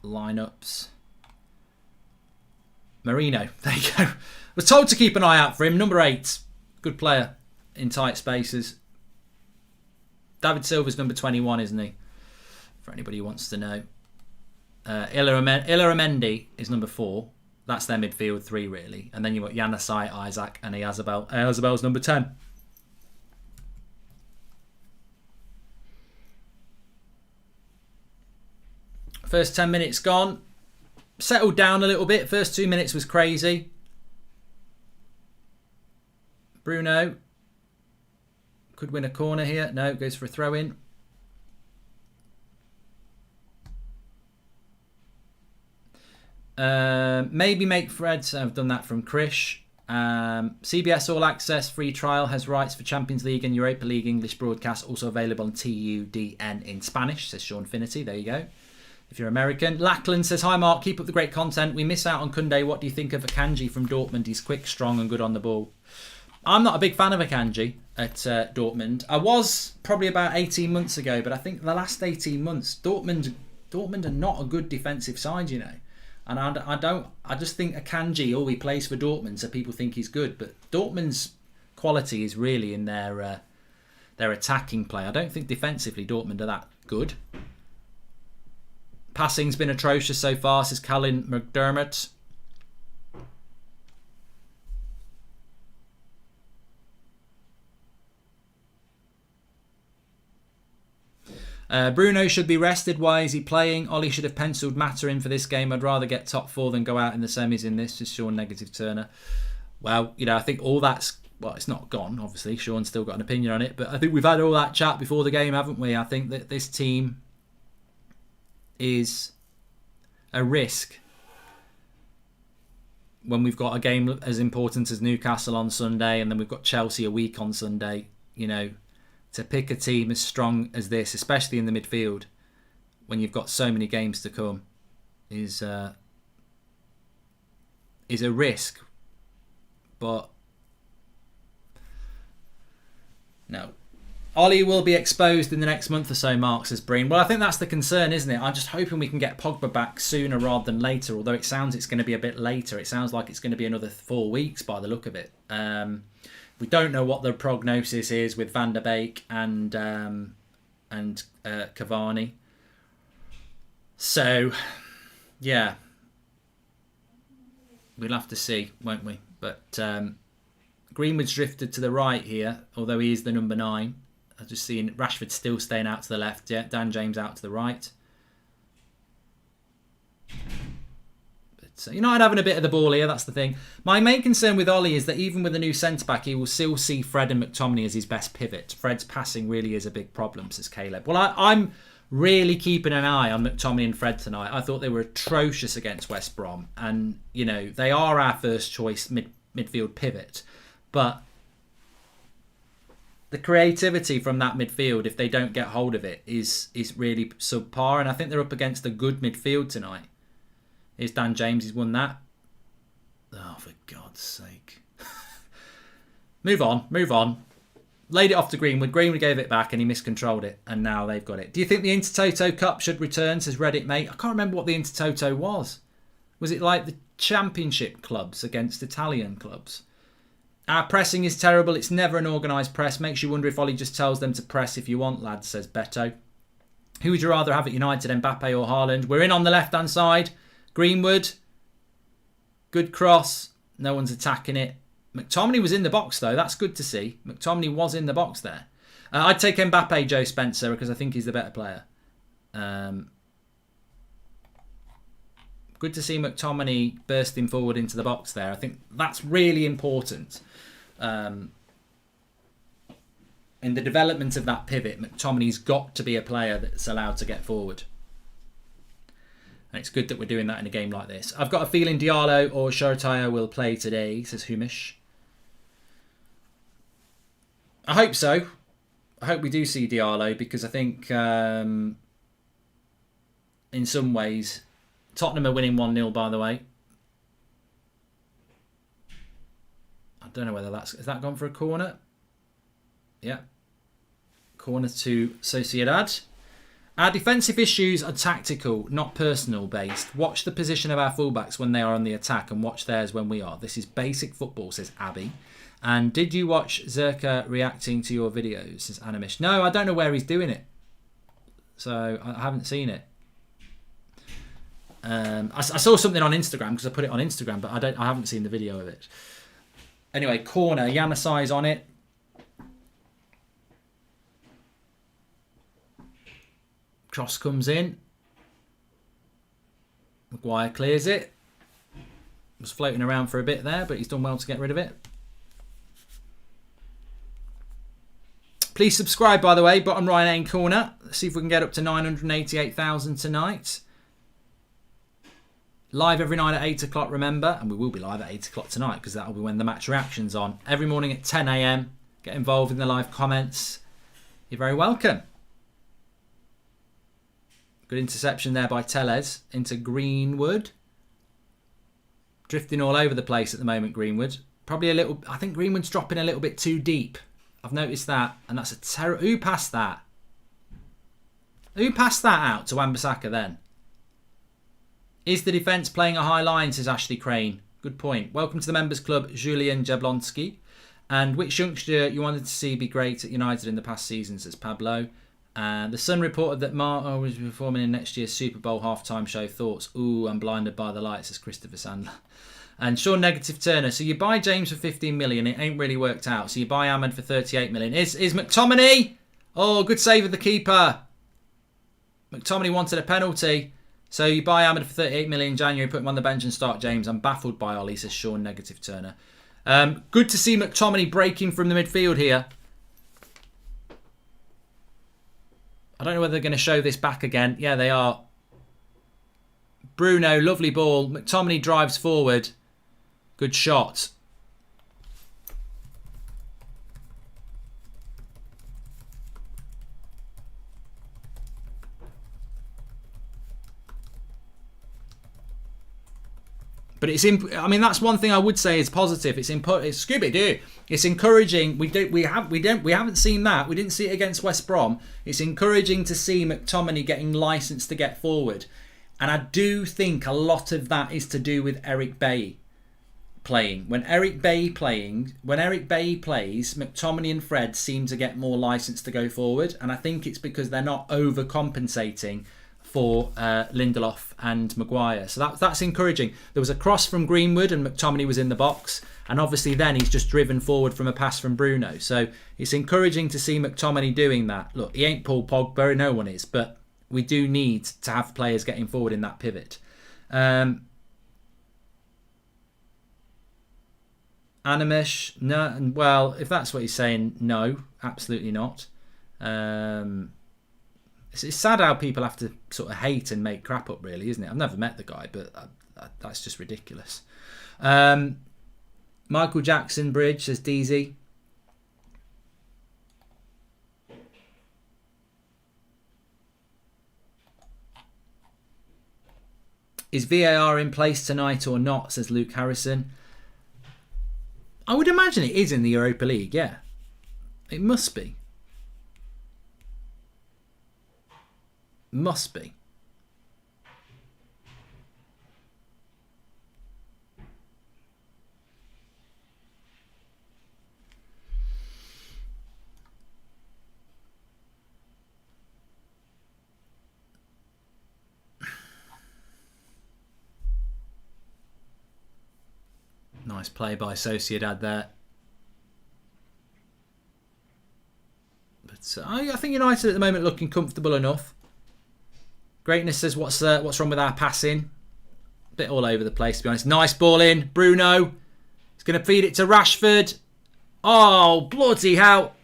Lineups. Marino. There you go. Was told to keep an eye out for him. Number 8. Good player in tight spaces. David Silva's number 21, isn't he? For anybody who wants to know. Illaramendi is number 4. That's their midfield 3, really. And then you've got Yannisai, Isaac, and Iazabel. Iazabel's number 10. First 10 minutes gone. Settled down a little bit. First 2 minutes was crazy. Bruno could win a corner here. No, goes for a throw-in. Maybe make Fred. I've done that from Krish. CBS All Access free trial has rights for Champions League and Europa League English broadcast, also available on TUDN in Spanish, says Sean Finity. There you go. If you're American. Lackland says, hi Mark, keep up the great content. We miss out on Koundé. What do you think of Akanji from Dortmund? He's quick, strong and good on the ball. I'm not a big fan of Akanji at Dortmund. I was probably about 18 months ago, but I think the last 18 months, Dortmund are not a good defensive side, you know. And I just think Akanji, he plays for Dortmund, so people think he's good. But Dortmund's quality is really in their attacking play. I don't think defensively Dortmund are that good. Passing's been atrocious so far, says Colin McDermott. Bruno should be rested. Why is he playing? Ollie should have penciled Mata in for this game. I'd rather get top 4 than go out in the semis in this. Just Sean Negative Turner. Well, you know, I think all that's... Well, it's not gone, obviously. Sean's still got an opinion on it. But I think we've had all that chat before the game, haven't we? I think that this team is a risk when we've got a game as important as Newcastle on Sunday and then we've got Chelsea a week on Sunday, you know, to pick a team as strong as this, especially in the midfield, when you've got so many games to come, is a risk. But no. Ollie will be exposed in the next month or so, Mark, says Breen. Well, I think that's the concern, isn't it? I'm just hoping we can get Pogba back sooner rather than later, although it sounds it's going to be a bit later. It sounds like it's going to be another 4 weeks by the look of it. We don't know what the prognosis is with Van der Beek and Cavani. So, yeah. We'll have to see, won't we? But Greenwood's drifted to the right here, although he is the number 9. I've just seen Rashford still staying out to the left. Yeah, Dan James out to the right. But United having a bit of the ball here, that's the thing. My main concern with Ollie is that even with the new centre-back, he will still see Fred and McTominay as his best pivot. Fred's passing really is a big problem, says Caleb. Well, I'm really keeping an eye on McTominay and Fred tonight. I thought they were atrocious against West Brom. And, you know, they are our first choice midfield pivot. But the creativity from that midfield, if they don't get hold of it, is really subpar. And I think they're up against a good midfield tonight. Here's Dan James, he's won that. Oh, for God's sake. Move on. Laid it off to Greenwood. Greenwood gave it back and he miscontrolled it. And now they've got it. Do you think the Intertoto Cup should return, says Reddit mate? I can't remember what the Intertoto was. Was it like the championship clubs against Italian clubs? Our pressing is terrible. It's never an organised press. Makes you wonder if Ollie just tells them to press if you want, lads, says Beto. Who would you rather have at United, Mbappe or Haaland? We're in on the left-hand side. Greenwood. Good cross. No one's attacking it. McTominay was in the box, though. That's good to see. McTominay was in the box there. I'd take Mbappe, Joe Spencer, because I think he's the better player. Good to see McTominay bursting forward into the box there. I think that's really important. in the development of that pivot, McTominay's got to be a player that's allowed to get forward. And it's good that we're doing that in a game like this. I've got a feeling Diallo or Shortaya will play today, says Humish. I hope so. I hope we do see Diallo, because I think in some ways Tottenham are winning 1-0, by the way. I don't know whether has that gone for a corner? Yeah. Corner to Sociedad. Our defensive issues are tactical, not personal based. Watch the position of our fullbacks when they are on the attack and watch theirs when we are. This is basic football, says Abby. And did you watch Zerka reacting to your videos, says Animish? No, I don't know where he's doing it. So I haven't seen it. I saw something on Instagram because I put it on Instagram, but I haven't seen the video of it. Anyway, corner, Yamasai's on it. Cross comes in. Maguire clears it. Was floating around for a bit there, but he's done well to get rid of it. Please subscribe, by the way, bottom right hand corner. Let's see if we can get up to 988,000 tonight. Live every night at 8 o'clock, remember. And we will be live at 8 o'clock tonight, because that'll be when the match reaction's on. Every morning at 10 a.m. Get involved in the live comments. You're very welcome. Good interception there by Tellez into Greenwood. Drifting all over the place at the moment, Greenwood. Probably a little... I think Greenwood's dropping a little bit too deep. I've noticed that. And that's a terrible... Who passed that? Who passed that out to Wan-Bissaka then? Is the defence playing a high line, says Ashley Crane. Good point. Welcome to the Members Club, Julian Jablonski. And which youngster you wanted to see be great at United in the past season, says Pablo. And the Sun reported that Marco was performing in next year's Super Bowl halftime show. Thoughts? Ooh, I'm blinded by the lights, says Christopher Sandler. And Sean Negative Turner. So you buy James for 15 million. It ain't really worked out. So you buy Ahmed for 38 million. Is McTominay? Oh, good save of the keeper. McTominay wanted a penalty. So you buy Ahmed for 38 million in January, put him on the bench and start James. I'm baffled by Ollie, says Sean Negative Turner. Good to see McTominay breaking from the midfield here. I don't know whether they're going to show this back again. Yeah, they are. Bruno, lovely ball. McTominay drives forward. Good shot. But I mean, that's one thing I would say is positive. It's Scooby-Doo. It's encouraging. We haven't seen that. We didn't see it against West Brom. It's encouraging to see McTominay getting licensed to get forward. And I do think a lot of that is to do with Eric Bailly playing. When Eric Bailly plays, McTominay and Fred seem to get more license to go forward. And I think it's because they're not overcompensating for Lindelof and Maguire. So that's encouraging. There was a cross from Greenwood and McTominay was in the box. And obviously then he's just driven forward from a pass from Bruno. So it's encouraging to see McTominay doing that. Look, he ain't Paul Pogba, no one is. But we do need to have players getting forward in that pivot. Animish, no. Well, if that's what he's saying, no, absolutely not. It's sad how people have to sort of hate and make crap up, really, isn't it? I've never met the guy, but that's just ridiculous. Michael Jackson Bridge, says DZ. Is VAR in place tonight or not, says Luke Harrison. I would imagine it is in the Europa League, yeah. It must be. Must be. Nice play by Sociedad there. But I think United at the moment looking comfortable enough. Greatness says, what's wrong with our passing? A bit all over the place, to be honest. Nice ball in. Bruno. He's going to feed it to Rashford. Oh, bloody hell.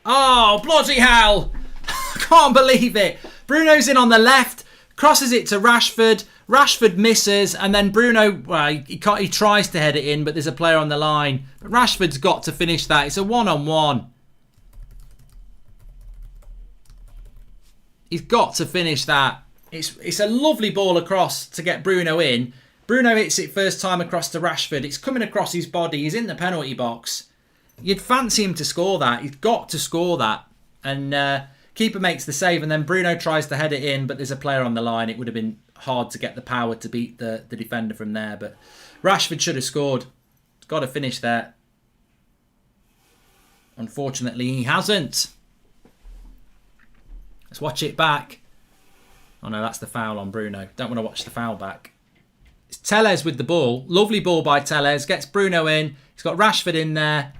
Oh, bloody hell. I can't believe it. Bruno's in on the left, crosses it to Rashford. Rashford misses, and then Bruno, well, he tries to head it in, but there's a player on the line. But Rashford's got to finish that. It's a one-on-one. He's got to finish that. It's a lovely ball across to get Bruno in. Bruno hits it first time across to Rashford. It's coming across his body. He's in the penalty box. You'd fancy him to score that. He's got to score that. And keeper makes the save, and then Bruno tries to head it in, but there's a player on the line. It would have been hard to get the power to beat the defender from there, but Rashford should have scored. He's got to finish there. Unfortunately, he hasn't. Let's watch it back. Oh no, that's the foul on Bruno. Don't want to watch the foul back. It's Tellez with the ball. Lovely ball by Tellez. Gets Bruno in. He's got Rashford in there.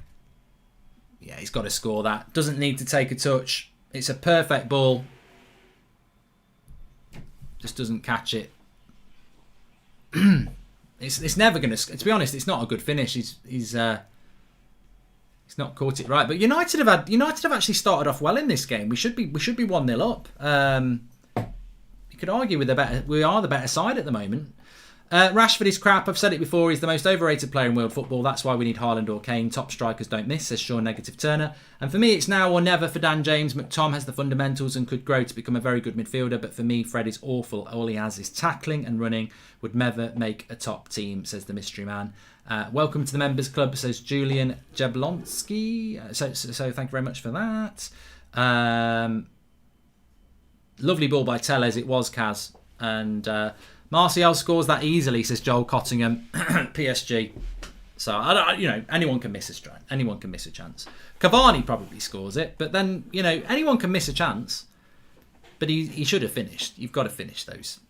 Yeah, he's got to score that. Doesn't need to take a touch. It's a perfect ball. Just doesn't catch it. It's never going to be honest, it's not a good finish. He's not caught it right. But United have actually started off well in this game. We should be 1-0 up. You could argue we are the better side at the moment. Rashford is crap. I've said it before. He's the most overrated player in world football. That's why we need Haaland or Kane. Top strikers don't miss, says Sean Negative Turner. And for me, it's now or never for Dan James. McTom has the fundamentals and could grow to become a very good midfielder. But for me, Fred is awful. All he has is tackling and running. Would never make a top team, says the mystery man. Welcome to the members club, says Julian Jablonski. So thank you very much for that. Lovely ball by Tellez. It was Kaz. And Martial scores that easily, says Joel Cottingham. PSG. So anyone can miss a strike. Anyone can miss a chance. Cavani probably scores it, but then anyone can miss a chance. But he should have finished. You've got to finish those.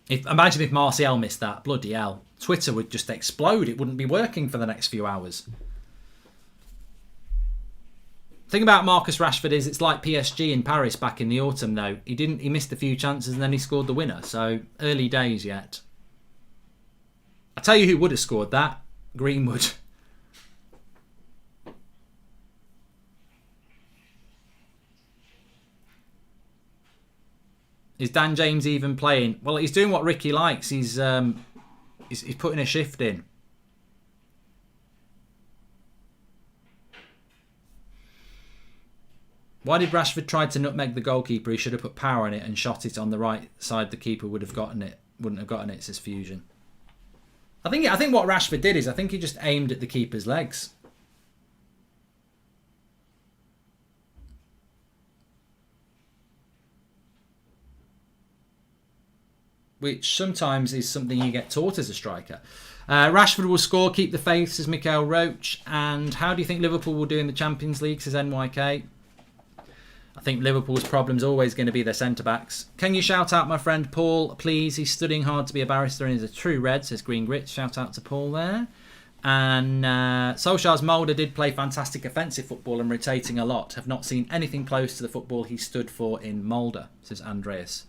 Imagine if Martial missed that. Bloody hell. Twitter would just explode. It wouldn't be working for the next few hours. The thing about Marcus Rashford is it's like PSG in Paris back in the autumn though. He missed a few chances and then he scored the winner. So early days yet. I tell you who would have scored that. Greenwood. Is Dan James even playing? Well, he's doing what Ricky likes. He's putting a shift in. Why did Rashford try to nutmeg the goalkeeper? He should have put power on it and shot it on the right side. The keeper would have gotten it. Wouldn't have gotten it, says Fusion. I think what Rashford did is I think he just aimed at the keeper's legs. Which sometimes is something you get taught as a striker. Rashford will score, keep the faith, says Mikael Roach. And how do you think Liverpool will do in the Champions League, says NYK. I think Liverpool's problem's always going to be their centre-backs. Can you shout out my friend Paul, please? He's studying hard to be a barrister and is a true red, says Green Grit. Shout out to Paul there. And Solskjaer's Mulder did play fantastic offensive football and rotating a lot. Have not seen anything close to the football he stood for in Mulder, says Andreas.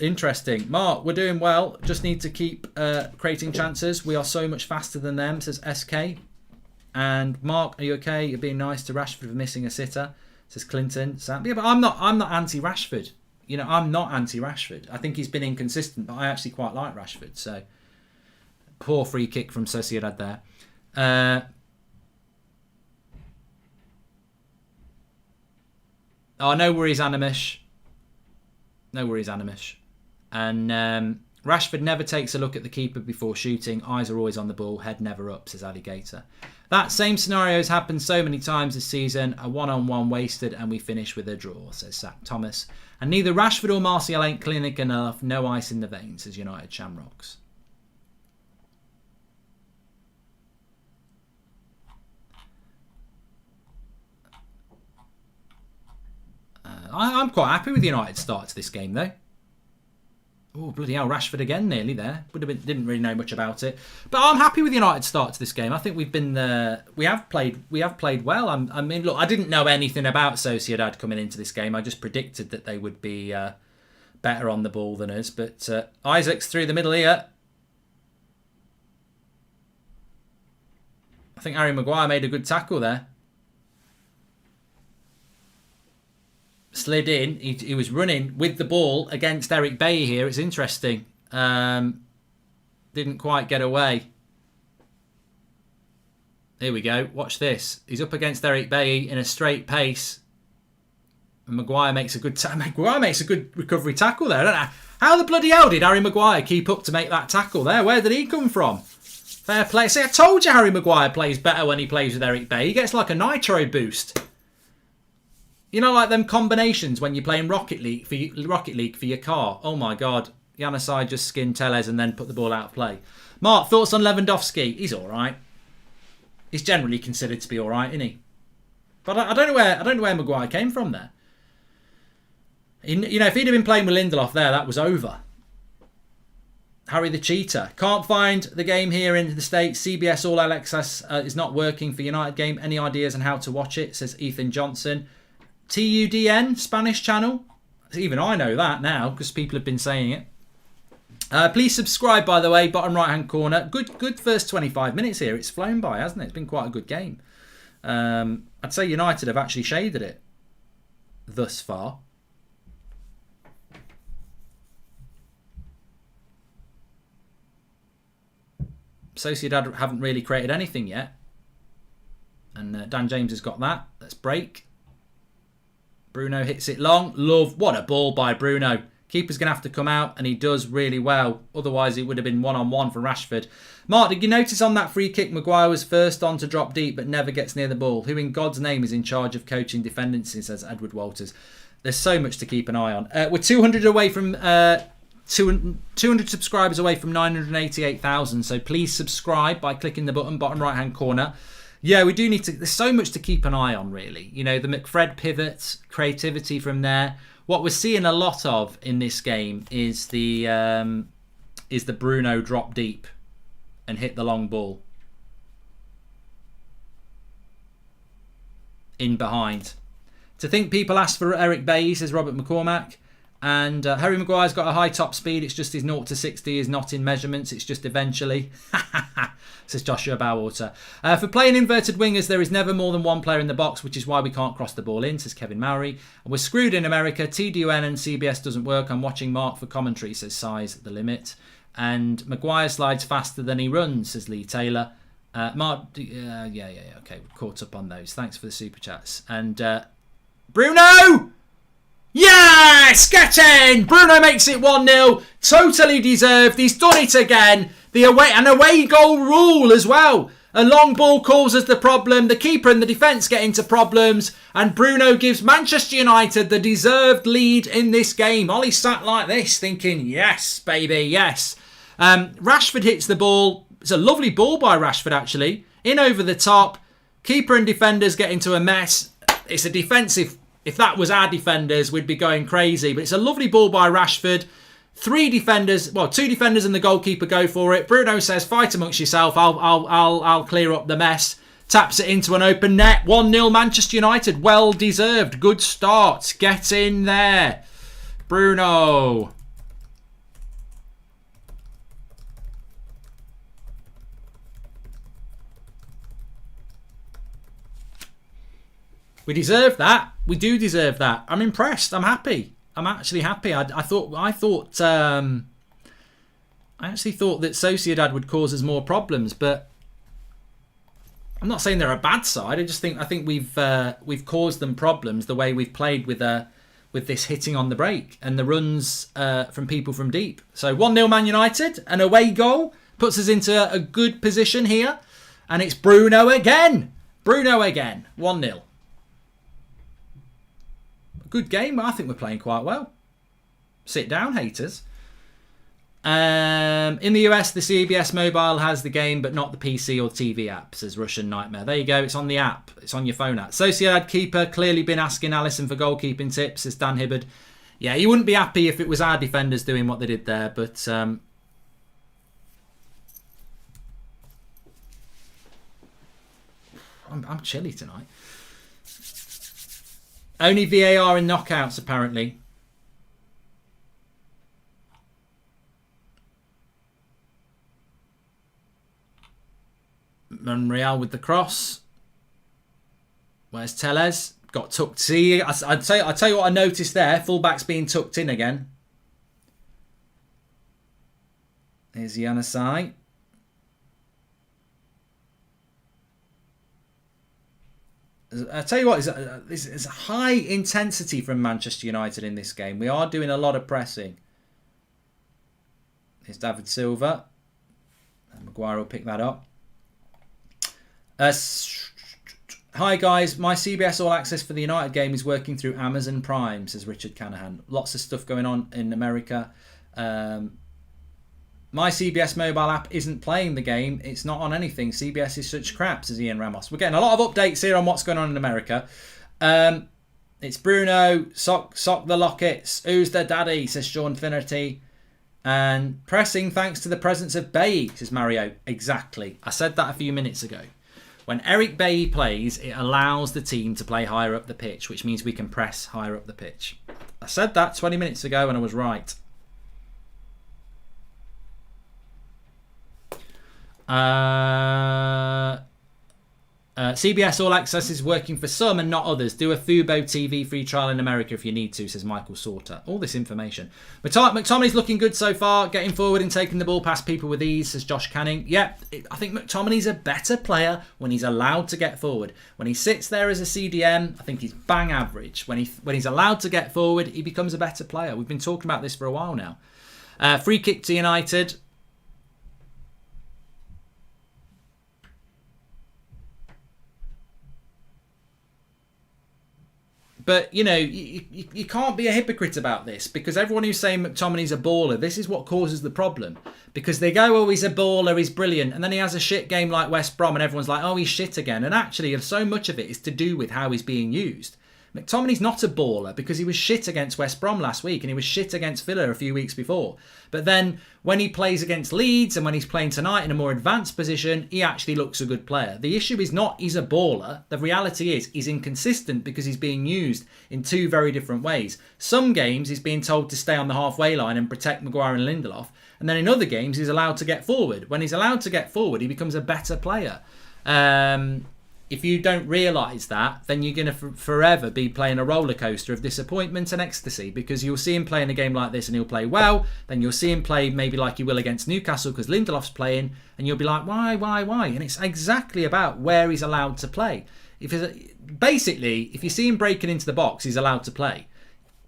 Interesting. Mark, we're doing well. Just need to keep creating chances. We are so much faster than them, says SK. And Mark, are you okay? You're being nice to Rashford for missing a sitter, says Clinton. Sam. Yeah, but I'm not anti-Rashford. I'm not anti-Rashford. I think he's been inconsistent, but I actually quite like Rashford. So poor free kick from Sociedad there. No worries, Animish. No worries, Animish. And Rashford never takes a look at the keeper before shooting. Eyes are always on the ball, head never up, says Alligator. That same scenario has happened so many times this season. A one-on-one wasted and we finish with a draw, says Zach Thomas. And neither Rashford or Martial ain't clinic enough. No ice in the veins, says United Shamrocks. I'm quite happy with United's start to this game, though. Oh, bloody hell, Rashford again, nearly there. Didn't really know much about it. But I'm happy with United's start to this game. I think we have played well. I mean, look, I didn't know anything about Sociedad coming into this game. I just predicted that they would be better on the ball than us. But Isaac's through the middle here. I think Harry Maguire made a good tackle there. slid in. He was running with the ball against Eric Bailly here. It's interesting. Didn't quite get away. Here we go. Watch this. He's up against Eric Bailly in a straight pace. And Maguire makes a good recovery tackle there. I don't know. How the bloody hell did Harry Maguire keep up to make that tackle there? Where did he come from? Fair play. See, I told you Harry Maguire plays better when he plays with Eric Bailly. He gets like a nitro boost. You know, like them combinations when you're playing Rocket League for your car. Oh my God. Januzaj just skinned Tellez and then put the ball out of play. Mark, thoughts on Lewandowski? He's all right. He's generally considered to be all right, isn't he? But I don't know where Maguire came from there. You know, if he'd have been playing with Lindelof there, that was over. Harry the Cheater. Can't find the game here in the States. CBS All Access is not working for United game. Any ideas on how to watch it? Says Ethan Johnson. TUDN, Spanish channel. Even I know that now because people have been saying it. Please subscribe, by the way, bottom right-hand corner. Good first 25 minutes here. It's flown by, hasn't it? It's been quite a good game. I'd say United have actually shaded it thus far. Sociedad haven't really created anything yet. And Dan James has got that. Let's break. Bruno hits it long. Love. What a ball by Bruno. Keeper's going to have to come out, and he does really well. Otherwise, it would have been one-on-one for Rashford. Mark, did you notice on that free kick, Maguire was first on to drop deep, but never gets near the ball? Who in God's name is in charge of coaching dependency, says Edward Walters. There's so much to keep an eye on. We're 200 away from 200 subscribers away from 988,000. So please subscribe by clicking the button, bottom right-hand corner. Yeah, we do need to. There's so much to keep an eye on, really. You know, the McFred pivots, creativity from there. What we're seeing a lot of in this game is the Bruno drop deep and hit the long ball in behind. To think people asked for Eric Bailly, says Robert McCormack. And Harry Maguire's got a high top speed. It's just his 0 to 60 is not in measurements. It's just eventually. Says Joshua Bowater. For playing inverted wingers, there is never more than one player in the box, which is why we can't cross the ball in, says Kevin Mowry. And we're screwed in America. TDUN and CBS doesn't work. I'm watching Mark for commentary, says Size the Limit. And Maguire slides faster than he runs, says Lee Taylor. Mark, yeah. Okay, we're caught up on those. Thanks for the super chats. And Bruno! Yes! Get in! Bruno makes it 1-0. Totally deserved. He's done it again. An away goal rule as well. A long ball causes the problem. The keeper and the defence get into problems. And Bruno gives Manchester United the deserved lead in this game. Ollie sat like this thinking, yes, baby, yes. Rashford hits the ball. It's a lovely ball by Rashford, actually. In over the top. Keeper and defenders get into a mess. It's a defensive. If that was our defenders, we'd be going crazy. But it's a lovely ball by Rashford. Two defenders and the goalkeeper go for it. Bruno says, fight amongst yourself. I'll clear up the mess. Taps it into an open net. 1-0 Manchester United. Well deserved. Good start. Get in there. Bruno. We deserve that. We do deserve that. I'm impressed. I'm happy. I'm actually happy. I actually thought that Sociedad would cause us more problems, but I'm not saying they're a bad side. I think we've caused them problems the way we've played with this hitting on the break and the runs from people from deep. So 1-0 Man United, an away goal puts us into a good position here, and it's Bruno again. 1-0. Good game. I think we're playing quite well. Sit down, haters. In the US, the CBS mobile has the game, but not the PC or TV app, says Russian Nightmare. There you go. It's on the app. It's on your phone app. Sociedad keeper clearly been asking Alisson for goalkeeping tips, says Dan Hibbard. Yeah, he wouldn't be happy if it was our defenders doing what they did there, but I'm chilly tonight. Only VAR in knockouts, apparently. Monreal with the cross. Where's Tellez? got tucked. See, I'd tell you what I noticed there. Fullback's being tucked in again. Here's Janusaj. I tell you what, it's high intensity from Manchester United in this game. We are doing a lot of pressing. Here's David Silva. And Maguire will pick that up. Hi guys, my CBS All Access for the United game is working through Amazon Prime, says Richard Canahan. Lots of stuff going on in America. My CBS mobile app isn't playing the game. It's not on anything. CBS is such crap, says Ian Ramos. We're getting a lot of updates here on what's going on in America. It's Bruno, Sock the Lockets. Who's the daddy, says Sean Finnerty. And pressing thanks to the presence of Bailly, says Mario. Exactly. I said that a few minutes ago. When Eric Bailly plays, it allows the team to play higher up the pitch, which means we can press higher up the pitch. I said that 20 minutes ago and I was right. CBS All Access is working for some and not others. Do a Fubo TV free trial in America if you need to, says Michael Sauter. All this information. McTominay's looking good so far, getting forward and taking the ball past people with ease, says Josh Canning. Yeah, I think McTominay's a better player when he's allowed to get forward. When he sits there as a CDM, I think he's bang average. When he's allowed to get forward, he becomes a better player. We've been talking about this for a while now. Free kick to United. But, you know, you can't be a hypocrite about this, because everyone who's saying McTominay's a baller, this is what causes the problem. Because they go, oh, he's a baller, he's brilliant. And then he has a shit game like West Brom and everyone's like, oh, he's shit again. And actually, so much of it is to do with how he's being used. McTominay's not a baller because he was shit against West Brom last week and he was shit against Villa a few weeks before. But then when he plays against Leeds and when he's playing tonight in a more advanced position, he actually looks a good player. The issue is not he's a baller. The reality is he's inconsistent because he's being used in two very different ways. Some games he's being told to stay on the halfway line and protect Maguire and Lindelof. And then in other games he's allowed to get forward. When he's allowed to get forward, he becomes a better player. If you don't realise that, then you're going to forever be playing a roller coaster of disappointment and ecstasy, because you'll see him play in a game like this and he'll play well. Then you'll see him play maybe like he will against Newcastle because Lindelof's playing, and you'll be like, why? And it's exactly about where he's allowed to play. If you see him breaking into the box, he's allowed to play.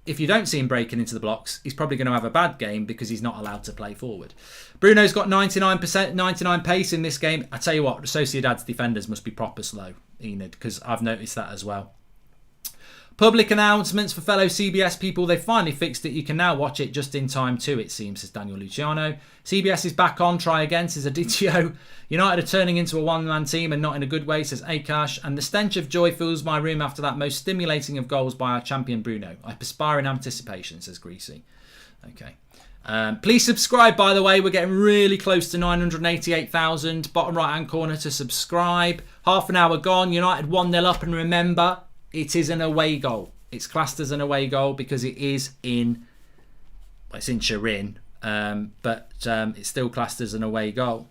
If you don't see him breaking into the blocks, he's probably going to have a bad game because he's not allowed to play forward. Bruno's got 99 pace in this game. I tell you what, Sociedad's defenders must be proper slow, Enid, because I've noticed that as well. Public announcements for fellow CBS people. They finally fixed it. You can now watch it just in time too, it seems, says Daniel Luciano. CBS is back on. Try again, says Aditio. United are turning into a one-man team and not in a good way, says Akash. And the stench of joy fills my room after that most stimulating of goals by our champion Bruno. I perspire in anticipation, says Greasy. Okay. Please subscribe, by the way. We're getting really close to 988,000. Bottom right-hand corner to subscribe. Half an hour gone. United 1-0 up. And remember, it is an away goal. It's classed as an away goal because it is in... Well, it's in Turin. But it's still classed as an away goal.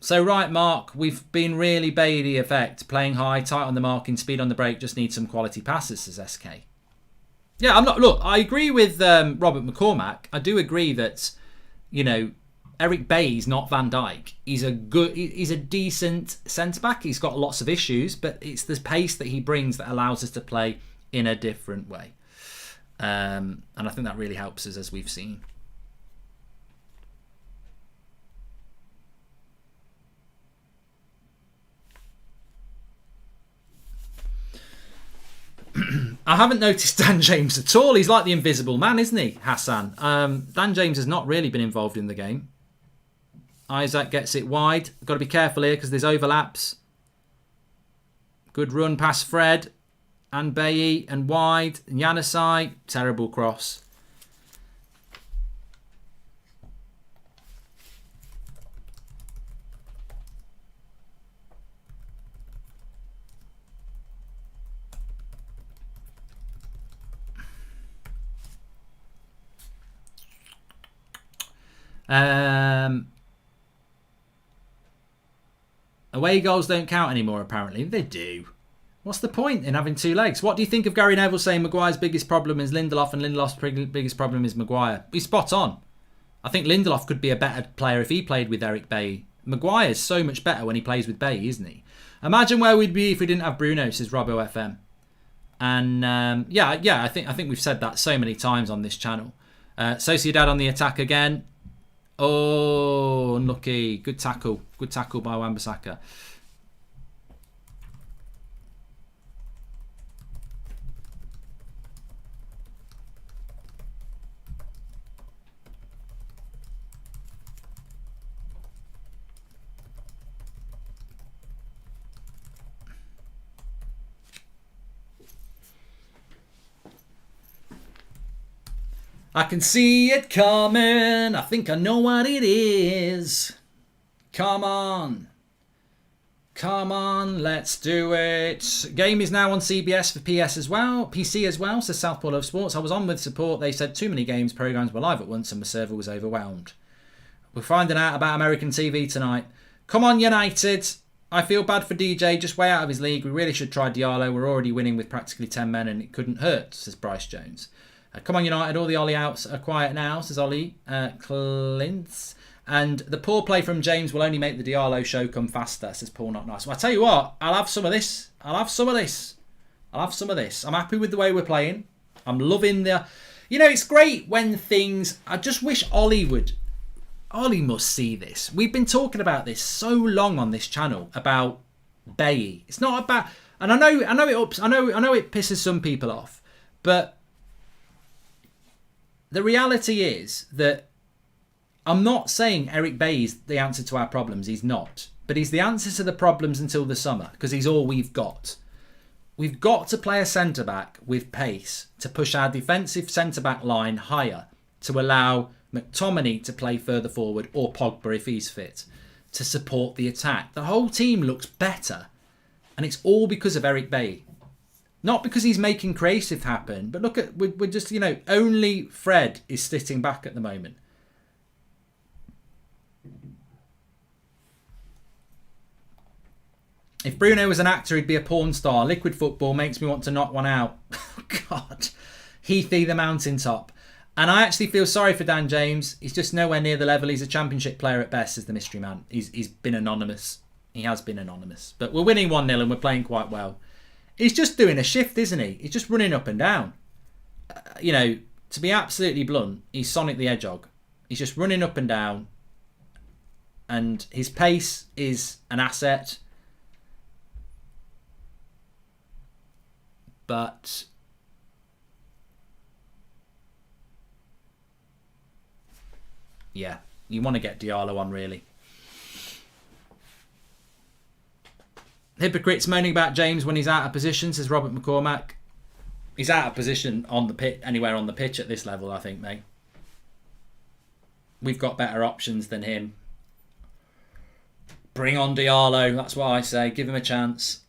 So, right, Mark, we've been really Bailey effect. Playing high, tight on the marking, speed on the break, just need some quality passes, says SK. Yeah, Look, I agree with Robert McCormack. I do agree that, you know, Eric Bailly's not Van Dijk. He's a decent centre-back. He's got lots of issues, but it's the pace that he brings that allows us to play in a different way. And I think that really helps us, as we've seen. I haven't noticed Dan James at all. He's like the invisible man, isn't he, Hassan? Dan James has not really been involved in the game. Isaac gets it wide. Got to be careful here because there's overlaps. Good run past Fred and Bailly and wide. And Janusaj, terrible cross. Away goals don't count anymore, apparently. They do. What's the point in having two legs? What do you think of Gary Neville saying Maguire's biggest problem is Lindelof and Lindelof's biggest problem is Maguire? He's spot on. I think Lindelof could be a better player if he played with Eric Bailly. Maguire's so much better when he plays with Bailly, isn't he? Imagine where we'd be if we didn't have Bruno, says Robbo FM. And yeah, I think we've said that so many times on this channel. Sociedad on the attack again. Oh, unlucky. Good tackle. Good tackle by Wan-Bissaka. I can see it coming. I think I know what it is. Come on. Come on, let's do it. Game is now on CBS for PS as well, PC as well, says Southpaw Love Sports. I was on with support. They said too many games programs were live at once and my server was overwhelmed. We're finding out about American TV tonight. Come on, United. I feel bad for DJ, just way out of his league. We really should try Diallo. We're already winning with practically 10 men and it couldn't hurt, says Bryce Jones. Come on, United. All the Ollie outs are quiet now, says Ollie Clintz. And the poor play from James will only make the Diallo show come faster, says Paul Not Nice. Well, I tell you what, I'll have some of this. I'll have some of this. I'm happy with the way we're playing. I'm loving the... You know, it's great when things... I just wish Ollie would... Ollie must see this. We've been talking about this so long on this channel, about Bailly. It's not about... And I know it pisses some people off, but... The reality is that I'm not saying Eric Bailly's the answer to our problems. He's not. But he's the answer to the problems until the summer because he's all we've got. We've got to play a centre-back with pace to push our defensive centre-back line higher to allow McTominay to play further forward or Pogba if he's fit to support the attack. The whole team looks better and it's all because of Eric Bailly. Not because he's making creative happen, but look at, we're just, you know, only Fred is sitting back at the moment. If Bruno was an actor, he'd be a porn star. Liquid football makes me want to knock one out. God. Heathy the mountaintop. And I actually feel sorry for Dan James. He's just nowhere near the level. He's a championship player at best, as the mystery man. He's been anonymous. He has been anonymous. But we're winning 1-0 and we're playing quite well. He's just doing a shift, isn't he? He's just running up and down. You know, to be absolutely blunt, he's Sonic the Hedgehog. He's just running up and down. And his pace is an asset. But... yeah, you want to get Diallo on, really. Hypocrites moaning about James when he's out of position, says Robert McCormack. He's out of position on the pitch, anywhere on the pitch at this level, I think, mate. We've got better options than him. Bring on Diallo, that's what I say. Give him a chance.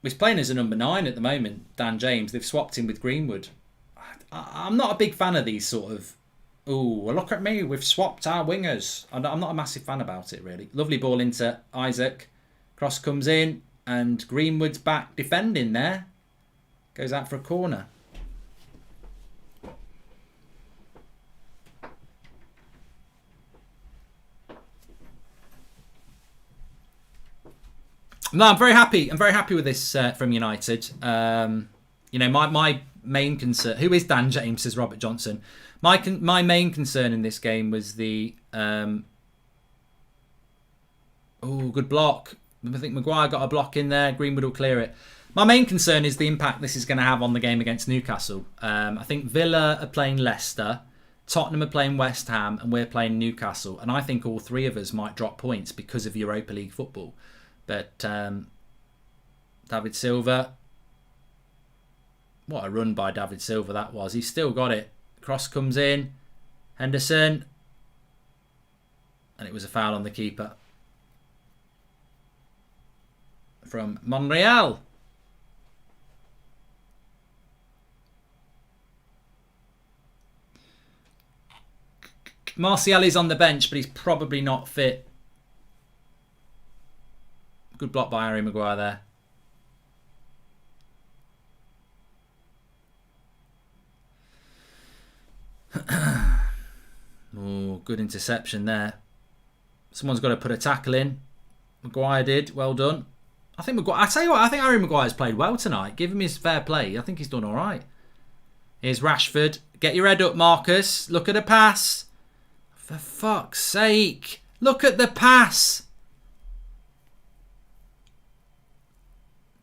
He's playing as a number 9 at the moment, Dan James. They've swapped him with Greenwood. I'm not a big fan of these sort of... ooh, well, look at me, we've swapped our wingers. I'm not a massive fan about it, really. Lovely ball into Isaac. Cross comes in, and Greenwood's back defending there. Goes out for a corner. No, I'm very happy. I'm very happy with this from United. You know, my main concern... who is Dan James, says Robert Johnson. My main concern in this game was the... oh, good block. I think Maguire got a block in there. Greenwood will clear it. My main concern is the impact this is going to have on the game against Newcastle. I think Villa are playing Leicester, Tottenham are playing West Ham, and we're playing Newcastle. And I think all three of us might drop points because of Europa League football. But David Silva... what a run by David Silva that was. He's still got it. Cross comes in. Henderson. And it was a foul on the keeper. From Monreal. Martial is on the bench, but he's probably not fit. Good block by Harry Maguire there. Oh, good interception there. Someone's got to put a tackle in. Maguire did. Well done. I think Maguire. I tell you what. I think Harry Maguire's played well tonight. Give him his fair play. I think he's done all right. Here's Rashford. Get your head up, Marcus. Look at the pass. For fuck's sake! Look at the pass.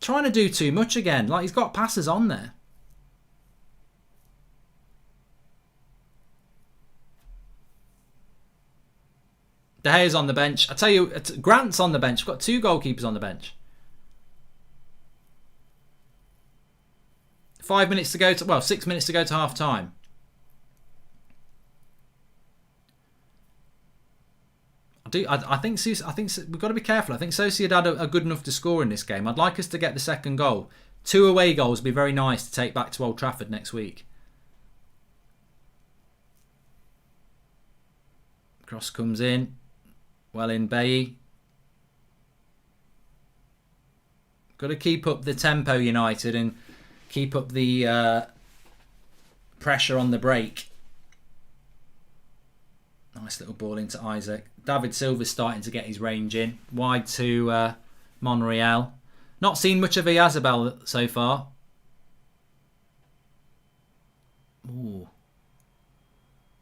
Trying to do too much again. Like, he's got passes on there. De Gea's on the bench. I tell you, Grant's on the bench. We've got 2 goalkeepers on the bench. 5 minutes to go to, well, 6 minutes to go to half time. I think we've got to be careful. I think Sociedad are good enough to score in this game. I'd like us to get the second goal. 2 away goals would be very nice to take back to Old Trafford next week. Cross comes in. Well in, Bailly. Got to keep up the tempo, United, and keep up the pressure on the break. Nice little ball into Isaac. David Silva's starting to get his range in. Wide to Monreal. Not seen much of Yazabel so far. Ooh.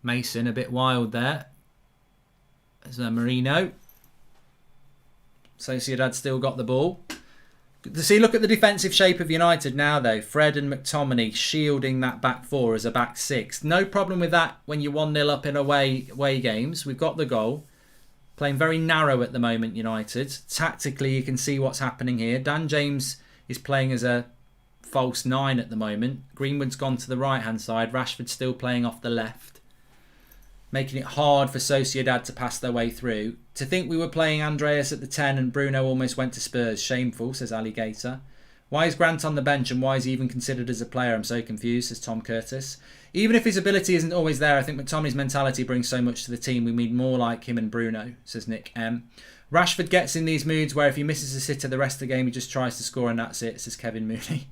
Mason a bit wild there. There's Marino. Sociedad still got the ball. See, look at the defensive shape of United now, though. Fred and McTominay shielding that back 4 as a back 6. No problem with that when you're 1-0 up in away games. We've got the goal. Playing very narrow at the moment, United. Tactically, you can see what's happening here. Dan James is playing as a false 9 at the moment. Greenwood's gone to the right-hand side. Rashford's still playing off the left. Making it hard for Sociedad to pass their way through. To think we were playing Andreas at the 10 and Bruno almost went to Spurs. Shameful, says Alligator. Why is Grant on the bench and why is he even considered as a player? I'm so confused, says Tom Curtis. Even if his ability isn't always there, I think McTominay's mentality brings so much to the team. We need more like him and Bruno, says Nick M. Rashford gets in these moods where if he misses a sitter the rest of the game, he just tries to score and that's it, says Kevin Mooney.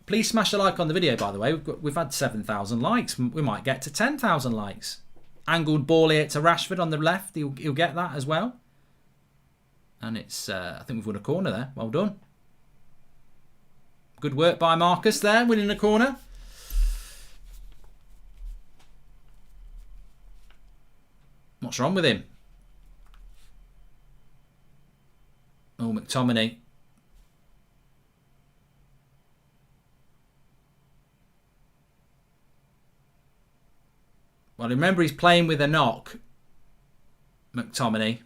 Please smash a like on the video, by the way. We've had 7,000 likes. We might get to 10,000 likes. Angled ball here to Rashford on the left. He'll get that as well. And it's, I think we've won a corner there. Well done. Good work by Marcus there, winning a corner. What's wrong with him? Oh, McTominay. Well, remember he's playing with a knock, McTominay.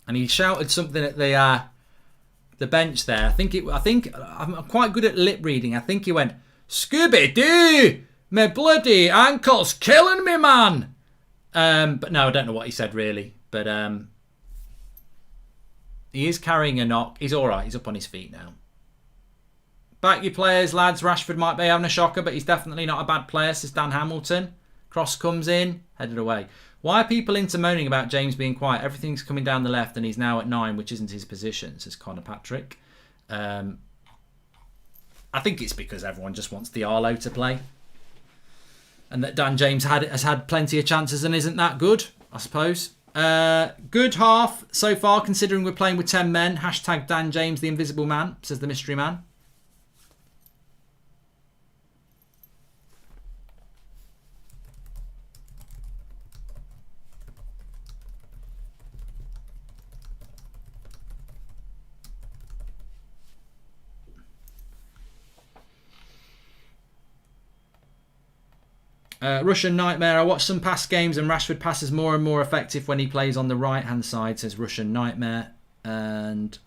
And he shouted something at the bench there. I think I'm quite good at lip reading. I think he went, "Scooby-Doo! My bloody ankle's killing me, man!" But no, I don't know what he said really. But he is carrying a knock. He's all right. He's up on his feet now. Back your players, lads. Rashford might be having a shocker, but he's definitely not a bad player, says Dan Hamilton. Cross comes in, headed away. Why are people into moaning about James being quiet? Everything's coming down the left and he's now at 9, which isn't his position, says Connor Patrick. I think it's because everyone just wants the Arlo to play. And that Dan James has had plenty of chances and isn't that good, I suppose. Good half so far, considering we're playing with 10 men. Hashtag Dan James, the invisible man, says the mystery man. Russian Nightmare. I watched some past games and Rashford passes more and more effective when he plays on the right hand side, says Russian Nightmare. And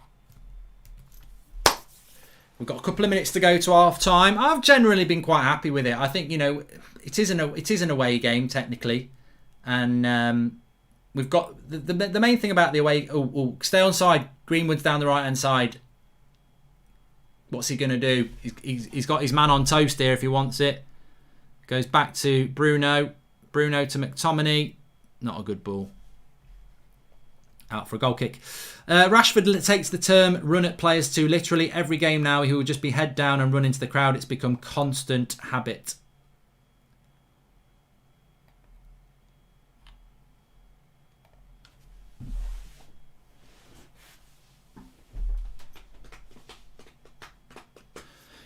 we've got a couple of minutes to go to half time. I've generally been quite happy with it. I think, you know, it is an away game technically, and we've got the main thing about the away. Stay on side, Greenwood's down the right-hand side. What's he going to do? He's got his man on toast here if he wants it. Goes back to Bruno. Bruno to McTominay. Not a good ball. Out for a goal kick. Rashford takes the term run at players to literally every game now. He will just be head down and run into the crowd. It's become constant habit.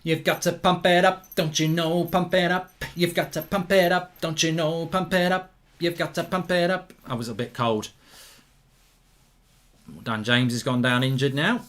You've got to pump it up, don't you know, pump it up. You've got to pump it up, don't you know, pump it up. You've got to pump it up. I was a bit cold. Dan James has gone down injured now.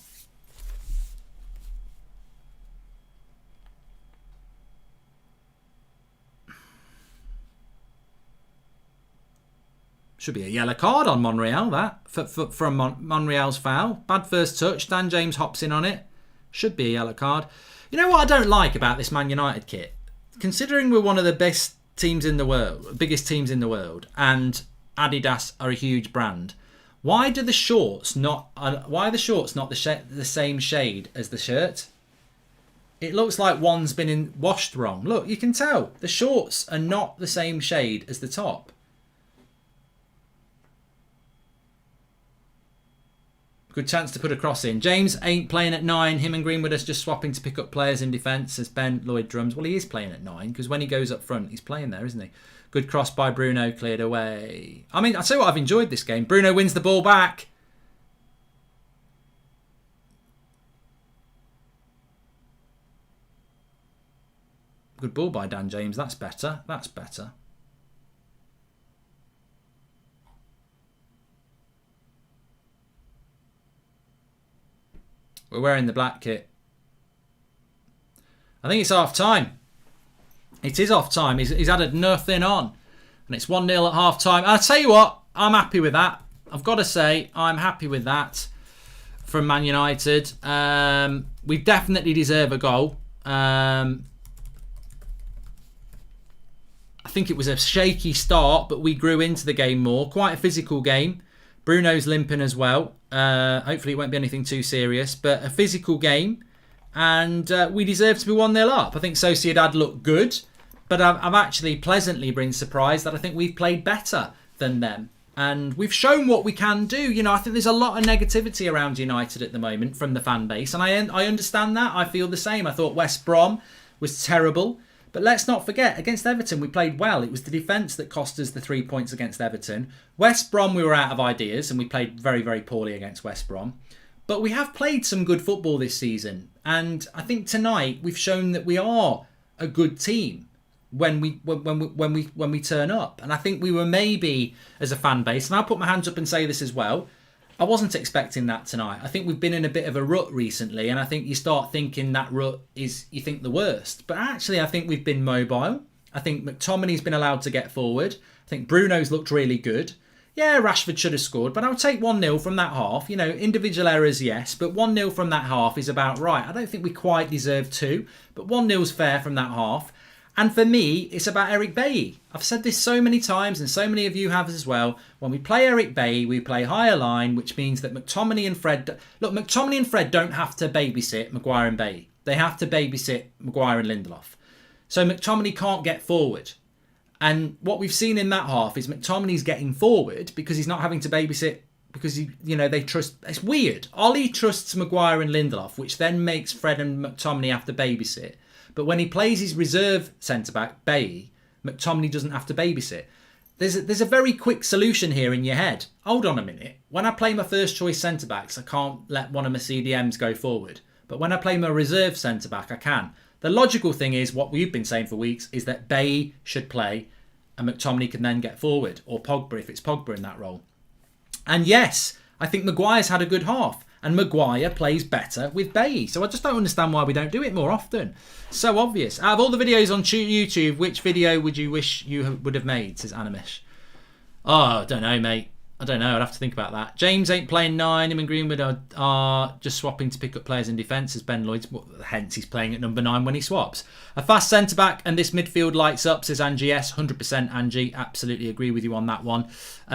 Should be a yellow card on Monreal, that. From Monreal's foul. Bad first touch. Dan James hops in on it. Should be a yellow card. You know what I don't like about this Man United kit? Considering we're one of the best teams in the world, biggest teams in the world, and Adidas are a huge brand, why are the shorts not the same shade as the shirt? It looks like one's been washed wrong. Look, you can tell the shorts are not the same shade as the top. Good chance to put a cross in. James ain't playing at 9. Him and Greenwood are just swapping to pick up players in defence as Ben Lloyd drums. Well, he is playing at 9 because when he goes up front, he's playing there, isn't he? Good cross by Bruno, cleared away. I mean, I'll tell you what, I've enjoyed this game. Bruno wins the ball back. Good ball by Dan James. That's better. That's better. We're wearing the black kit. I think it's half time. It is half time. He's added nothing on. And it's 1-0 at half time. I'll tell you what, I'm happy with that. I've got to say, I'm happy with that from Man United. We definitely deserve a goal. I think it was a shaky start, but we grew into the game more. Quite a physical game. Bruno's limping as well. Hopefully it won't be anything too serious, but a physical game, and we deserve to be 1-0 up. I think Sociedad looked good, but I've actually pleasantly been surprised that I think we've played better than them, and we've shown what we can do. You know, I think there's a lot of negativity around United at the moment from the fan base, and I understand that. I feel the same. I thought West Brom was terrible. But let's not forget, against Everton, we played well. It was the defence that cost us the 3 points against Everton. West Brom, we were out of ideas, and we played very, very poorly against West Brom. But we have played some good football this season. And I think tonight we've shown that we are a good team when we turn up. And I think we were maybe, as a fan base, and I'll put my hands up and say this as well, I wasn't expecting that tonight. I think we've been in a bit of a rut recently, and I think you start thinking that rut is, you think, the worst. But actually, I think we've been mobile. I think McTominay's been allowed to get forward. I think Bruno's looked really good. Yeah, Rashford should have scored, but I'll take 1-0 from that half. You know, individual errors, yes, but 1-0 from that half is about right. I don't think we quite deserve 2, but 1-0's fair from that half. And for me, it's about Eric Bailly. I've said this so many times, and so many of you have as well. When we play Eric Bailly, we play higher line, which means that McTominay and Fred... Look, McTominay and Fred don't have to babysit Maguire and Bailly. They have to babysit Maguire and Lindelof. So McTominay can't get forward. And what we've seen in that half is McTominay's getting forward because he's not having to babysit, because they trust... It's weird. Ollie trusts Maguire and Lindelof, which then makes Fred and McTominay have to babysit. But when he plays his reserve centre-back, Bailly, McTominay doesn't have to babysit. There's a very quick solution here in your head. Hold on a minute. When I play my first choice centre-backs, I can't let one of my CDMs go forward. But when I play my reserve centre-back, I can. The logical thing is, what we've been saying for weeks, is that Bailly should play and McTominay can then get forward. Or Pogba, if it's Pogba in that role. And yes, I think Maguire's had a good half. And Maguire plays better with Bailly. So I just don't understand why we don't do it more often. So obvious. Out of all the videos on YouTube, which video would you wish you would have made, says Animish. Oh, I don't know, mate. I don't know. I'd have to think about that. James ain't playing 9. Him and Greenwood are just swapping to pick up players in defence as Ben Lloyd's. Hence, he's playing at number 9 when he swaps. A fast centre-back and this midfield lights up, says Angie S. 100% Angie. Absolutely agree with you on that one. What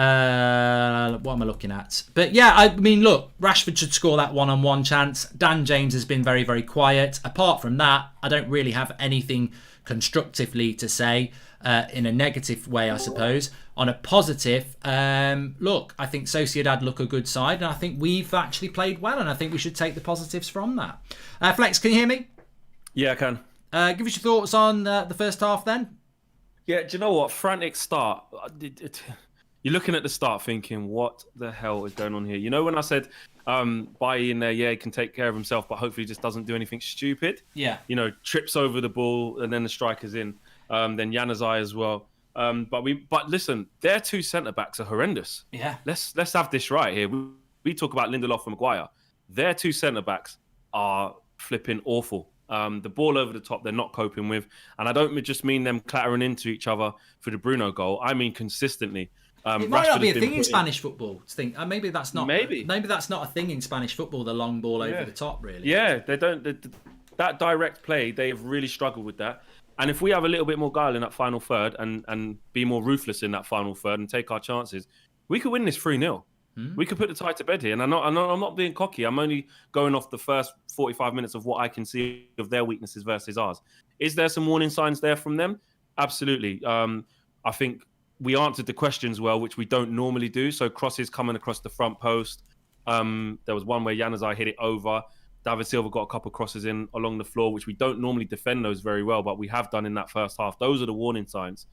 am I looking at? But yeah, I mean, look, Rashford should score that one-on-one chance. Dan James has been very, very quiet. Apart from that, I don't really have anything constructively to say. In a negative way, I suppose. On a positive, look, I think Sociedad look a good side, and I think we've actually played well, and I think we should take the positives from that. Flex, can you hear me? Yeah, I can. Give us your thoughts on the first half then. Yeah, do you know what? Frantic start. You're looking at the start thinking, what the hell is going on here? You know when I said Bailly in there, yeah, he can take care of himself, but hopefully he just doesn't do anything stupid. Yeah. You know, trips over the ball, and then the striker's in. Then Januzaj as well. But listen, their 2 centre-backs are horrendous. Yeah. Let's have this right here. We talk about Lindelof and Maguire. Their 2 centre-backs are flipping awful. The ball over the top, they're not coping with. And I don't just mean them clattering into each other for the Bruno goal. I mean consistently. It might not be a thing in Spanish football. Maybe that's not. Maybe that's not a thing in Spanish football. The long ball over the top, really. Yeah, they don't. That direct play, they've really struggled with that. And if we have a little bit more guile in that final third and be more ruthless in that final third and take our chances, we could win this 3-0. We could put the tie to bed here. And I'm not being cocky. I'm only going off the first 45 minutes of what I can see of their weaknesses versus ours. Is there some warning signs there from them? Absolutely. I think we answered the questions well, which we don't normally do. So crosses coming across the front post. There was one where Januzaj hit it over. David Silva got a couple of crosses in along the floor, which we don't normally defend those very well, but we have done in that first half. Those are the warning signs.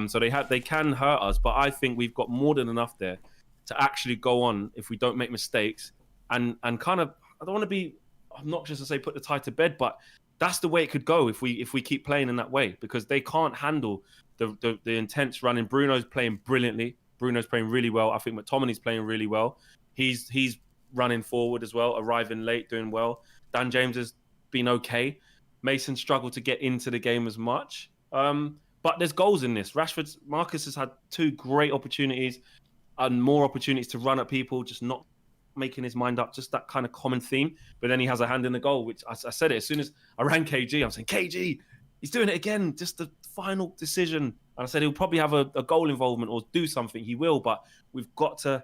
So they can hurt us, but I think we've got more than enough there to actually go on if we don't make mistakes and kind of, I don't want to be obnoxious to say put the tie to bed, but that's the way it could go if we keep playing in that way, because they can't handle the intense running. Bruno's playing brilliantly. Bruno's playing really well. I think McTominay's playing really well. He's running forward as well, arriving late, doing well. Dan James has been okay. Mason struggled to get into the game as much. But there's goals in this. Marcus has had 2 great opportunities and more opportunities to run at people, just not making his mind up, just that kind of common theme. But then he has a hand in the goal, which I said it as soon as I rang KG. I'm saying, KG, he's doing it again. Just the final decision. And I said he'll probably have a goal involvement or do something. He will, but he's got to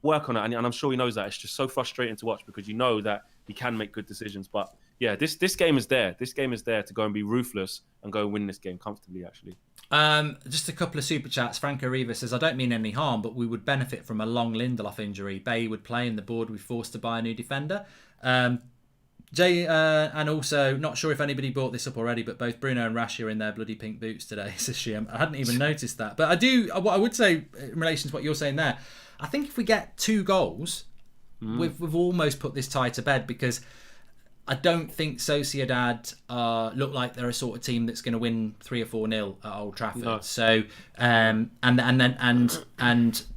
work on it, and I'm sure he knows that. It's just so frustrating to watch because you know that he can make good decisions. But yeah, this game is there. This game is there to go and be ruthless and go and win this game comfortably, actually. Just a couple of super chats. Franco Riva says, I don't mean any harm, but we would benefit from a long Lindelof injury. Bay would play and the board would be forced to buy a new defender. Jay, and also, not sure if anybody brought this up already, but both Bruno and Rashi are in their bloody pink boots today, says Shim. I hadn't even noticed that. But what I would say in relation to what you're saying there, I think if we get 2 goals, we've almost put this tie to bed, because I don't think Sociedad look like they're a sort of team that's going to win 3 or 4-0 at Old Trafford. No. So and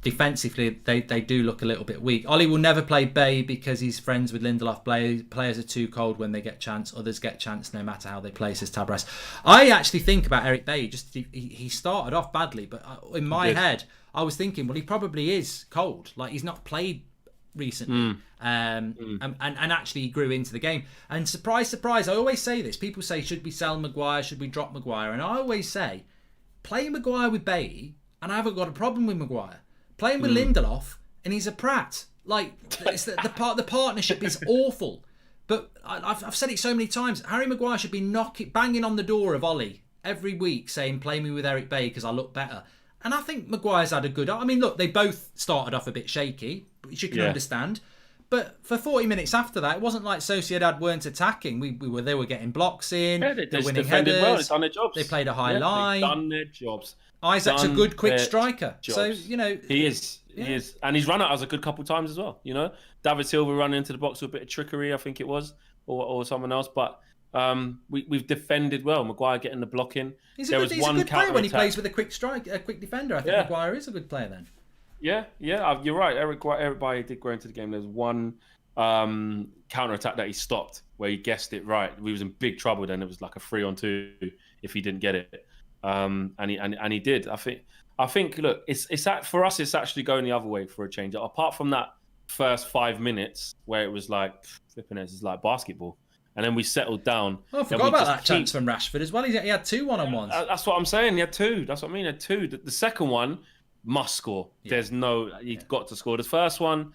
defensively they do look a little bit weak. Ollie will never play Bay because he's friends with Lindelof. Players are too cold when they get chance. Others get chance no matter how they play, says Tabras. I actually think about Eric Bay. He started off badly, but in my head I was thinking, well, he probably is cold. Like, he's not played recently, and actually he grew into the game. And surprise, surprise, I always say this. People say, should we sell Maguire? Should we drop Maguire? And I always say, play Maguire with Bailly, and I haven't got a problem with Maguire. Play him with Lindelof, and he's a prat. Like, it's the partnership is awful. But I've said it so many times. Harry Maguire should be banging on the door of Ollie every week, saying, play me with Eric Bailly because I look better. And I think Maguire's had a good... I mean, look, they both started off a bit shaky, which you can understand. But for 40 minutes after that, it wasn't like Sociedad weren't attacking. They were getting blocks in. Yeah, they winning headers. Well. They've done their jobs. They played a high line. They've done their jobs. Isaac's a good, quick striker. Jobs. So, you know... He is. And he's run at us a good couple of times as well, you know? David Silva running into the box with a bit of trickery, I think it was, or someone else. But we've defended well. Maguire getting the block in. He's a good player when he plays with a quick defender. I think Maguire is a good player then. Yeah, you're right. Eric Bailly did grow into the game. There's one counter-attack that he stopped where he guessed it right. We was in big trouble then. It was like a 3-on-2 if he didn't get it. And he did. I think I think, look, for us, it's actually going the other way for a change. Apart from that first 5 minutes where it was like, flipping it, it's like basketball. And then we settled down. Oh, I forgot about that chance from Rashford as well. He had 2 one-on-ones. That's what I'm saying. He had 2. That's what I mean. He had 2. The second one must score. Yeah. He's got to score. The first one,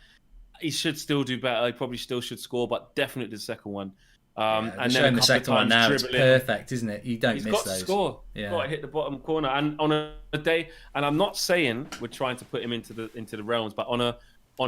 he should still do better. He probably still should score, but definitely the second one. And then the second one now, it's perfect, isn't it? You don't miss those. He's got to score. Yeah. He's got to hit the bottom corner. And on a day, and I'm not saying we're trying to put him into the realms, but on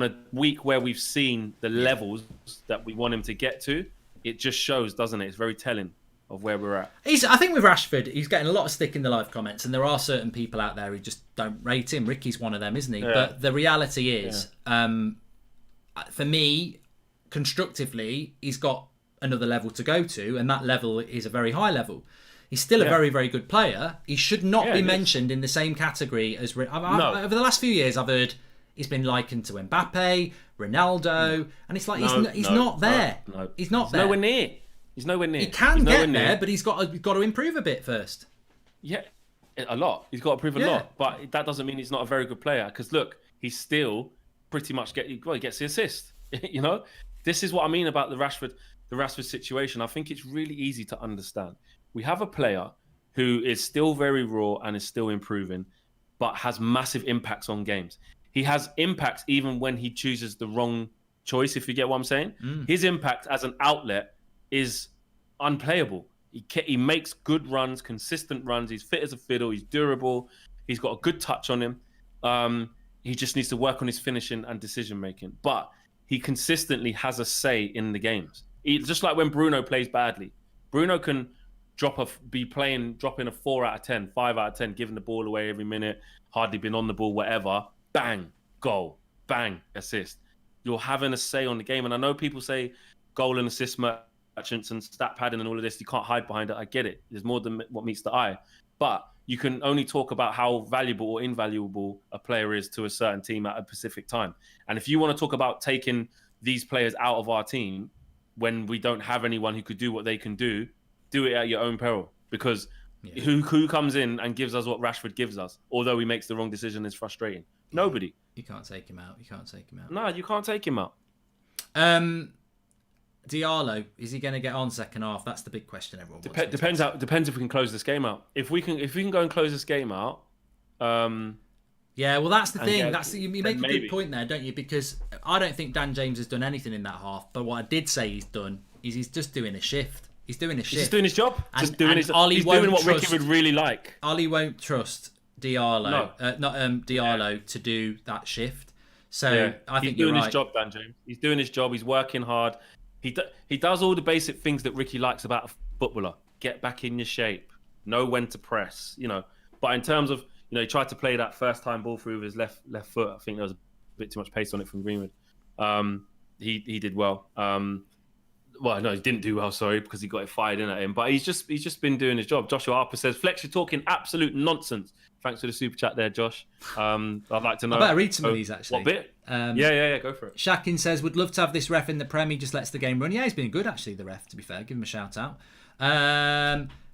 a week where we've seen the levels that we want him to get to, it just shows, doesn't it? It's very telling of where we're at. I think with Rashford, he's getting a lot of stick in the live comments, and there are certain people out there who just don't rate him. Ricky's one of them, isn't he? Yeah. But the reality is, for me, constructively, he's got another level to go to, and that level is a very high level. He's still a very, very good player. He should not be mentioned in the same category as... Over the last few years, I've heard he's been likened to Mbappe, Ronaldo, and it's like he's not there. No. He's not there. Nowhere near. He's nowhere near. He can get there, but he's got to improve a bit first. Yeah, a lot. He's got to improve a lot, but that doesn't mean he's not a very good player. Because look, he's still pretty much he gets the assist. You know, this is what I mean about the Rashford situation. I think it's really easy to understand. We have a player who is still very raw and is still improving, but has massive impacts on games. He has impacts even when he chooses the wrong choice, if you get what I'm saying. His impact as an outlet is unplayable. He makes good runs, consistent runs. He's fit as a fiddle. He's durable. He's got a good touch on him. He just needs to work on his finishing and decision making. But he consistently has a say in the games. Just like when Bruno plays badly. Bruno can dropping a 4 out of 10, 5 out of 10, giving the ball away every minute, hardly been on the ball, whatever. Bang, goal. Bang, assist. You're having a say on the game. And I know people say goal and assist merchants and stat padding and all of this, you can't hide behind it. I get it. There's more than what meets the eye. But you can only talk about how valuable or invaluable a player is to a certain team at a specific time. And if you want to talk about taking these players out of our team when we don't have anyone who could do what they can do it at your own peril. Because who comes in and gives us what Rashford gives us? Although he makes the wrong decision, is frustrating. Nobody. You can't take him out. No, you can't take him out. Diallo, is he going to get on second half? That's the big question everyone wants. Depends if we can close this game out. If we can go and close this game out. Yeah, well, that's the thing. You make a good point there, don't you? Because I don't think Dan James has done anything in that half. But what I did say he's done is he's just doing a shift. He's doing a shift. He's just doing his job. He's doing what Ricky would really like. Ollie won't trust Diallo to do that shift. So I think he's doing his job, Dan James. He's doing his job. He's working hard. He does all the basic things that Ricky likes about a footballer. Get back in your shape. Know when to press. You know. But in terms of, he tried to play that first time ball through with his left foot. I think there was a bit too much pace on it from Greenwood. He did well. Well, no, he didn't do well, sorry, because he got it fired in at him. But he's just been doing his job. Joshua Harper says, Flex, you're talking absolute nonsense. Thanks for the super chat there, Josh. I'd like to know. I better read some of these, actually. What bit? Yeah, go for it. Shakin says, would love to have this ref in the Prem. He just lets the game run. Yeah, he's been good, actually, the ref, to be fair. Give him a shout out.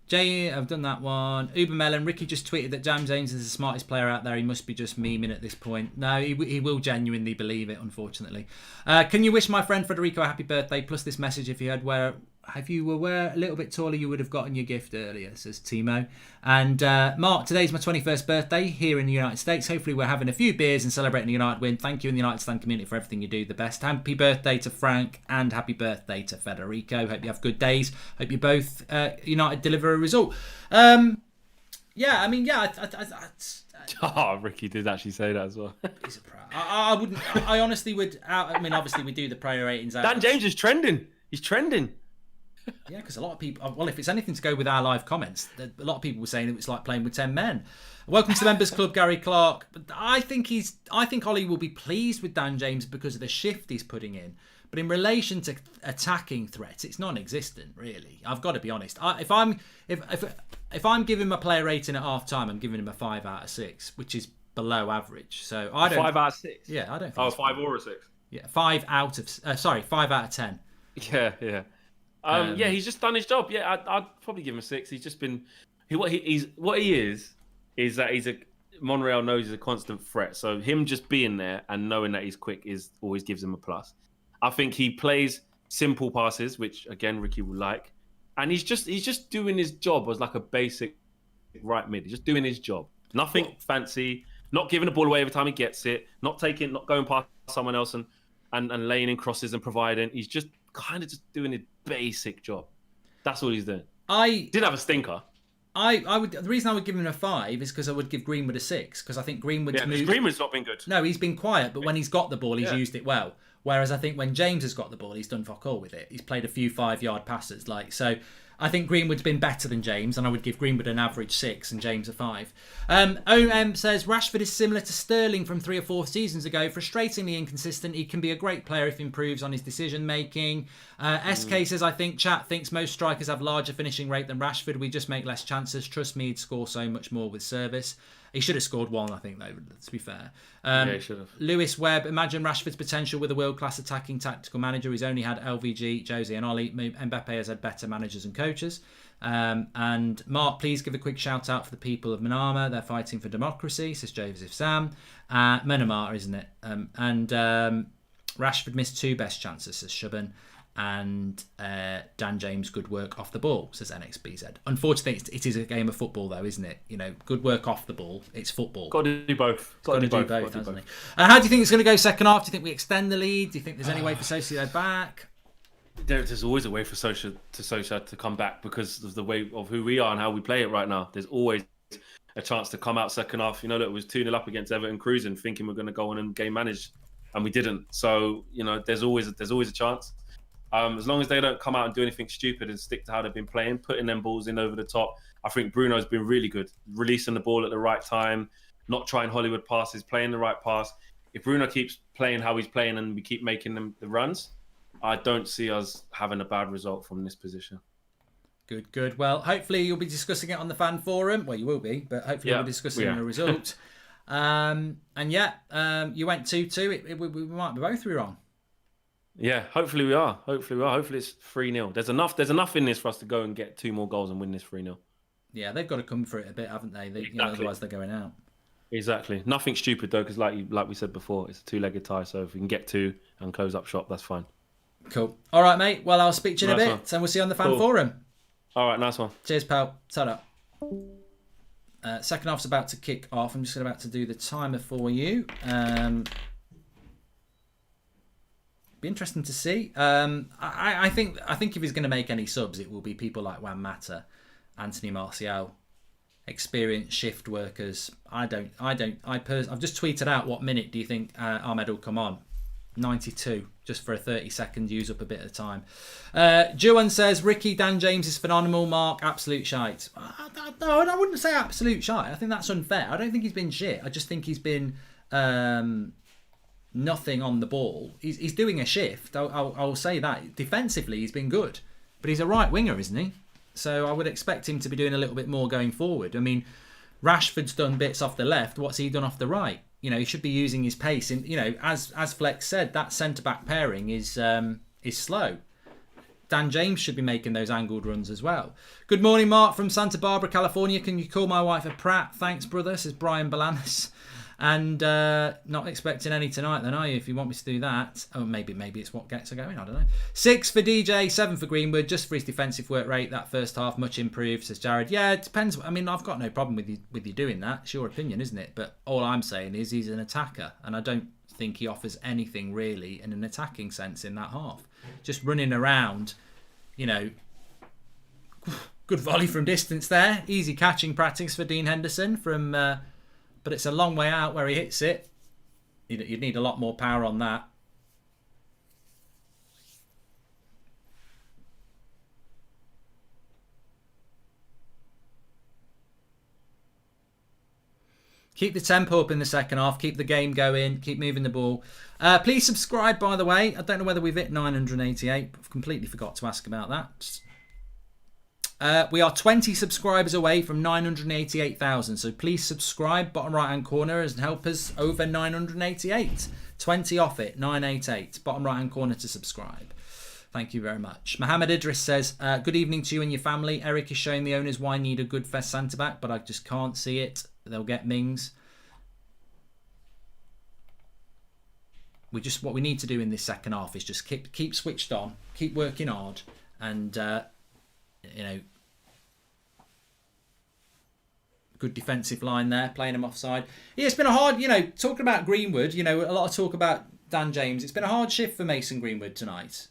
Jay, I've done that one. Uber Melon, Ricky just tweeted that James James is the smartest player out there. He must be just memeing at this point. No, he will genuinely believe it, unfortunately. Can you wish my friend Federico a happy birthday? Plus this message, if you were a little bit taller, you would have gotten your gift earlier, says Timo. And Mark, today's my 21st birthday here in the United States. Hopefully we're having a few beers and celebrating the United win. Thank you in the United Stand community for everything you do. The best. Happy birthday to Frank and happy birthday to Federico. Hope you have good days. Hope you both United deliver a result. Ricky did actually say that as well. He's a pro. I wouldn't. I honestly would. Obviously we do the prayer ratings. Dan James is trending. He's trending. Yeah, because a lot of people... Well, if it's anything to go with our live comments, a lot of people were saying it was like playing with 10 men. Welcome to the Members Club, Gary Clark. But I think Ollie will be pleased with Dan James because of the shift he's putting in. But in relation to attacking threats, it's non-existent, really. I've got to be honest. If I'm giving him a player rating at half time, I'm giving him a 5 out of 6, which is below average. So I don't... 5 out of 6? Yeah, I don't think... Oh, 5 or a 6? Yeah, 5 out of 10. Yeah. He's just done his job. Yeah, I'd probably give him a 6. He's just been... What he is that he's Monreal knows he's a constant threat. So him just being there and knowing that he's quick is always gives him a plus. I think he plays simple passes, which again Ricky will like, and he's just doing his job as like a basic right mid. He's just doing his job. Nothing fancy. Not giving the ball away every time he gets it. Not going past someone else and laying in crosses and providing. He's just kind of just doing his basic job. That's all he's doing. Did have a stinker. The reason I would give him a 5 is because I would give Greenwood a 6, because I think Greenwood's not been good. No, he's been quiet, but when he's got the ball, he's used it well. Whereas I think when James has got the ball, he's done fuck all with it. He's played a few 5-yard passes, so. I think Greenwood's been better than James, and I would give Greenwood an average 6 and James a 5. OM says Rashford is similar to Sterling from 3 or 4 seasons ago. Frustratingly inconsistent. He can be a great player if he improves on his decision making. SK says I think chat thinks most strikers have larger finishing rate than Rashford. We just make less chances. Trust me, he'd score so much more with service. He should have scored 1, I think, though, to be fair. He should have. Lewis Webb, imagine Rashford's potential with a world-class attacking tactical manager. He's only had LVG, Jose and Oli. Mbappe has had better managers and coaches. And Mark, please give a quick shout-out for the people of Manama. They're fighting for democracy, says Joseph Sam. Manama, isn't it? Rashford missed 2 best chances, says Shubban. And Dan James, good work off the ball, says NXBZ. Unfortunately, it is a game of football, though, isn't it? You know, good work off the ball. It's football. Got to do both. Got to do both, hasn't he? How do you think it's going to go second half? Do you think we extend the lead? Do you think there's any way for Sociedad back? There's always a way for Sociedad to come back because of the way of who we are and how we play it right now. There's always a chance to come out second half. You know, it was 2-0 up against Everton cruising, thinking we're going to go on and game manage, and we didn't. So, you know, there's always a chance. As long as they don't come out and do anything stupid and stick to how they've been playing, putting them balls in over the top. I think Bruno's been really good, releasing the ball at the right time, not trying Hollywood passes, playing the right pass. If Bruno keeps playing how he's playing and we keep making them the runs, I don't see us having a bad result from this position. Good. Well, hopefully you'll be discussing it on the fan forum. Well, you will be, but hopefully we'll be discussing the result. You went 2-2. We might be both wrong. Yeah, hopefully we are. Hopefully it's 3-0. There's enough in this for us to go and get 2 more goals and win this 3-0. Yeah, they've got to come for it a bit, haven't they? Exactly. You know, otherwise they're going out. Exactly. Nothing stupid though, because like we said before, it's a 2-legged tie. So if we can get 2 and close up shop, that's fine. Cool. All right, mate. Well, I'll speak to you in a bit, and we'll see you on the fan forum. All right, nice one. Cheers, pal. Ta-da. Second half's about to kick off. I'm just about to do the timer for you. Be interesting to see. I think if he's going to make any subs, it will be people like Juan Mata, Anthony Martial, experienced shift workers. I've just tweeted out what minute do you think Ahmed will come on? 92, just for a 30-second use up a bit of time. Juan says Ricky, Dan James is phenomenal. Mark, absolute shite. No, I wouldn't say absolute shite. I think that's unfair. I don't think he's been shit. I just think he's been nothing on the ball. He's doing a shift. I'll say that. Defensively, he's been good, but he's a right winger, isn't he? So I would expect him to be doing a little bit more going forward. I mean, Rashford's done bits off the left. What's he done off the right? You know, he should be using his pace. And you know, as Flex said, that centre back pairing is slow. Dan James should be making those angled runs as well. Good morning, Mark from Santa Barbara, California. Can you call my wife a prat? Thanks, brother, says Brian Balanis. And not expecting any tonight then, are you, if you want me to do that? Oh, maybe it's what gets her going, I don't know. 6 for DJ, 7 for Greenwood, just for his defensive work rate. That first half, much improved, says Jared. Yeah, it depends. I mean, I've got no problem with you doing that. It's your opinion, isn't it? But all I'm saying is he's an attacker, and I don't think he offers anything really in an attacking sense in that half. Just running around, you know. Good volley from distance there. Easy catching practice for Dean Henderson from... but it's a long way out where he hits it. You'd need a lot more power on that. Keep the tempo up in the second half. Keep the game going. Keep moving the ball. Please subscribe, by the way. I don't know whether we've hit 988. I've completely forgot to ask about that. We are 20 subscribers away from 988,000. So please subscribe, bottom right hand corner, and help us over 988. 20 off it, 988. Bottom right hand corner to subscribe. Thank you very much. Mohammed Idris says, good evening to you and your family. Eric is showing the owners why I need a good Fest centre back, but I just can't see it. They'll get Mings. what we need to do in this second half is just keep switched on, keep working hard, and good defensive line there, playing him offside. Yeah, it's been a hard, talking about Greenwood, a lot of talk about Dan James. It's been a hard shift for Mason Greenwood tonight.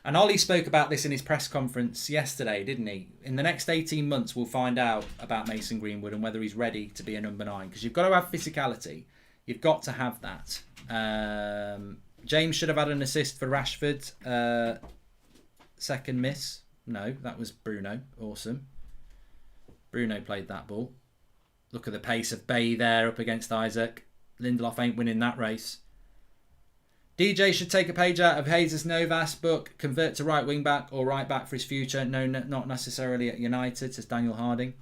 And Ollie spoke about this in his press conference yesterday, didn't he? In the next 18 months, we'll find out about Mason Greenwood and whether he's ready to be a number 9. Because you've got to have physicality. You've got to have that. James should have had an assist for Rashford. Second miss. No, that was Bruno. Awesome. Bruno played that ball. Look at the pace of Bay there up against Isaac. Lindelof ain't winning that race. DJ should take a page out of Jesus Novas' book, convert to right wing back or right back for his future. No, not necessarily at United, says Daniel Harding.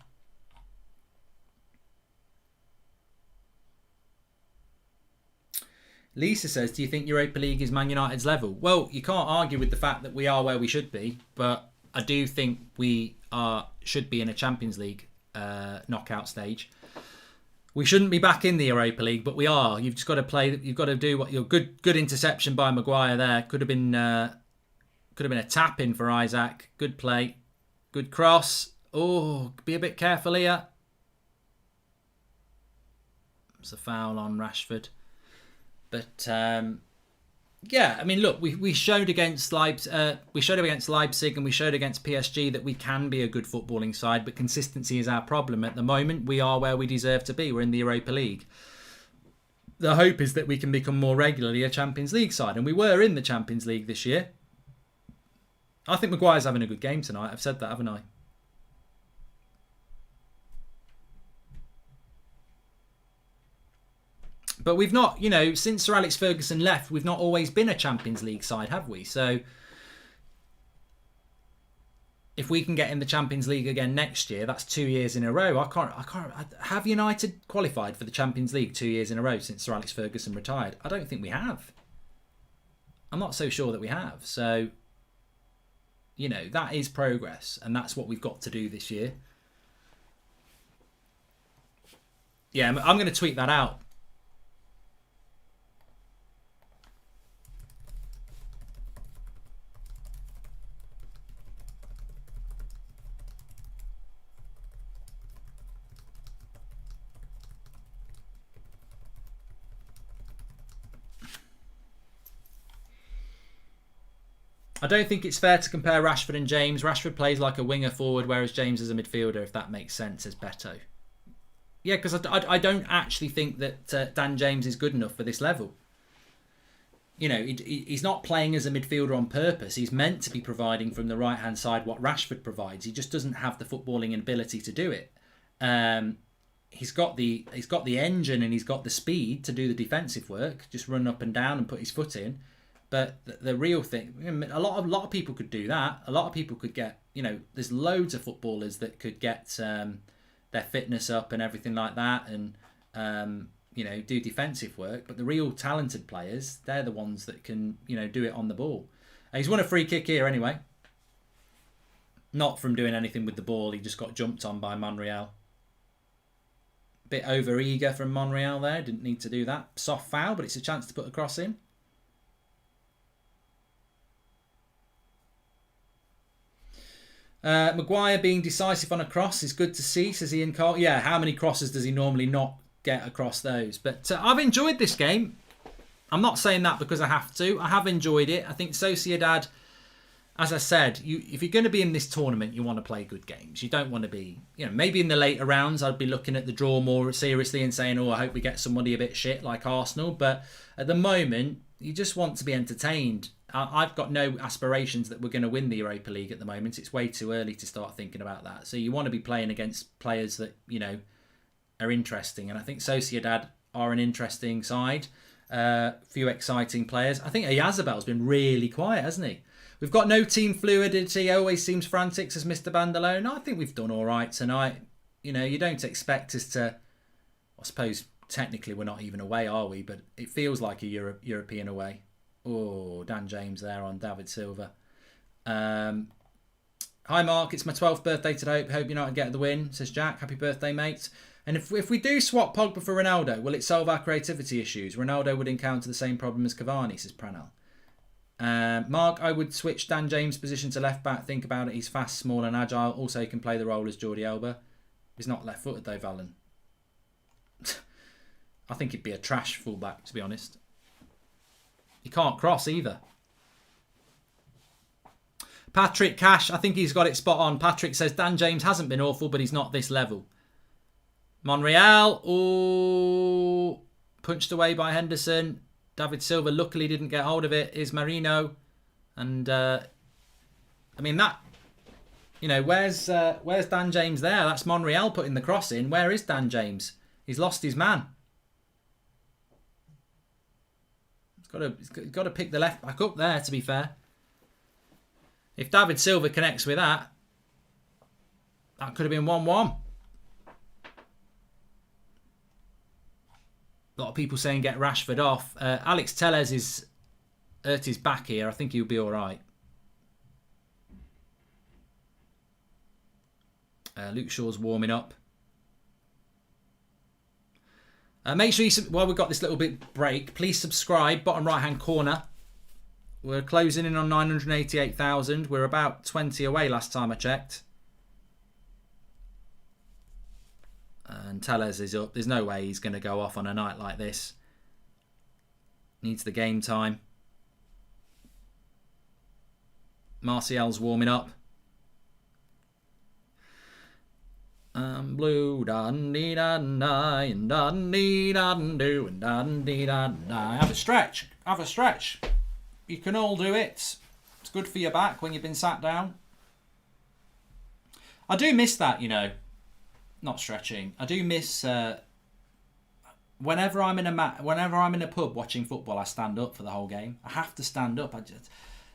Lisa says, do you think Europa League is Man United's level? Well, you can't argue with the fact that we are where we should be, but I do think we should be in a Champions League knockout stage. We shouldn't be back in the Europa League, but we are. You've just got to play. You've got to do what your good interception by Maguire there. Could have been a tap in for Isaac. Good play, good cross. Oh, be a bit careful here. It's a foul on Rashford, but. Yeah, I mean, look, we showed against Leipzig, and we showed against PSG that we can be a good footballing side, but consistency is our problem at the moment. We are where we deserve to be. We're in the Europa League. The hope is that we can become more regularly a Champions League side, and we were in the Champions League this year. I think Maguire's having a good game tonight. I've said that, haven't I? But we've not, since Sir Alex Ferguson left, we've not always been a Champions League side, have we? So if we can get in the Champions League again next year, that's 2 years in a row. I can't. Have United qualified for the Champions League 2 years in a row since Sir Alex Ferguson retired? I don't think we have. I'm not so sure that we have. So, that is progress, and that's what we've got to do this year. Yeah, I'm going to tweet that out. I don't think it's fair to compare Rashford and James. Rashford plays like a winger forward, whereas James is a midfielder, if that makes sense, as Beto. Yeah, because I don't actually think that Dan James is good enough for this level. He's not playing as a midfielder on purpose. He's meant to be providing from the right-hand side what Rashford provides. He just doesn't have the footballing ability to do it. He's got the engine and he's got the speed to do the defensive work, just run up and down and put his foot in. But the real thing, a lot of people could do that. A lot of people could get, there's loads of footballers that could get their fitness up and everything like that, and do defensive work. But the real talented players, they're the ones that can, do it on the ball. He's won a free kick here anyway. Not from doing anything with the ball. He just got jumped on by Monreal. Bit over eager from Monreal there. Didn't need to do that. Soft foul, but it's a chance to put a cross in. Maguire being decisive on a cross is good to see, says Ian Cole. Yeah, how many crosses does he normally not get across those? But I've enjoyed this game. I'm not saying that because I have to. I have enjoyed it. I think Sociedad, as I said, if you're going to be in this tournament, you want to play good games. You don't want to be, maybe in the later rounds, I'd be looking at the draw more seriously and saying, I hope we get somebody a bit shit like Arsenal. But at the moment, you just want to be entertained. I've got no aspirations that we're going to win the Europa League at the moment. It's way too early to start thinking about that. So you want to be playing against players that, are interesting. And I think Sociedad are an interesting side. Few exciting players. I think Oyarzabal's been really quiet, hasn't he? We've got no team fluidity. Always seems frantic, says Mr. Bandalone. I think we've done all right tonight. You don't expect us to... I suppose technically we're not even away, are we? But it feels like a European away. Oh, Dan James there on David Silva. Hi Mark, it's my 12th birthday today. Hope United get the win, says Jack. Happy birthday, mate. And if we do swap Pogba for Ronaldo, will it solve our creativity issues? Ronaldo would encounter the same problem as Cavani, says Pranel. Mark, I would switch Dan James' position to left back. Think about it. He's fast, small and agile. Also, he can play the role as Jordi Alba. He's not left-footed though, Valen. I think he'd be a trash fullback, to be honest. He can't cross either. Patrick Cash, I think he's got it spot on. Patrick says Dan James hasn't been awful, but he's not this level. Monreal, ooh, punched away by Henderson. David Silva luckily didn't get hold of it. Is Marino, and I mean that. You know, where's Dan James there? That's Monreal putting the cross in. Where is Dan James? He's lost his man. He's got to pick the left back up there. To be fair, if David Silva connects with that, that could have been 1-1. A lot of people saying get Rashford off. Alex Tellez is hurt his back here. I think he'll be all right. Luke Shaw's warming up. Make sure while we've got this little bit break, please subscribe. Bottom right hand corner. We're closing in on 988,000. We're about 20 away last time I checked. And Tellez is up. There's no way he's going to go off on a night like this. Needs the game time. Martial's warming up. Blue dee da and dee da do and dee da. Have a stretch. Have a stretch. You can all do it. It's good for your back when you've been sat down. I do miss that, you know. Not stretching. I do miss whenever I'm in a pub watching football, I stand up for the whole game. I have to stand up.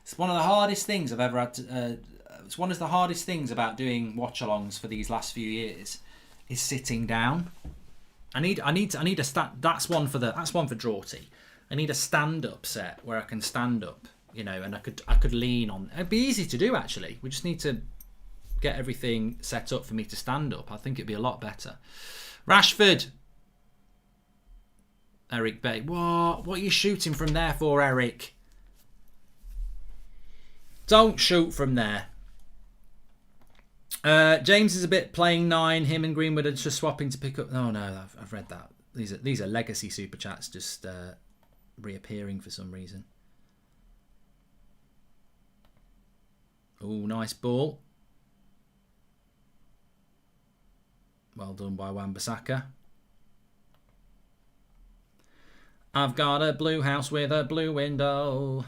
It's one of the hardest things I've ever had to. It's one of the hardest things about doing watch-alongs for these last few years is sitting down. I need a stand. That's one for Drawty. I need a stand-up set where I can stand up, you know, and I could lean on. It'd be easy to do actually. We just need to get everything set up for me to stand up. I think it'd be a lot better. Rashford. Eric Bay. What are you shooting from there for, Eric? Don't shoot from there. James is a bit playing 9. Him and Greenwood are just swapping to pick up. Oh no, I've read that. These are legacy super chats just reappearing for some reason. Oh, nice ball. Well done by Wan-Bissaka. I've got a blue house with a blue window.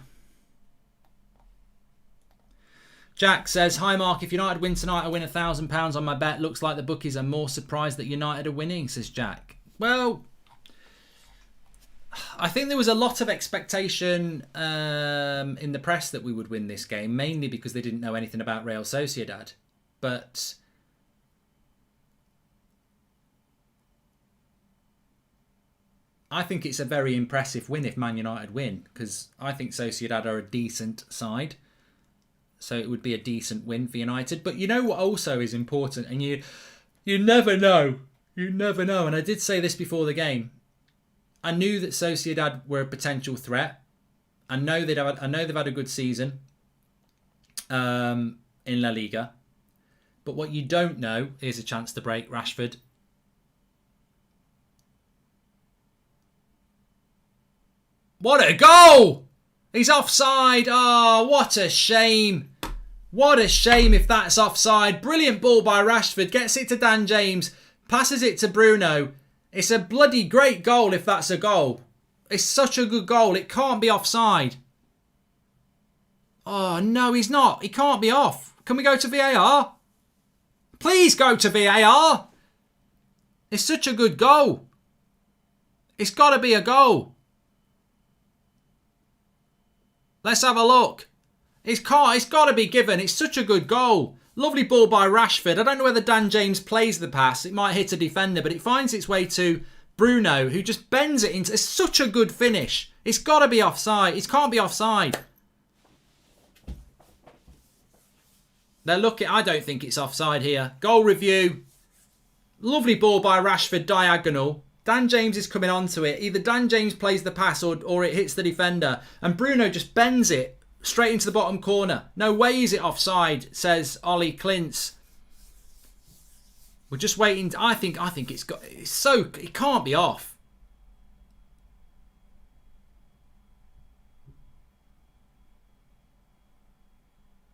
Jack says, hi Mark, if United win tonight, I win £1,000 on my bet. Looks like the bookies are more surprised that United are winning, says Jack. Well, I think there was a lot of expectation in the press that we would win this game, mainly because they didn't know anything about Real Sociedad. But I think it's a very impressive win if Man United win, because I think Sociedad are a decent side. So it would be a decent win for United. But you know what also is important, and you never know. You never know. And I did say this before the game. I knew that Sociedad were a potential threat. I know they've had a good season in La Liga. But what you don't know is a chance to break Rashford. What a goal! He's offside. Oh, what a shame. What a shame if that's offside. Brilliant ball by Rashford. Gets it to Dan James. Passes it to Bruno. It's a bloody great goal if that's a goal. It's such a good goal. It can't be offside. Oh, no, he's not. He can't be off. Can we go to VAR? Please go to VAR. It's such a good goal. It's got to be a goal. Let's have a look. It's got to be given. It's such a good goal. Lovely ball by Rashford. I don't know whether Dan James plays the pass. It might hit a defender, but it finds its way to Bruno, who just bends it into... It's such a good finish. It's got to be offside. It can't be offside. They're looking... I don't think it's offside here. Goal review. Lovely ball by Rashford, diagonal. Dan James is coming onto it. Either Dan James plays the pass or it hits the defender. And Bruno just bends it straight into the bottom corner. No way is it offside, says Ollie Klintz. We're just waiting. I think it can't be off.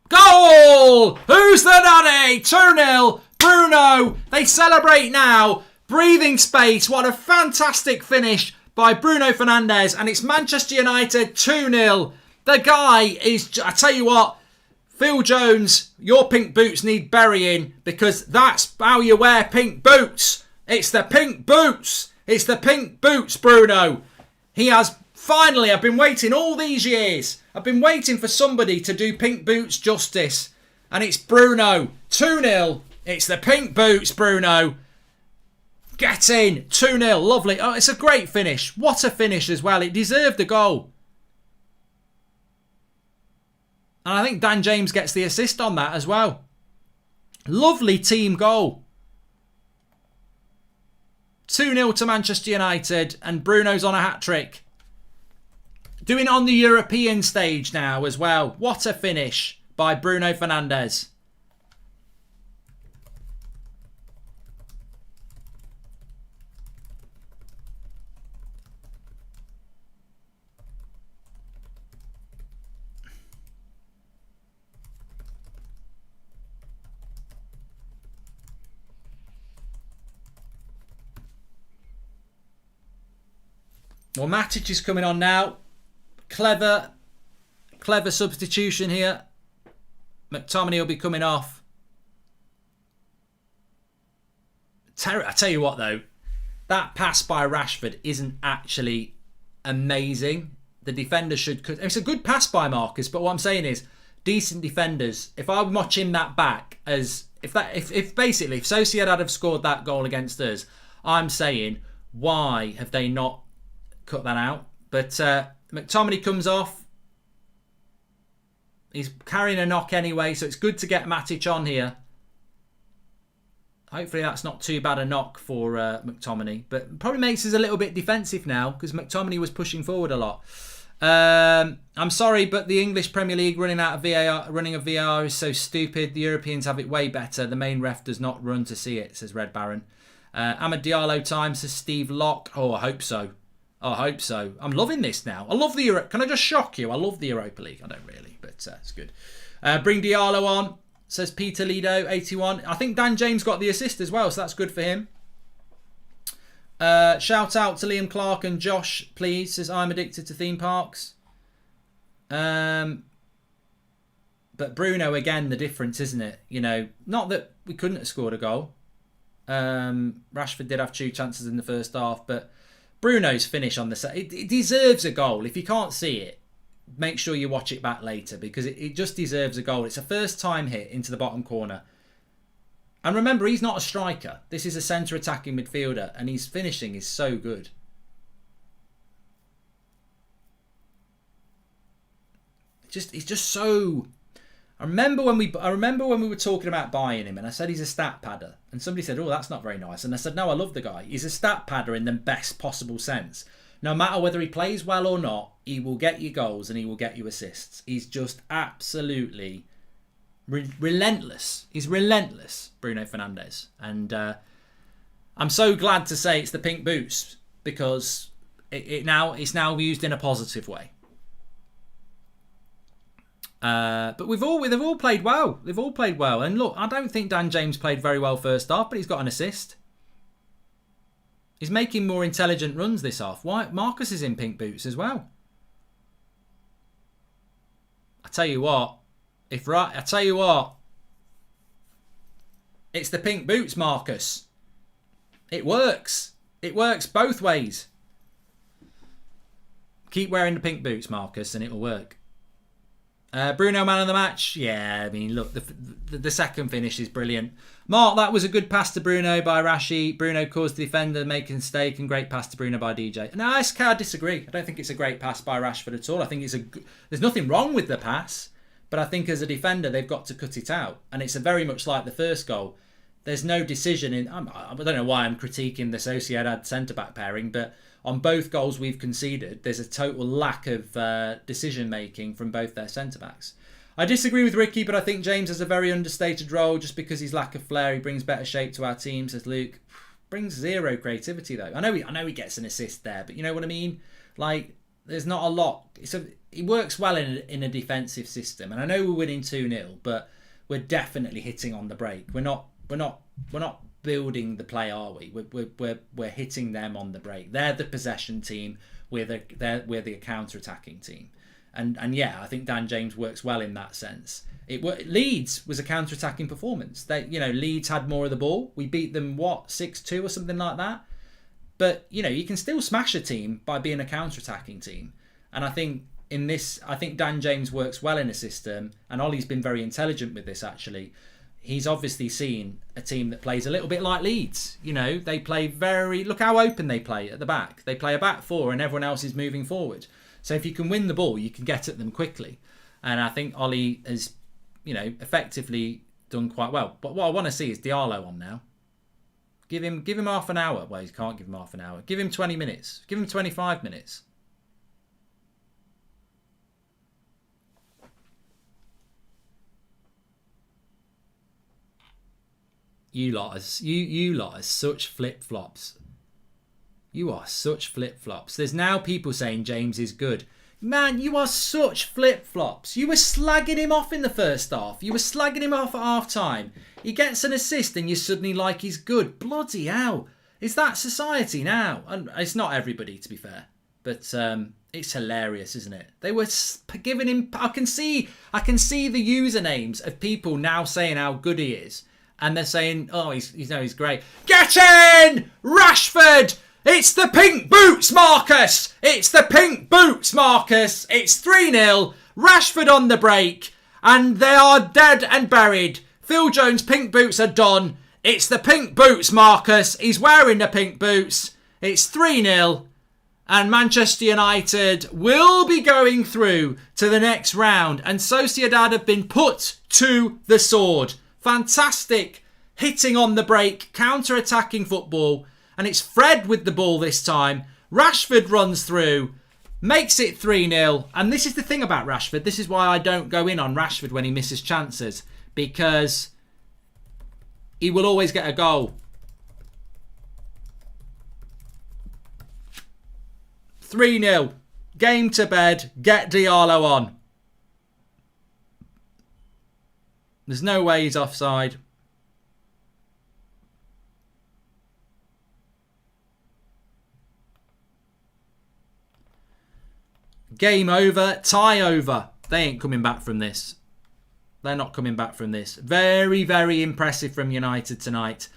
Goal! Who's the daddy? 2-0. Bruno. They celebrate now. Breathing space. What a fantastic finish by Bruno Fernandes. And it's Manchester United 2-0. The guy is... I tell you what. Phil Jones, your pink boots need burying because that's how you wear pink boots. It's the pink boots. It's the pink boots, Bruno. He has... Finally, I've been waiting all these years. I've been waiting for somebody to do pink boots justice. And it's Bruno. 2-0. It's the pink boots, Bruno. Get in. 2-0. Lovely. Oh, it's a great finish. What a finish as well. It deserved a goal. And I think Dan James gets the assist on that as well. Lovely team goal. 2-0 to Manchester United. And Bruno's on a hat-trick. Doing it on the European stage now as well. What a finish by Bruno Fernandes. Well, Matic is coming on now. Clever substitution here. McTominay will be coming off. I tell you what, though. That pass by Rashford isn't actually amazing. The defender should... It's a good pass by Marcus, but what I'm saying is, decent defenders, if I'm watching that back as... If Sociedad have scored that goal against us, I'm saying, why have they not cut that out? But... McTominay comes off. He's carrying a knock anyway, so it's good to get Matic on here. Hopefully that's not too bad a knock for McTominay. But probably makes us a little bit defensive now because McTominay was pushing forward a lot. I'm sorry, but the English Premier League running a VAR is so stupid. The Europeans have it way better. The main ref does not run to see it, says Red Baron. Amad Diallo time, says Steve Locke. Oh, I hope so. I hope so. I'm loving this now. I love the Euro. Can I just shock you? I love the Europa League. I don't really, but it's good. Bring Diallo on, says Peter Lido, 81. I think Dan James got the assist as well, so that's good for him. Shout out to Liam Clark and Josh, please, says I'm addicted to theme parks. But Bruno, again, the difference, isn't it? You know, not that we couldn't have scored a goal. Rashford did have 2 chances in the first half, but Bruno's finish on the set, it deserves a goal. If you can't see it, make sure you watch it back later because it just deserves a goal. It's a first time hit into the bottom corner. And remember, he's not a striker. This is a centre attacking midfielder and his finishing is so good. He's just so... I remember when we were talking about buying him and I said he's a stat padder. And somebody said, oh, that's not very nice. And I said, no, I love the guy. He's a stat padder in the best possible sense. No matter whether he plays well or not, he will get you goals and he will get you assists. He's just absolutely relentless. He's relentless, Bruno Fernandes. And I'm so glad to say it's the pink boots because it's now used in a positive way. But they've all played well. They've all played well. And look, I don't think Dan James played very well first half, but he's got an assist. He's making more intelligent runs this half. Why? Marcus is in pink boots as well. I tell you what. It's the pink boots, Marcus. It works. It works both ways. Keep wearing the pink boots, Marcus, and it'll work. Bruno, man of the match. Yeah, I mean, look, the second finish is brilliant. Mark, that was a good pass to Bruno by Rashi. Bruno caused the defender make a mistake and great pass to Bruno by DJ. No, I disagree. I don't think it's a great pass by Rashford at all. I think there's nothing wrong with the pass, but I think as a defender, they've got to cut it out. And it's very much like the first goal. there's no decision in. I don't know why I'm critiquing the Sociedad centre-back pairing, but on both goals we've conceded, there's a total lack of decision-making from both their centre-backs. I disagree with Ricky, but I think James has a very understated role just because his lack of flair. He brings better shape to our team, says Luke. Brings zero creativity, though. I know he gets an assist there, but you know what I mean? Like, there's not a lot. He works well in a defensive system, and I know we're winning 2-0, but we're definitely hitting on the break. We're not building the play, are we? We're hitting them on the break. They're the possession team. We're the counter-attacking team. And yeah, I think Dan James works well in that sense. Leeds was a counter-attacking performance. Leeds had more of the ball. We beat them 6-2 or something like that. But you can still smash a team by being a counter-attacking team. And I think Dan James works well in a system, and Ollie's been very intelligent with this actually. He's obviously seen a team that plays a little bit like Leeds. They play look how open they play at the back. They play a back four and everyone else is moving forward. So if you can win the ball, you can get at them quickly. And I think Ollie has, effectively done quite well. But what I want to see is Diallo on now. Give him half an hour. Well, you can't give him half an hour. Give him 20 minutes. Give him 25 minutes. You lot are such flip-flops. You are such flip-flops. There's now people saying James is good. Man, you are such flip-flops. You were slagging him off in the first half. You were slagging him off at half-time. He gets an assist and you suddenly like he's good. Bloody hell. Is that society now? And it's not everybody, to be fair. But it's hilarious, isn't it? They were giving him... I can see the usernames of people now saying how good he is. And they're saying, oh, he's great. Get in! Rashford! It's the pink boots, Marcus! It's the pink boots, Marcus! It's 3-0. Rashford on the break. And they are dead and buried. Phil Jones' pink boots are done. It's the pink boots, Marcus. He's wearing the pink boots. It's 3-0. And Manchester United will be going through to the next round. And Sociedad have been put to the sword. Fantastic hitting on the break, counter-attacking football. And it's Fred with the ball this time. Rashford runs through, makes it 3-0. And this is the thing about Rashford. This is why I don't go in on Rashford when he misses chances. Because he will always get a goal. 3-0. Game to bed. Get Diallo on. There's no way he's offside. Game over. Tie over. They ain't coming back from this. They're not coming back from this. Very, very impressive from United tonight.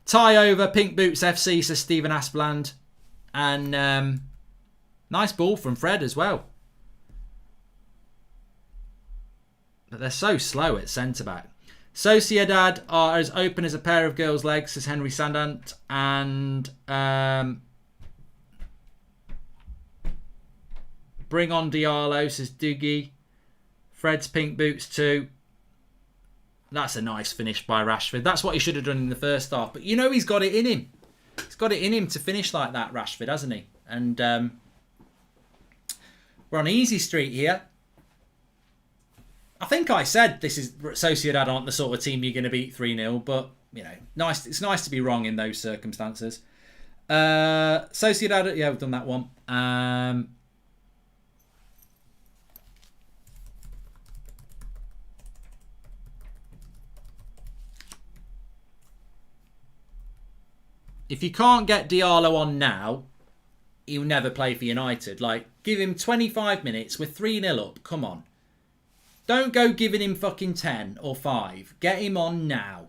Tie over. Pink Boots FC, says Stephen Aspland. And nice ball from Fred as well. But they're so slow at centre-back. Sociedad are as open as a pair of girls' legs, says Henry Sandant. And bring on Diallo, says Doogie. Fred's pink boots too. That's a nice finish by Rashford. That's what he should have done in the first half. But he's got it in him. He's got it in him to finish like that, Rashford, hasn't he? And we're on easy street here. I think I said Sociedad aren't the sort of team you're going to beat 3-0, but nice. It's nice to be wrong in those circumstances. Sociedad, yeah, we've done that one. If you can't get Diallo on now, he'll never play for United. Like, give him 25 minutes. We're 3-0 up. Come on. Don't go giving him fucking 10 or 5. Get him on now.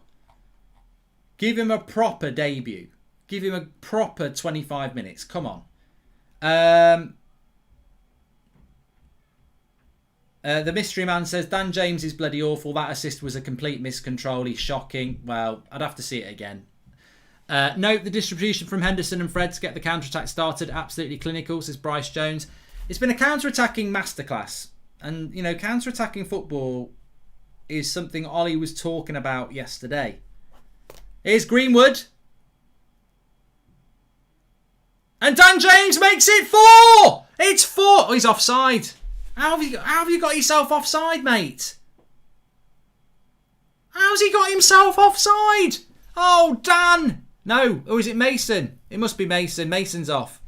Give him a proper debut. Give him a proper 25 minutes. Come on. The mystery man says, Dan James is bloody awful. That assist was a complete miscontrol. He's shocking. Well, I'd have to see it again. Note the distribution from Henderson and Fred to get the counter-attack started. Absolutely clinical, says Bryce Jones. It's been a counter-attacking masterclass. And, counter-attacking football is something Ollie was talking about yesterday. Here's Greenwood. And Dan James makes it 4! It's 4! Oh, he's offside. How have you got yourself offside, mate? How's he got himself offside? Oh, Dan! No, or is it Mason? It must be Mason. Mason's off.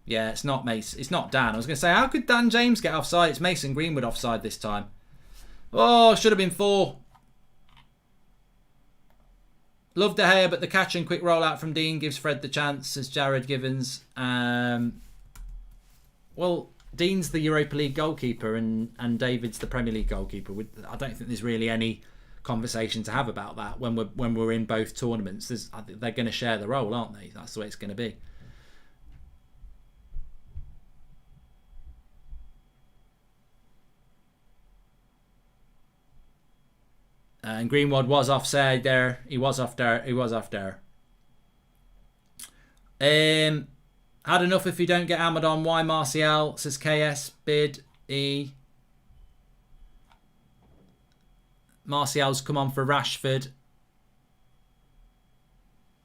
Yeah, it's not Mason. It's not Dan. I was going to say, how could Dan James get offside? It's Mason Greenwood offside this time. Oh, should have been 4. Love De Gea, but the catch and quick rollout from Dean gives Fred the chance, says Jared Givens. Well, Dean's the Europa League goalkeeper and David's the Premier League goalkeeper. I don't think there's really any conversation to have about that when we're in both tournaments. They're going to share the role, aren't they? That's the way it's going to be. And Greenwood was offside there. He was off there. Had enough if you don't get hammered on. Why Martial, says KS. Bid E. Martial's come on for Rashford.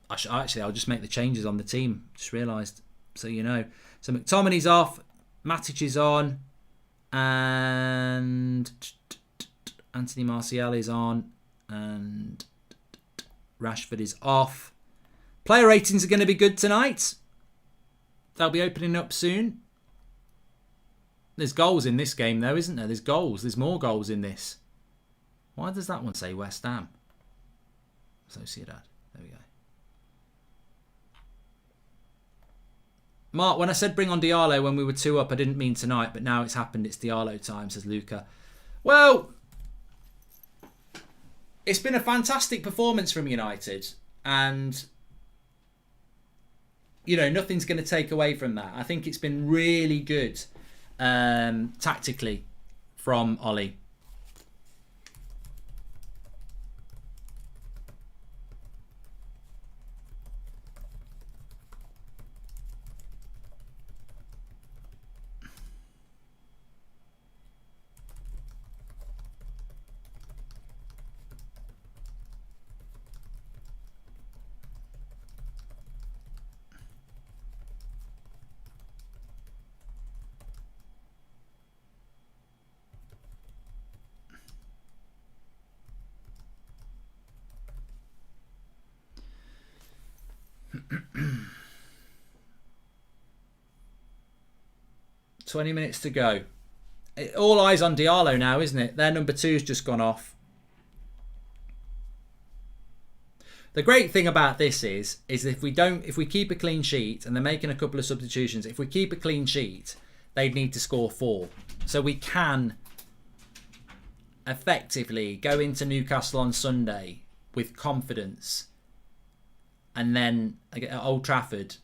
I'll just make the changes on the team. Just realised. So you know. So McTominay's off. Matic is on. And Anthony Martial is on. And Rashford is off. Player ratings are going to be good tonight. They'll be opening up soon. There's goals in this game though, isn't there? There's goals. There's more goals in this. Why does that one say West Ham? Sociedad. There we go. Mark, when I said bring on Diallo when we were 2 up, I didn't mean tonight, but now it's happened. It's Diallo time, says Luca. Well, it's been a fantastic performance from United, and you know, nothing's going to take away from that. I think it's been really good tactically from Ollie. $20 minutes to go. All eyes on Diallo now, isn't it? Their number 2's just gone off. The great thing about this is if we keep a clean sheet, and they're making a couple of substitutions, if we keep a clean sheet, they'd need to score 4. So we can effectively go into Newcastle on Sunday with confidence, and then at Old Trafford,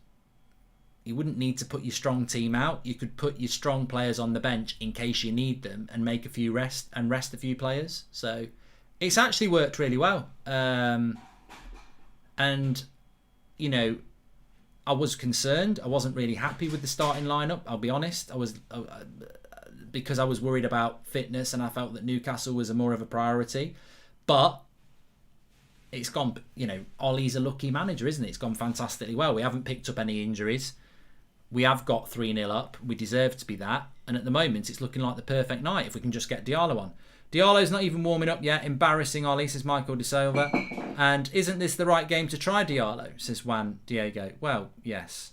you wouldn't need to put your strong team out. You could put your strong players on the bench in case you need them, and make a few rest a few players. So it's actually worked really well. And you know, I was concerned. I wasn't really happy with the starting lineup. I'll be honest. I was because I was worried about fitness, and I felt that Newcastle was more of a priority. But it's gone. You know, Ollie's a lucky manager, isn't it? It's gone fantastically well. We haven't picked up any injuries. We have got 3-0 up. We deserve to be that. And at the moment, it's looking like the perfect night if we can just get Diallo on. Diallo's not even warming up yet. Embarrassing, Ollie, says Michael De Silva. And isn't this the right game to try Diallo, says Juan Diego. Well, yes.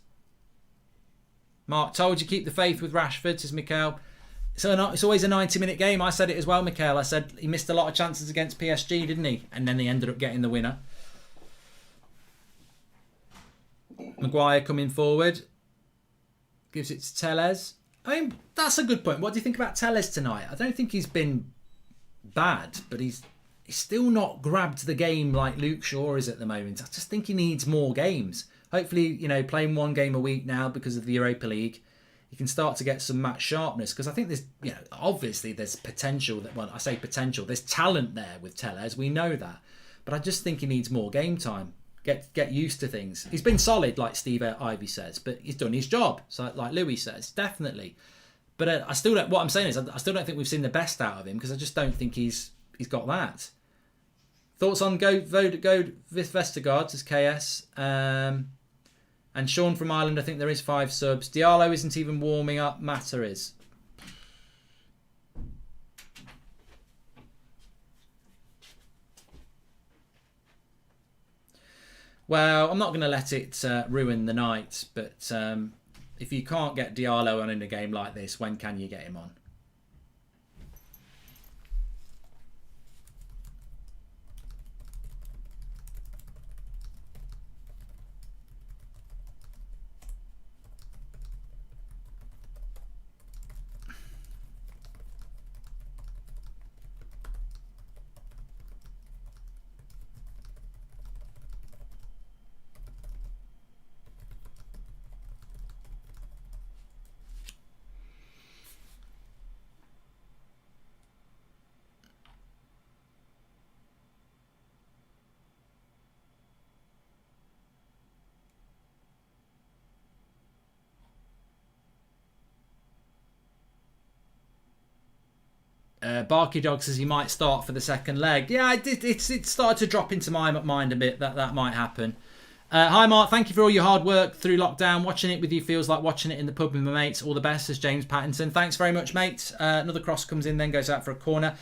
Mark, told you keep the faith with Rashford, says Mikhail. So it's always a 90-minute game. I said it as well, Mikhail. I said he missed a lot of chances against PSG, didn't he? And then they ended up getting the winner. Maguire coming forward. Gives it to Tellez. I mean, that's a good point. What do you think about Tellez tonight? I don't think he's been bad, but he's still not grabbed the game like Luke Shaw is at the moment. I just think he needs more games. Hopefully, you know, playing 1 game a week now because of the Europa League, he can start to get some match sharpness, because I think there's, you know, obviously there's potential. Well, I say potential. There's talent there with Tellez. We know that. But I just think he needs more game time. Get used to things. He's been solid, like Steve Ivy says, but he's done his job. So, like Louis says, definitely. But I still don't. What I'm saying is, I still don't think we've seen the best out of him, because I just don't think he's got that. Thoughts on go with Vestergaard as KS. And Sean from Ireland, I think there is 5 subs. Diallo isn't even warming up. Mata is. Well, I'm not going to let it ruin the night, but if you can't get Diallo on in a game like this, when can you get him on? Barky Dog says he might start for the second leg. Yeah, it started to drop into my mind a bit that might happen. Hi Mark, thank you for all your hard work through lockdown. Watching it with you feels like watching it in the pub with my mates. All the best, says James Pattinson. Thanks very much, mate. Another cross comes in, then goes out for a corner.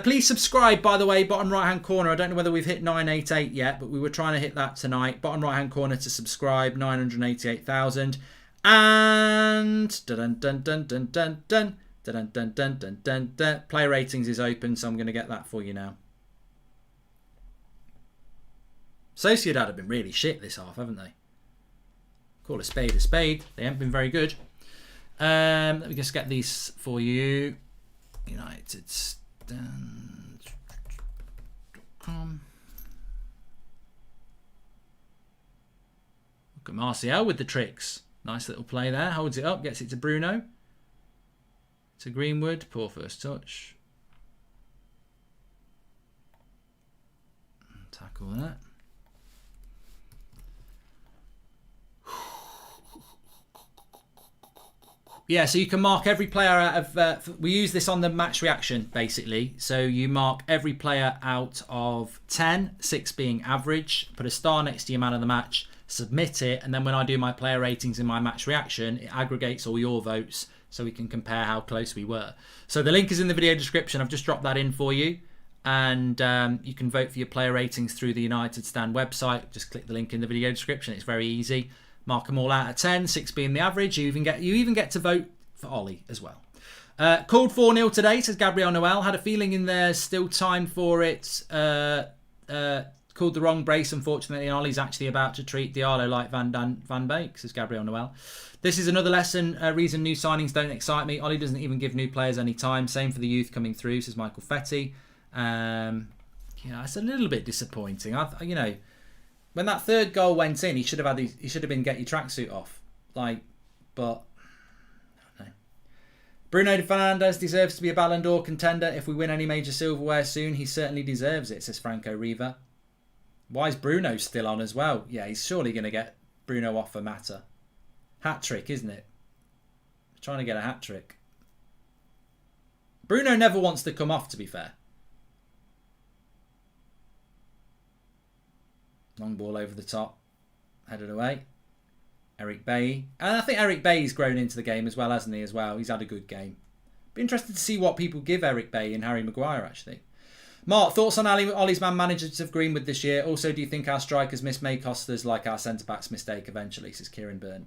Please subscribe, by the way, bottom right hand corner. I don't know whether we've hit 988 yet, but we were trying to hit that tonight. Bottom right hand corner to subscribe, 988,000. And dun dun dun dun dun dun. Dun, dun, dun, dun, dun, dun. Player ratings is open, so I'm going to get that for you now. Sociedad have been really shit this half, haven't they? Call a spade a spade. They haven't been very good. Let me just get these for you. UnitedStand.com. Look at Martial with the tricks. Nice little play there. Holds it up, gets it to Bruno. To Greenwood, poor first touch. Tackle that. Yeah, so you can mark every player out of... we use this on the match reaction, basically. So you mark every player out of 10, 6 being average, put a star next to your man of the match, submit it, and then when I do my player ratings in my match reaction, it aggregates all your votes so we can compare how close we were. So the link is in the video description. I've just dropped that in for you. And you can vote for your player ratings through the United Stand website. Just click the link in the video description. It's very easy. Mark them all out of 10, 6 being the average. You even get to vote for Ollie as well. Called 4-0 today, says Gabriel Noel. Had a feeling in there, still time for it. Called the wrong brace, unfortunately, and Ollie's actually about to treat Diallo like Van Beek, says Gabriel Noel. This is another lesson, reason new signings don't excite me. Ollie doesn't even give new players any time. Same for the youth coming through, says Michael Fetty. It's a little bit disappointing. When that third goal went in, he should have been get your tracksuit off. But I don't know. Bruno Fernandes deserves to be a Ballon d'Or contender. If we win any major silverware soon, he certainly deserves it, says Franco Riva. Why is Bruno still on as well? Yeah, he's surely going to get Bruno off for Mata. Hat-trick, isn't it? Trying to get a hat-trick. Bruno never wants to come off, to be fair. Long ball over the top. Headed away. Eric Bailly. And I think Eric Bailly's grown into the game as well, hasn't he, as well? He's had a good game. Be interested to see what people give Eric Bailly and Harry Maguire, actually. Mark, thoughts on Ollie's man managers of Greenwood this year? Also, do you think our strikers miss may cost us like our centre-backs mistake eventually, says Kieran Byrne.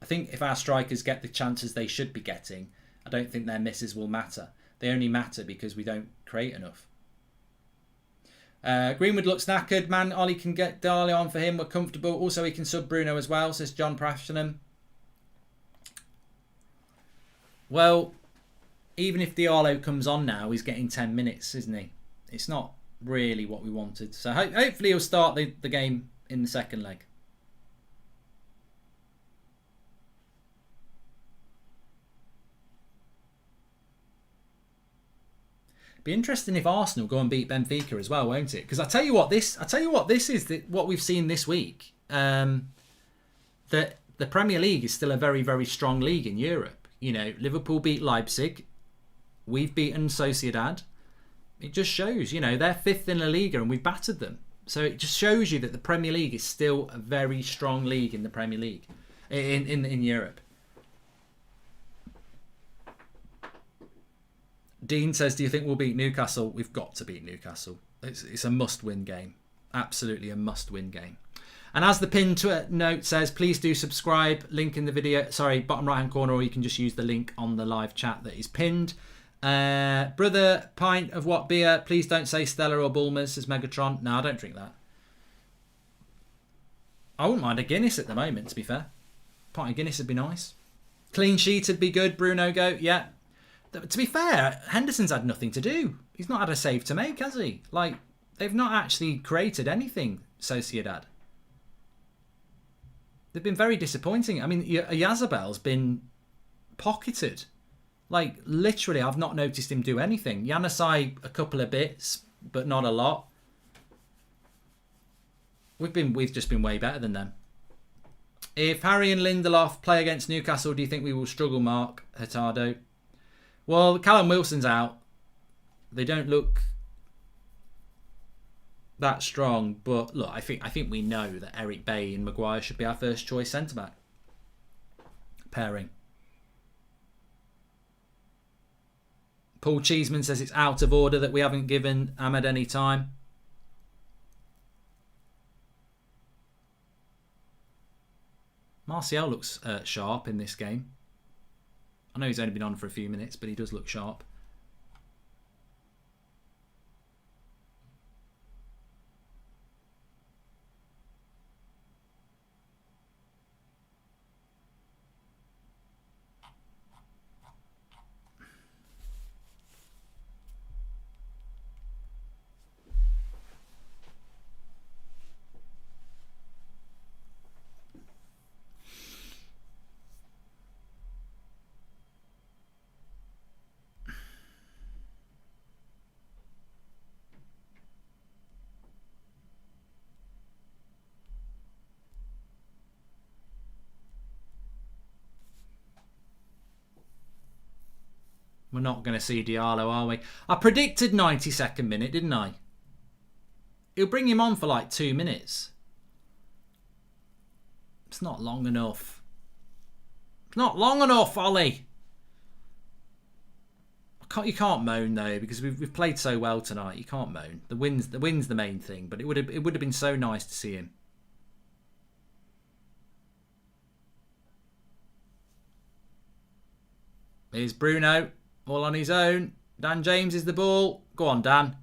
I think if our strikers get the chances they should be getting, I don't think their misses will matter. They only matter because we don't create enough. Greenwood looks knackered. Man, Ollie can get Darley on for him. We're comfortable. Also, he can sub Bruno as well, says John Prafshenham. Well, even if Diallo comes on now, he's getting 10 minutes, isn't he? It's not really what we wanted. So hopefully he'll start the game in the second leg. Be interesting if Arsenal go and beat Benfica as well, won't it? Because I tell you what this is what we've seen this week. That the Premier League is still a very, very strong league in Europe. Liverpool beat Leipzig. We've beaten Sociedad. It just shows, you know, they're 5th in La Liga and we've battered them. So it just shows you that the Premier League is still a very strong league in the Premier League, in Europe. Dean says, do you think we'll beat Newcastle? We've got to beat Newcastle. It's a must-win game. Absolutely a must-win game. And as the pinned note says, please do subscribe. Link in the video, sorry, bottom right-hand corner, or you can just use the link on the live chat that is pinned. Brother, pint of what beer? Please don't say Stella or Bulmers, says Megatron. No, I don't drink that. I wouldn't mind a Guinness at the moment, to be fair. Pint of Guinness would be nice. Clean sheet would be good. Bruno go, yeah. To be fair, Henderson's had nothing to do. He's not had a save to make, has he? Like, they've not actually created anything, Sociedad. They've been very disappointing. I mean, Yazabel's been pocketed. Like, literally, I've not noticed him do anything. Yanasai, a couple of bits, but not a lot. We've just been way better than them. If Harry and Lindelof play against Newcastle, do you think we will struggle, Mark Hurtado? Well, Callum Wilson's out. They don't look that strong, but look, I think we know that Eric Bailly and Maguire should be our first choice centre back pairing. Paul Cheeseman says it's out of order that we haven't given Ahmed any time. Martial looks sharp in this game. I know he's only been on for a few minutes, but he does look sharp. We're not going to see Diallo, are we? I predicted 92nd minute, didn't I? He'll bring him on for like 2 minutes. It's not long enough. It's not long enough, Ollie. You can't moan though, because we've played so well tonight. You can't moan. The win's the main thing, but it would have been so nice to see him. Here's Bruno. All on his own. Dan James is the ball. Go on, Dan.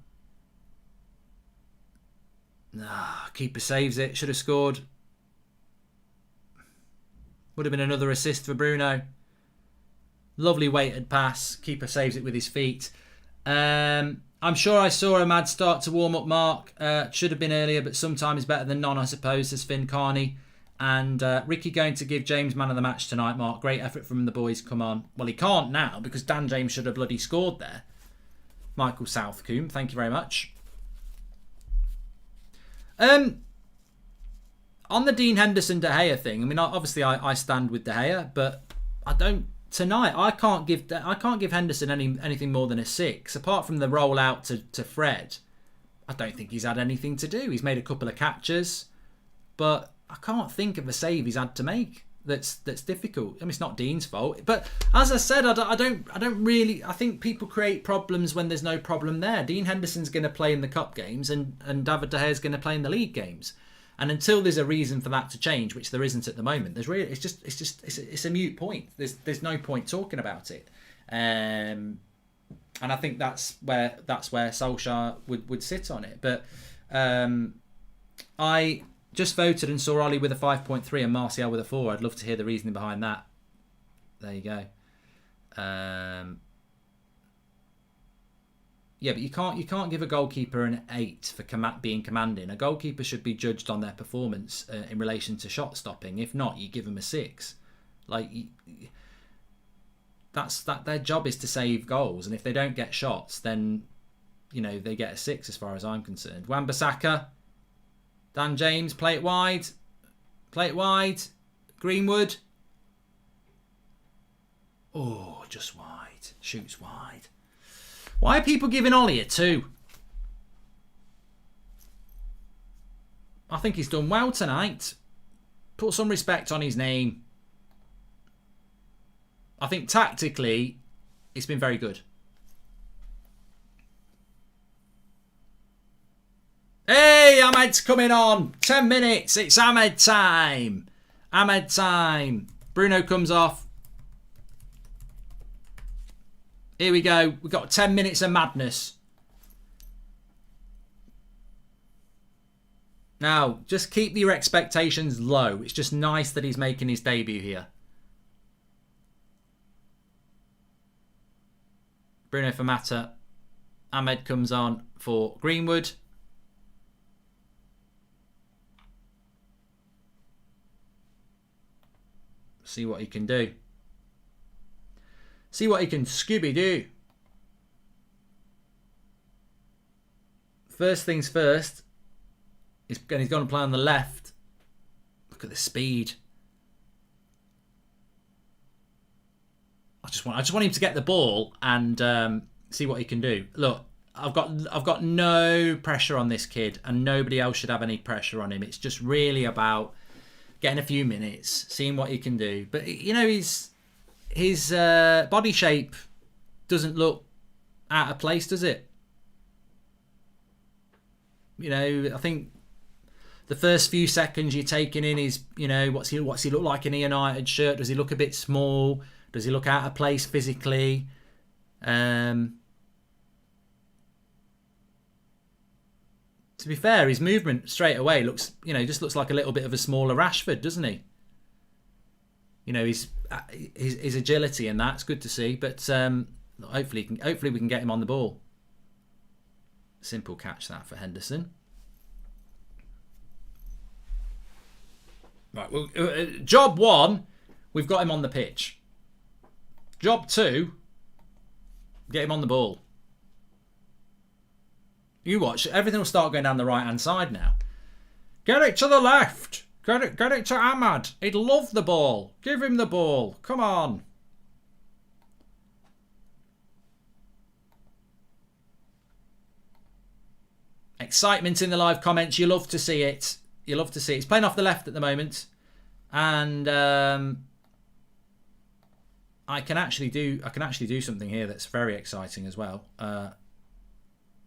Keeper saves it. Should have scored. Would have been another assist for Bruno. Lovely weighted pass. Keeper saves it with his feet. I'm sure I saw a mad start to warm up, Mark. Should have been earlier, but sometime is better than none, I suppose, says Finn Carney. And Ricky going to give James man of the match tonight, Mark. Great effort from the boys. Come on. Well, he can't now because Dan James should have bloody scored there. Michael Southcombe, thank you very much. On the Dean Henderson De Gea thing, I mean, obviously I stand with De Gea, but I don't tonight. I can't give Henderson anything more than a 6. Apart from the rollout to Fred, I don't think he's had anything to do. He's made a couple of catches, but I can't think of a save he's had to make that's difficult. I mean, it's not Dean's fault, but as I said, I don't really. I think people create problems when there's no problem there. Dean Henderson's going to play in the cup games, and David De Gea's going to play in the league games, and until there's a reason for that to change, which there isn't at the moment, it's a mute point. There's no point talking about it, and I think that's where Solskjaer would sit on it. But I just voted and saw Ollie with a 5.3 and Martial with a 4. I'd love to hear the reasoning behind that. There you go. Yeah, but you can't give a goalkeeper an 8 for being commanding. A goalkeeper should be judged on their performance in relation to shot stopping. If not, you give them a 6. Like that's their job is to save goals, and if they don't get shots, then they get a 6 as far as I'm concerned. Wan-Bissaka. Dan James, play it wide. Greenwood. Oh, just wide. Shoots wide. Why are people giving Ollie a 2? I think he's done well tonight. Put some respect on his name. I think tactically, it's been very good. Hey, Ahmed's coming on. 10 minutes. It's Ahmed time. Ahmed time. Bruno comes off. Here we go. We've got 10 minutes of madness. Now, just keep your expectations low. It's just nice that he's making his debut here. Bruno for Mata. Ahmed comes on for Greenwood. See what he can do. See what he can Scooby-Doo. First things first. He's going to play on the left. Look at the speed. I just want him to get the ball and see what he can do. Look, I've got no pressure on this kid, and nobody else should have any pressure on him. It's just really about getting a few minutes, seeing what he can do. But you know, his body shape doesn't look out of place, does it? You know, I think the first few seconds you're taking in is, you know, what's he look like in a United shirt? Does he look a bit small? Does he look out of place physically? To be fair, his movement straight away looks, you know, just looks like a little bit of a smaller Rashford, doesn't he? You know, his agility and that's good to see. But hopefully we can get him on the ball. Simple catch that for Henderson. Right, well, job 1, we've got him on the pitch. Job 2, get him on the ball. You watch, everything will start going down the right-hand side now. Get it to the left. Get it to Ahmad. He'd love the ball. Give him the ball. Come on. Excitement in the live comments. You love to see it. You love to see it. He's playing off the left at the moment. And I can actually do something here that's very exciting as well.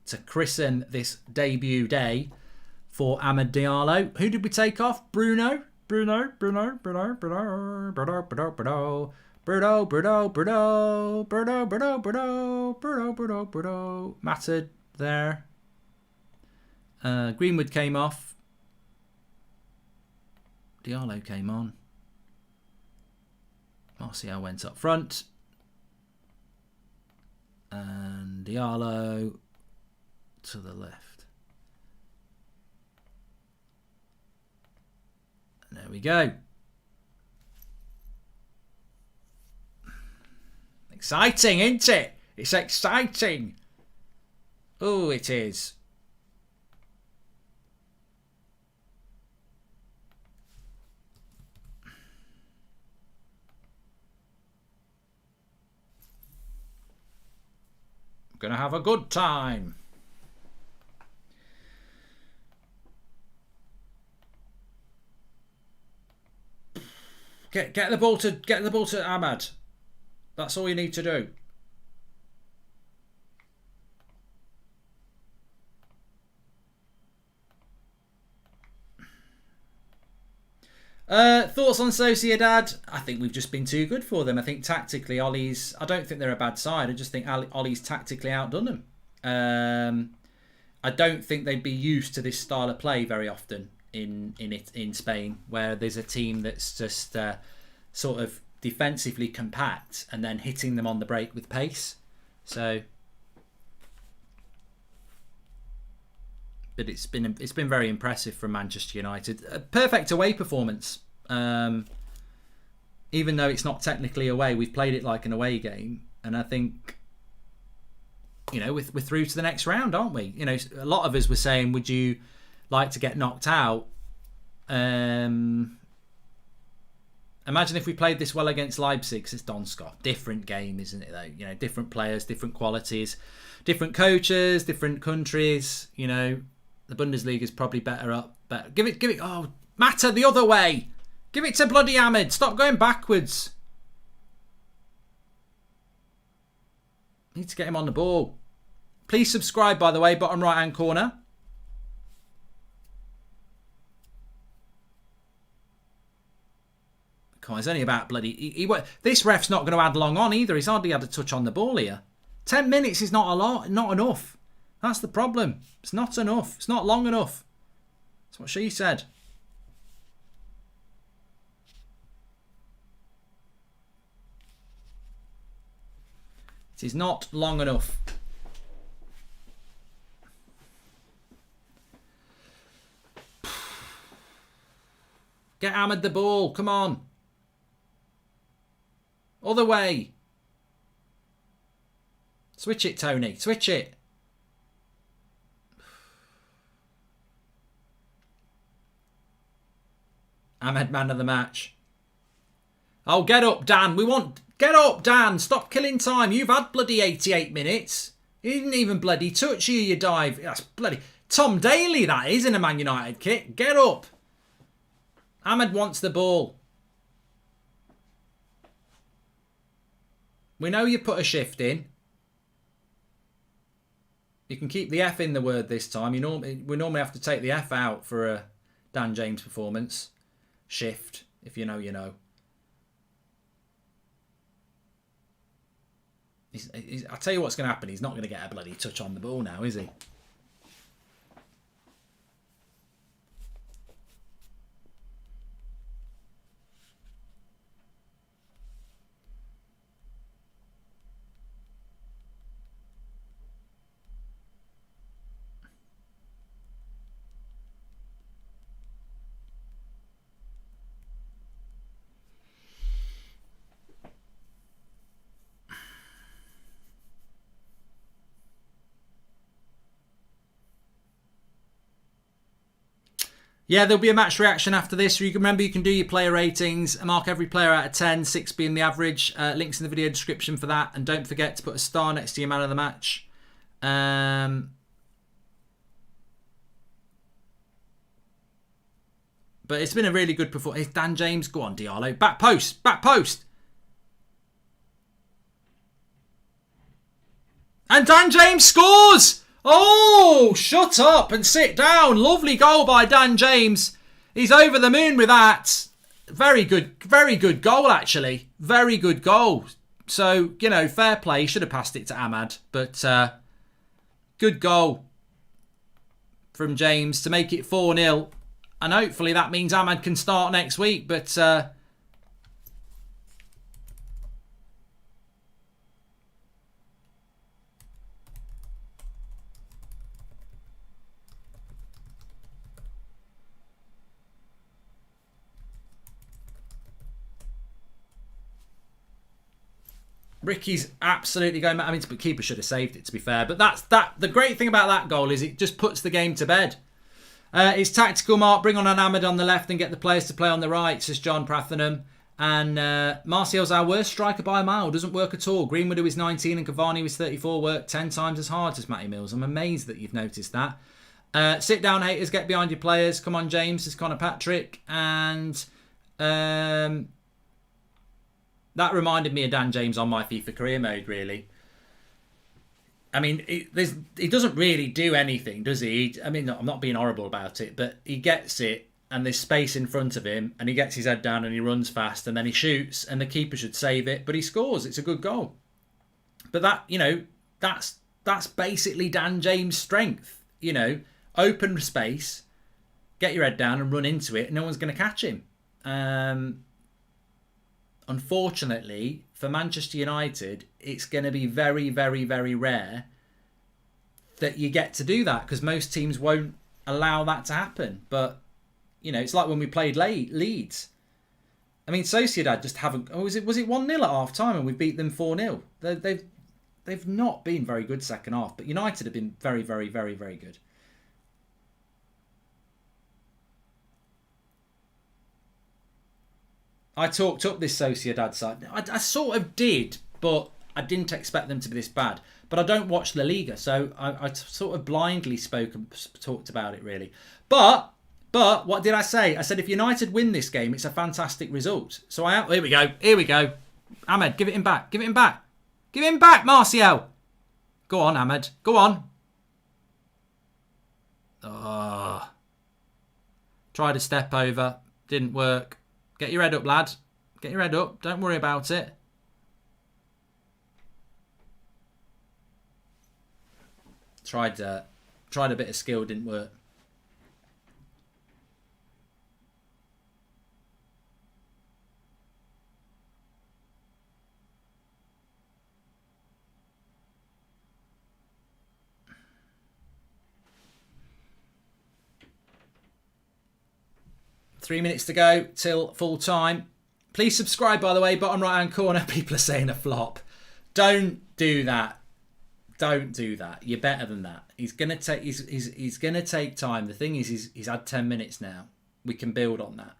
To christen this debut day for Amad Diallo. Who did we take off? Bruno. Mattered there. Greenwood came off. Diallo came on. Martial went up front. And Diallo to the left. And there we go. Exciting, isn't it? It's exciting. Oh, it is. Gonna have a good time. Get the ball to Ahmad. That's all you need to do. Thoughts on Sociedad? I think we've just been too good for them. I think tactically, I don't think they're a bad side. I just think Ollie's tactically outdone them. I don't think they'd be used to this style of play very often in Spain, where there's a team that's just sort of defensively compact and then hitting them on the break with pace. So, but it's been very impressive from Manchester United. A perfect away performance. Even though it's not technically away, we've played it like an away game, and I think, you know, we're through to the next round, aren't we? You know, a lot of us were saying, would you like to get knocked out and Imagine if we played this well against Leipzig, 'cause it's Donskop. Different game, isn't it, though? You know, different players, different qualities, different coaches, different countries. You know, the Bundesliga is probably better up. But give it. Oh, Mata the other way. Give it to bloody Ahmed. Stop going backwards. Need to get him on the ball. Please subscribe, by the way, bottom right-hand corner. Come on, it's only about bloody... This ref's not going to add long on either. He's hardly had a touch on the ball here. 10 minutes is not a lot, not enough. That's the problem. It's not enough. It's not long enough. That's what she said. It is not long enough. Get Ahmed the ball. Come on. Other way. Switch it, Tony. Switch it. Ahmed, man of the match. Oh, get up, Dan. Get up, Dan. Stop killing time. You've had bloody 88 minutes. He didn't even bloody touch you, you dive. That's bloody... Tom Daly, that is, in a Man United kit. Get up. Ahmed wants the ball. We know you put a shift in. You can keep the F in the word this time. We normally have to take the F out for a Dan James performance. Shift. If you know, you know. I'll tell you what's going to happen. He's not going to get a bloody touch on the ball now, is he? Yeah, there'll be a match reaction after this. So you can remember you can do your player ratings and mark every player out of 10, 6 being the average. Links in the video description for that. And don't forget to put a star next to your man of the match. But it's been a really good performance. Dan James, go on, Diallo. Back post, back post. And Dan James scores! Oh, shut up and sit down. Lovely goal by Dan James. He's over the moon with that. Very good goal, actually. Very good goal. So, you know, fair play. He should have passed it to Ahmad. But good goal from James to make it 4-0. And hopefully that means Ahmad can start next week. But... Ricky's absolutely going mad. I mean, the keeper should have saved it, to be fair. But the great thing about that goal is it just puts the game to bed. It's tactical, Mark. Bring on an Ahmed on the left and get the players to play on the right, says John Prathenham. And Martial's our worst striker by a mile. Doesn't work at all. Greenwood, who is 19, and Cavani, who is 34, work 10 times as hard as Matty Mills. I'm amazed that you've noticed that. Sit down, haters. Get behind your players. Come on, James, says Connor Patrick. And... that reminded me of Dan James on my FIFA career mode, really. I mean, he doesn't really do anything, does he? I mean, I'm not being horrible about it, but he gets it, and there's space in front of him, and he gets his head down, and he runs fast, and then he shoots, and the keeper should save it, but he scores. It's a good goal. But that, you know, that's basically Dan James' strength. You know, open space, get your head down, and run into it, and no one's going to catch him. Unfortunately, for Manchester United, it's going to be very, very, very rare that you get to do that because most teams won't allow that to happen. But, you know, it's like when we played Leeds. I mean, Sociedad just haven't... Oh, was it 1-0 at half-time and we beat them 4-0? They've not been very good second half, but United have been very, very, very, very good. I talked up this Sociedad side. I sort of did, but I didn't expect them to be this bad. But I don't watch La Liga, so I sort of blindly talked about it, really. But what did I say? I said if United win this game, it's a fantastic result. So here we go. Ahmed, give it him back. Give it him back. Give him back, Martial. Go on, Ahmed. Go on. Oh. Tried a step over. Didn't work. Get your head up, lad. Get your head up. Don't worry about it. Tried a bit of skill. Didn't work. Three minutes to go till full time. Please subscribe, by the way. Bottom right hand corner. People are saying a flop. Don't do that. Don't do that. You're better than that. He's gonna take time. The thing is, he's had 10 minutes now. We can build on that.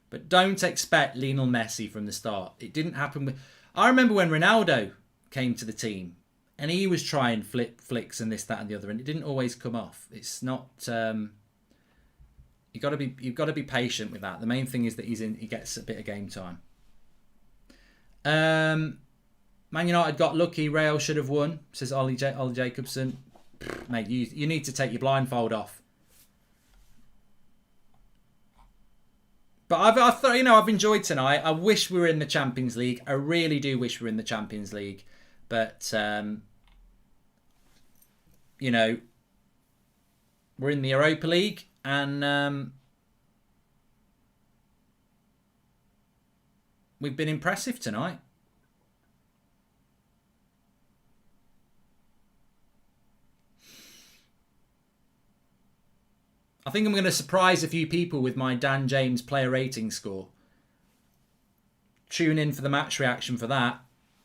But don't expect Lionel Messi from the start. It didn't happen. I remember when Ronaldo came to the team, and he was trying flicks and this, that, and the other, and it didn't always come off. It's not. You've got to be patient with that. The main thing is that he gets a bit of game time. Man United got lucky. Real should have won, says Ollie Jacobson. Mate, you need to take your blindfold off. But I've enjoyed tonight. I wish we were in the Champions League. I really do wish we were in the Champions League. But we're in the Europa League. And we've been impressive tonight. I think I'm going to surprise a few people with my Dan James player rating score. Tune in for the match reaction for that.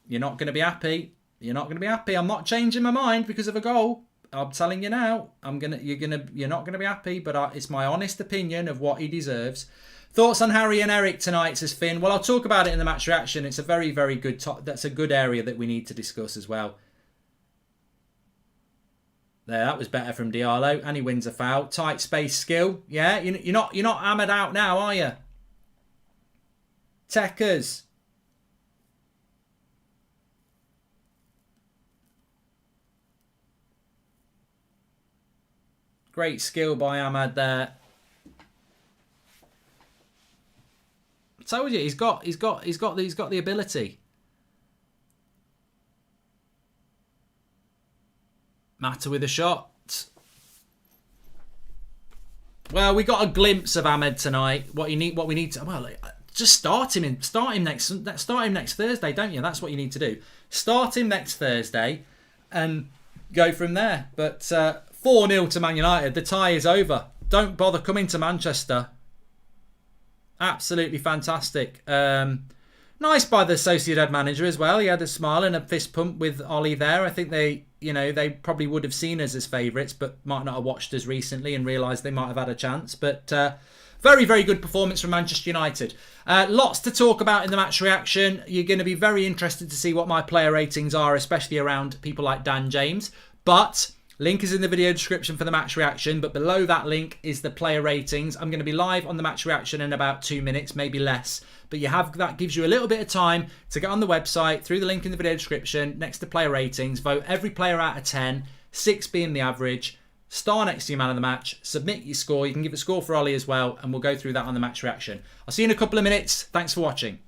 You're not going to be happy. You're not going to be happy. I'm not changing my mind because of a goal. I'm telling you now, you're not gonna be happy, but it's my honest opinion of what he deserves. Thoughts on Harry and Eric tonight, says Finn. Well, I'll talk about it in the match reaction. It's a very, very good that's a good area that we need to discuss as well. There, that was better from Diallo, and he wins a foul. Tight space skill, yeah. You're not hammered out now, are you? Techers. Great skill by Ahmad there. I told you he's got the ability. Mata with a shot. Well, we got a glimpse of Ahmed tonight. What we need to just start him next Thursday, don't you? That's what you need to do. Start him next Thursday and go from there. But 4-0 to Man United. The tie is over. Don't bother coming to Manchester. Absolutely fantastic. Nice by the Sociedad manager as well. He had a smile and a fist pump with Ollie there. I think they probably would have seen us as favourites, but might not have watched us recently and realised they might have had a chance. But very, very good performance from Manchester United. Lots to talk about in the match reaction. You're going to be very interested to see what my player ratings are, especially around people like Dan James. But link is in the video description for the match reaction, but below that link is the player ratings. I'm going to be live on the match reaction in about 2 minutes, maybe less. But that gives you a little bit of time to get on the website through the link in the video description next to player ratings. Vote every player out of 10, 6 being the average. Star next to your man of the match. Submit your score. You can give a score for Ollie as well, and we'll go through that on the match reaction. I'll see you in a couple of minutes. Thanks for watching.